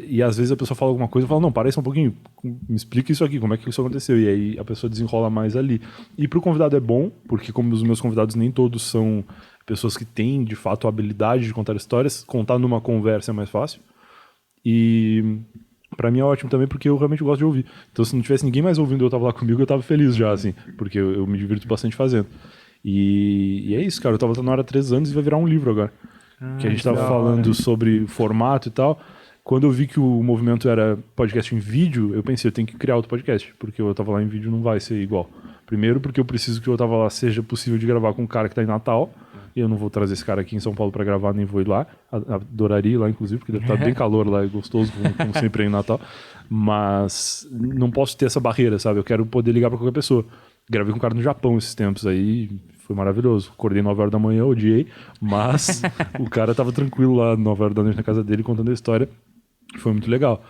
e às vezes a pessoa fala alguma coisa e fala, não, para aí só um pouquinho, me explica isso aqui, como é que isso aconteceu? E aí a pessoa desenrola mais ali. E pro convidado é bom, porque como os meus convidados nem todos são pessoas que têm, de fato, a habilidade de contar histórias, contar numa conversa é mais fácil. E pra mim é ótimo também, porque eu realmente gosto de ouvir. Então se não tivesse ninguém mais ouvindo Eu Tava Lá comigo, eu tava feliz já, assim, porque eu me divirto bastante fazendo. E é isso, cara, eu tava na hora há 3 anos e vai virar um livro agora. Que a gente tava falando sobre formato e tal. Quando eu vi que o movimento era podcast em vídeo, eu pensei, eu tenho que criar outro podcast, porque Eu Tava Lá em vídeo não vai ser igual. Primeiro porque eu preciso que Eu Tava Lá seja possível de gravar com um cara que tá em Natal, e eu não vou trazer esse cara aqui em São Paulo pra gravar, nem vou ir lá. Adoraria ir lá, inclusive, porque deve estar bem calor lá e gostoso, como sempre é em Natal. Mas não posso ter essa barreira, sabe? Eu quero poder ligar pra qualquer pessoa. Gravei com um cara no Japão esses tempos aí, foi maravilhoso. Acordei 9 horas da manhã, odiei, mas o cara tava tranquilo lá, 9 horas da noite na casa dele, contando a história. Foi muito legal.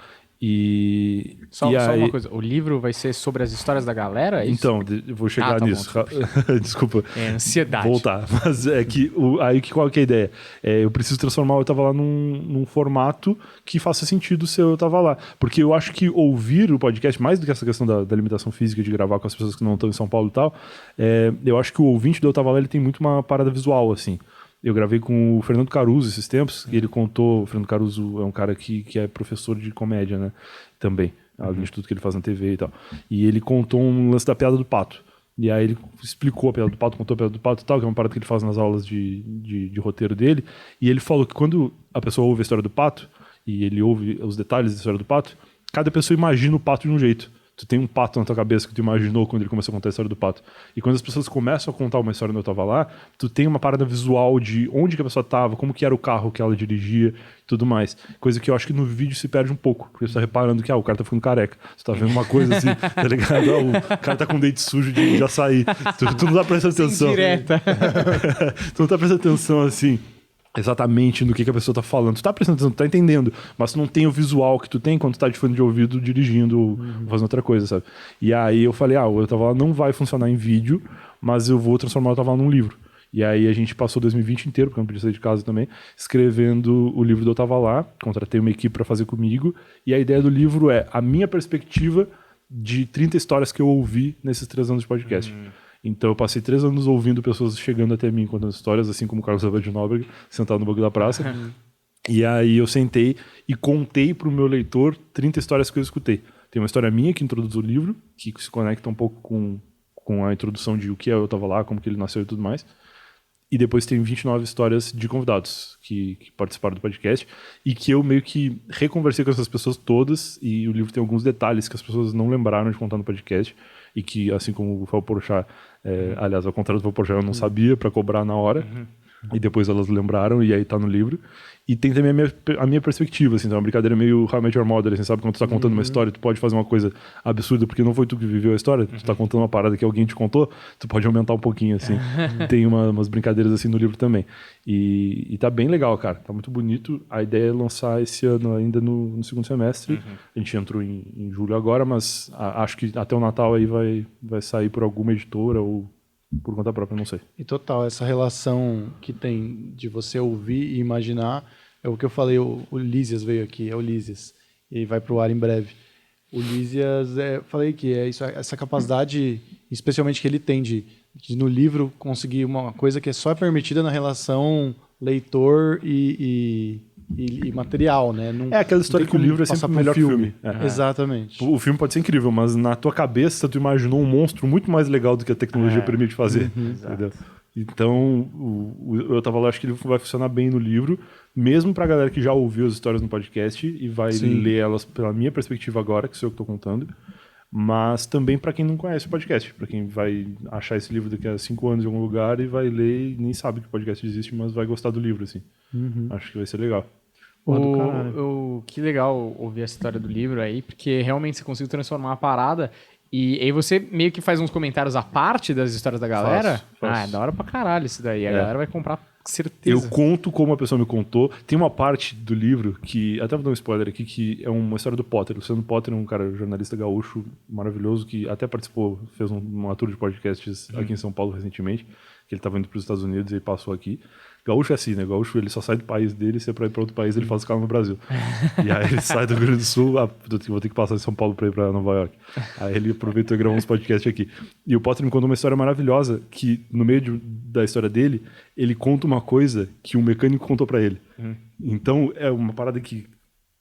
Só uma coisa, o livro vai ser sobre as histórias da galera? É isso? Então, eu vou chegar tá nisso. Bom, Desculpa. Ansiedade. Voltar. Mas é que, qual que é a ideia? Eu preciso transformar o Eu Tava Lá num formato que faça sentido se Eu Tava Lá. Porque eu acho que ouvir o podcast, mais do que essa questão da limitação física de gravar com as pessoas que não estão em São Paulo e tal, eu acho que o ouvinte do Eu Tava Lá, ele tem muito uma parada visual, assim. Eu gravei com o Fernando Caruso esses tempos, e ele contou... O Fernando Caruso é um cara que é professor de comédia, né? Também, além de tudo que ele faz na TV e tal. E ele contou um lance da piada do pato. E aí ele explicou a piada do pato, contou a piada do pato e tal, que é uma parada que ele faz nas aulas de roteiro dele. E ele falou que quando a pessoa ouve a história do pato, e ele ouve os detalhes da história do pato, cada pessoa imagina o pato de um jeito. Tu tem um pato na tua cabeça que tu imaginou quando ele começou a contar a história do pato. E quando as pessoas começam a contar uma história onde eu tava lá, tu tem uma parada visual de onde que a pessoa tava, como que era o carro que ela dirigia e tudo mais. Coisa que eu acho que no vídeo se perde um pouco. Porque você tá reparando que o cara tá ficando careca. Você tá vendo uma coisa assim, tá ligado? O cara tá com o dente sujo de açaí. Tu não tá prestando atenção. Direta. Tu não tá prestando atenção assim exatamente no que a pessoa tá falando. Tu tá prestando atenção, tu tá entendendo, mas tu não tem o visual que tu tem quando tu tá de fone de ouvido dirigindo ou fazendo outra coisa, sabe? E aí eu falei, o Eu Tava Lá não vai funcionar em vídeo, mas eu vou transformar o Eu Tava Lá num livro. E aí a gente passou 2020 inteiro, porque eu não podia sair de casa também, escrevendo o livro do Eu Tava Lá, contratei uma equipe pra fazer comigo, e a ideia do livro é a minha perspectiva de 30 histórias que eu ouvi nesses 3 anos de podcast. Então eu passei 3 anos ouvindo pessoas chegando até mim contando histórias, assim como o Carlos Alberto de Nóbrega, sentado no banco da praça. E aí eu sentei e contei pro meu leitor 30 histórias que eu escutei. Tem uma história minha que introduz o livro, que se conecta um pouco com a introdução de o que Eu Tava Lá, como que ele nasceu e tudo mais. E depois tem 29 histórias de convidados que participaram do podcast e que eu meio que reconversei com essas pessoas todas, e o livro tem alguns detalhes que as pessoas não lembraram de contar no podcast e que, assim como o Fábio Porchat, aliás, ao contrário do Fábio Porchat, eu não sabia para cobrar na hora, e depois elas lembraram, e aí tá no livro. E tem também a minha perspectiva, assim, então é uma brincadeira meio How I Met Your Mother, assim, sabe? Quando tu tá contando uma história, tu pode fazer uma coisa absurda, porque não foi tu que viveu a história, tu tá contando uma parada que alguém te contou, tu pode aumentar um pouquinho, assim. Tem umas brincadeiras assim no livro também. E tá bem legal, cara, tá muito bonito. A ideia é lançar esse ano ainda no segundo semestre. A gente entrou em julho agora, mas acho que até o Natal aí vai sair por alguma editora ou por conta própria, não sei. E total, essa relação que tem de você ouvir e imaginar, é o que eu falei, o Lísias veio aqui, é o Lísias, e vai pro ar em breve. O Lísias, falei que é isso, essa capacidade, especialmente que ele tem de no livro conseguir uma coisa que só é permitida na relação leitor e material, né? Não, é aquela história que o livro é sempre o melhor filme. Exatamente. O filme pode ser incrível, mas na tua cabeça tu imaginou um monstro muito mais legal do que a tecnologia permite fazer. Entendeu? Então, Eu Tava Lá, acho que ele vai funcionar bem no livro, mesmo pra galera que já ouviu as histórias no podcast e vai ler elas pela minha perspectiva agora, que sou eu que tô contando, mas também pra quem não conhece o podcast, pra quem vai achar esse livro daqui a 5 anos em algum lugar e vai ler e nem sabe que o podcast existe, mas vai gostar do livro, assim. Acho que vai ser legal. Que legal ouvir essa história do livro aí, porque realmente você conseguiu transformar a parada. E aí você meio que faz uns comentários à parte das histórias da galera. Faço. É da hora pra caralho isso daí. A galera vai comprar com certeza. Eu conto como a pessoa me contou. Tem uma parte do livro que, até vou dar um spoiler aqui, que é uma história do Potter. O Luciano Potter é um cara jornalista gaúcho maravilhoso que até participou, fez uma tour de podcasts aqui em São Paulo recentemente, que ele estava indo para os Estados Unidos e passou aqui. Gaúcho é assim, né? Gaúcho, ele só sai do país dele, se é pra ir pra outro país, ele faz escala no Brasil. E aí ele sai do Rio Grande do Sul, vou ter que passar em São Paulo pra ir pra Nova York. Aí ele aproveitou e gravou uns podcasts aqui. E o Potter me contou uma história maravilhosa, que no meio da história dele, ele conta uma coisa que um mecânico contou pra ele. Então, é uma parada que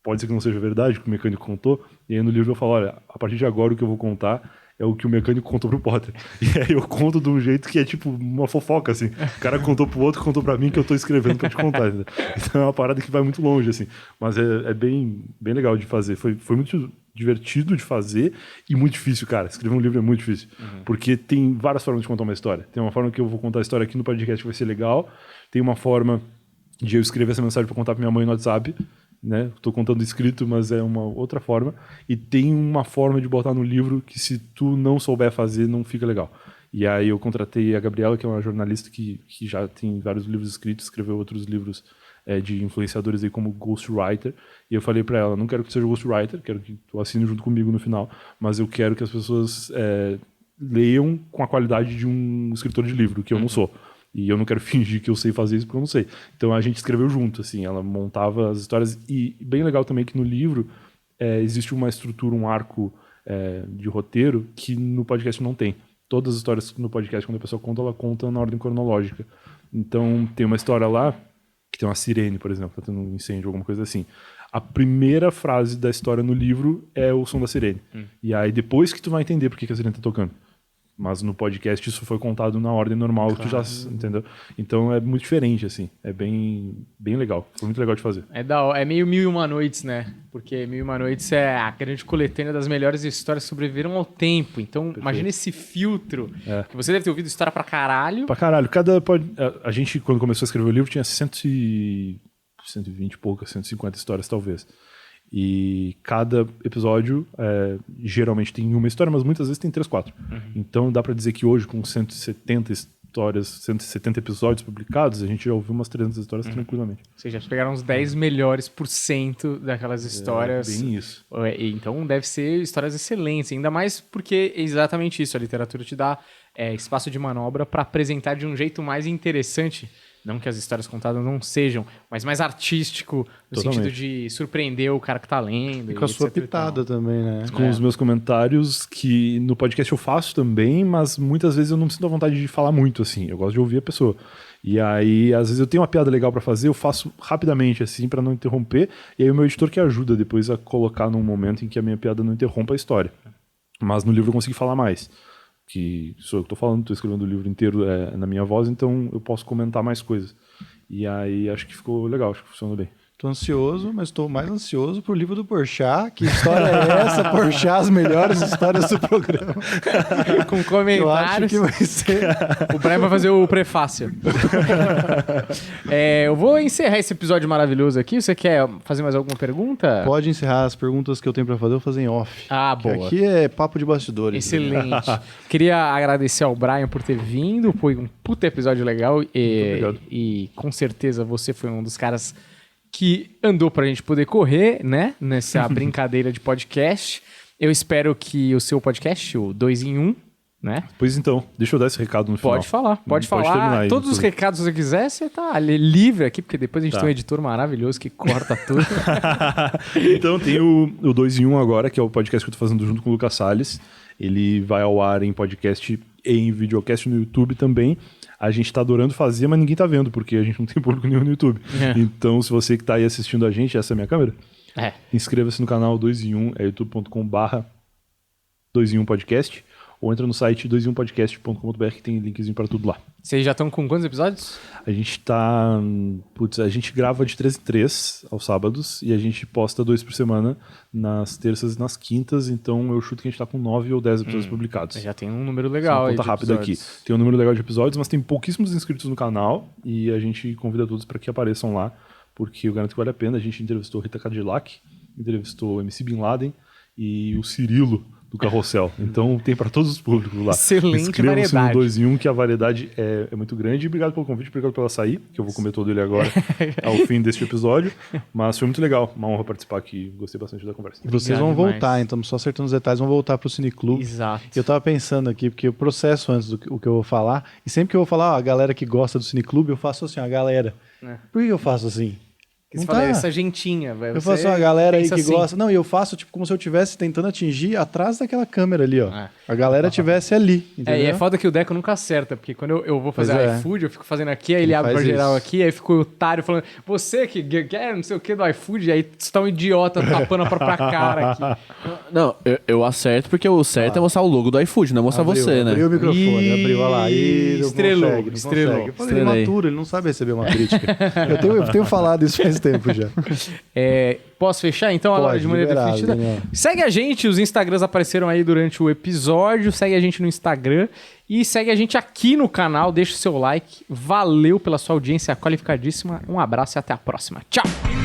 pode ser que não seja verdade, que o mecânico contou, e aí no livro eu falo, olha, a partir de agora o que eu vou contar é o que o mecânico contou pro Potter. E aí eu conto de um jeito que é tipo uma fofoca, assim. O cara contou pro outro, contou pra mim, que eu tô escrevendo pra te contar. Entendeu? Então é uma parada que vai muito longe, assim. Mas é bem legal de fazer. Foi muito divertido de fazer e muito difícil, cara. Escrever um livro é muito difícil. Porque tem várias formas de contar uma história. Tem uma forma que eu vou contar a história aqui no podcast que vai ser legal. Tem uma forma de eu escrever essa mensagem para contar pra minha mãe no WhatsApp, né? Tô contando escrito, mas é uma outra forma. E tem uma forma de botar no livro que se tu não souber fazer, não fica legal. E aí eu contratei a Gabriela, que é uma jornalista que já tem vários livros escritos, escreveu outros livros de influenciadores aí como ghostwriter. E eu falei para ela, não quero que tu seja ghostwriter, quero que tu assine junto comigo no final, mas eu quero que as pessoas leiam com a qualidade de um escritor de livro, que eu não sou. E eu não quero fingir que eu sei fazer isso porque eu não sei. Então a gente escreveu junto, assim, ela montava as histórias. E bem legal também que no livro existe uma estrutura, um arco de roteiro que no podcast não tem. Todas as histórias no podcast, quando a pessoa conta, ela conta na ordem cronológica. Então tem uma história lá que tem uma sirene, por exemplo, tá tendo um incêndio, alguma coisa assim. A primeira frase da história no livro é o som da sirene. E aí depois que tu vai entender por que a sirene tá tocando. Mas no podcast isso foi contado na ordem normal, claro. Tu já entendeu? Então é muito diferente, assim. É bem legal. Foi muito legal de fazer. É meio Mil e Uma Noites, né? Porque Mil e Uma Noites é a grande coletânea das melhores histórias que sobreviveram ao tempo. Então, Perfeito. Imagina esse filtro. Que você deve ter ouvido história pra caralho. Pra caralho. A gente, quando começou a escrever o livro, tinha 120 e poucas, 150 histórias, talvez. E cada episódio geralmente tem uma história, mas muitas vezes tem 3, 4. Então dá pra dizer que hoje, com 170 histórias, 170 episódios publicados, a gente já ouviu umas 300 histórias tranquilamente. Ou seja, já pegaram uns 10 melhores % daquelas histórias. Bem isso. Então deve ser histórias excelentes, ainda mais porque é exatamente isso, a literatura te dá espaço de manobra para apresentar de um jeito mais interessante. Não que as histórias contadas não sejam, mas mais artístico, no sentido de surpreender o cara que tá lendo. E com a sua pitada também, né? Com os meus comentários, que no podcast eu faço também, mas muitas vezes eu não me sinto à vontade de falar muito, assim. Eu gosto de ouvir a pessoa. E aí, às vezes eu tenho uma piada legal pra fazer, eu faço rapidamente, assim, pra não interromper. E aí o meu editor que ajuda depois a colocar num momento em que a minha piada não interrompa a história. Mas no livro eu consegui falar mais. Que sou eu que tô falando, tô escrevendo o livro inteiro na minha voz, então eu posso comentar mais coisas. E aí acho que ficou legal, acho que funcionou bem. Tô ansioso, mas tô mais ansioso pro livro do Porchat. Que história é essa? Porchat, as melhores histórias do programa. Com comentários. Eu acho que vai ser... O Brian vai fazer o prefácio. Eu vou encerrar esse episódio maravilhoso aqui. Você quer fazer mais alguma pergunta? Pode encerrar as perguntas que eu tenho pra fazer, eu vou fazer em off. Ah, boa. Aqui é papo de bastidores. Excelente. Queria agradecer ao Brian por ter vindo. Foi um puta episódio legal. E com certeza você foi um dos caras que andou pra gente poder correr, né? Nessa brincadeira de podcast. Eu espero que o seu podcast, o 2 em 1, né? Pois então, deixa eu dar esse recado no final. Pode falar. Terminar todos os recados que você quiser, você tá livre aqui, porque depois a gente tem um editor maravilhoso que corta tudo. Então tem o 2 em 1 agora, que é o podcast que eu tô fazendo junto com o Lucas Salles. Ele vai ao ar em podcast e em videocast no YouTube também. A gente tá adorando fazer, mas ninguém tá vendo, porque a gente não tem público nenhum no YouTube. Então, se você que tá aí assistindo a gente, essa é a minha câmera, inscreva-se no canal 2 em 1, youtube.com/2em1 podcast, ou entra no site 2em1podcast.com.br, que tem linkzinho para tudo lá. Vocês já estão com quantos episódios? A gente tá... a gente grava de 3 em 3 aos sábados, e a gente posta 2 por semana nas terças e nas quintas, então eu chuto que a gente tá com 9 ou 10 episódios publicados. Já tem um número legal aí. Conta rápido aqui. Tem um número legal de episódios, mas tem pouquíssimos inscritos no canal, e a gente convida todos para que apareçam lá, porque eu garanto que vale a pena. A gente entrevistou Rita Cadillac, entrevistou MC Bin Laden e o Cirilo do Carrossel. Então tem para todos os públicos lá. Excelente variedade. No 2 em 1, que a variedade é muito grande. E obrigado pelo convite, obrigado pelo açaí, que eu vou comer todo ele agora ao fim deste episódio. Mas foi muito legal, uma honra participar aqui. Gostei bastante da conversa. E vocês vão voltar, então, só acertando os detalhes, vão voltar pro Cineclube. Exato. Eu tava pensando aqui, porque o processo antes do que eu vou falar, e sempre que eu vou falar, a galera que gosta do Cineclube, eu faço assim, a galera. Por que eu faço assim? Você fala essa gentinha, velho. Eu faço uma galera aí que gosta. Não, e eu faço tipo como se eu estivesse tentando atingir atrás daquela câmera ali, ó. A galera estivesse ali. Entendeu? E é foda que o Deco nunca acerta, porque quando eu vou fazer iFood, eu fico fazendo aqui, aí ele abre pra geral aqui, aí fica o otário falando, você que quer não sei o que do iFood, aí você tá um idiota tapando a própria cara aqui. Não, eu acerto porque o certo é mostrar o logo do iFood, não mostrar você, né? Abriu o microfone, abriu, olha lá. Estrelou. Ele é imaturo, ele não sabe receber uma crítica. Eu tenho falado isso faz tempo já. Posso fechar então agora Pode, de maneira liberado, definitiva? Daniel. Segue a gente, os Instagrams apareceram aí durante o episódio. Segue a gente no Instagram e segue a gente aqui no canal. Deixa o seu like. Valeu pela sua audiência qualificadíssima. Um abraço e até a próxima. Tchau!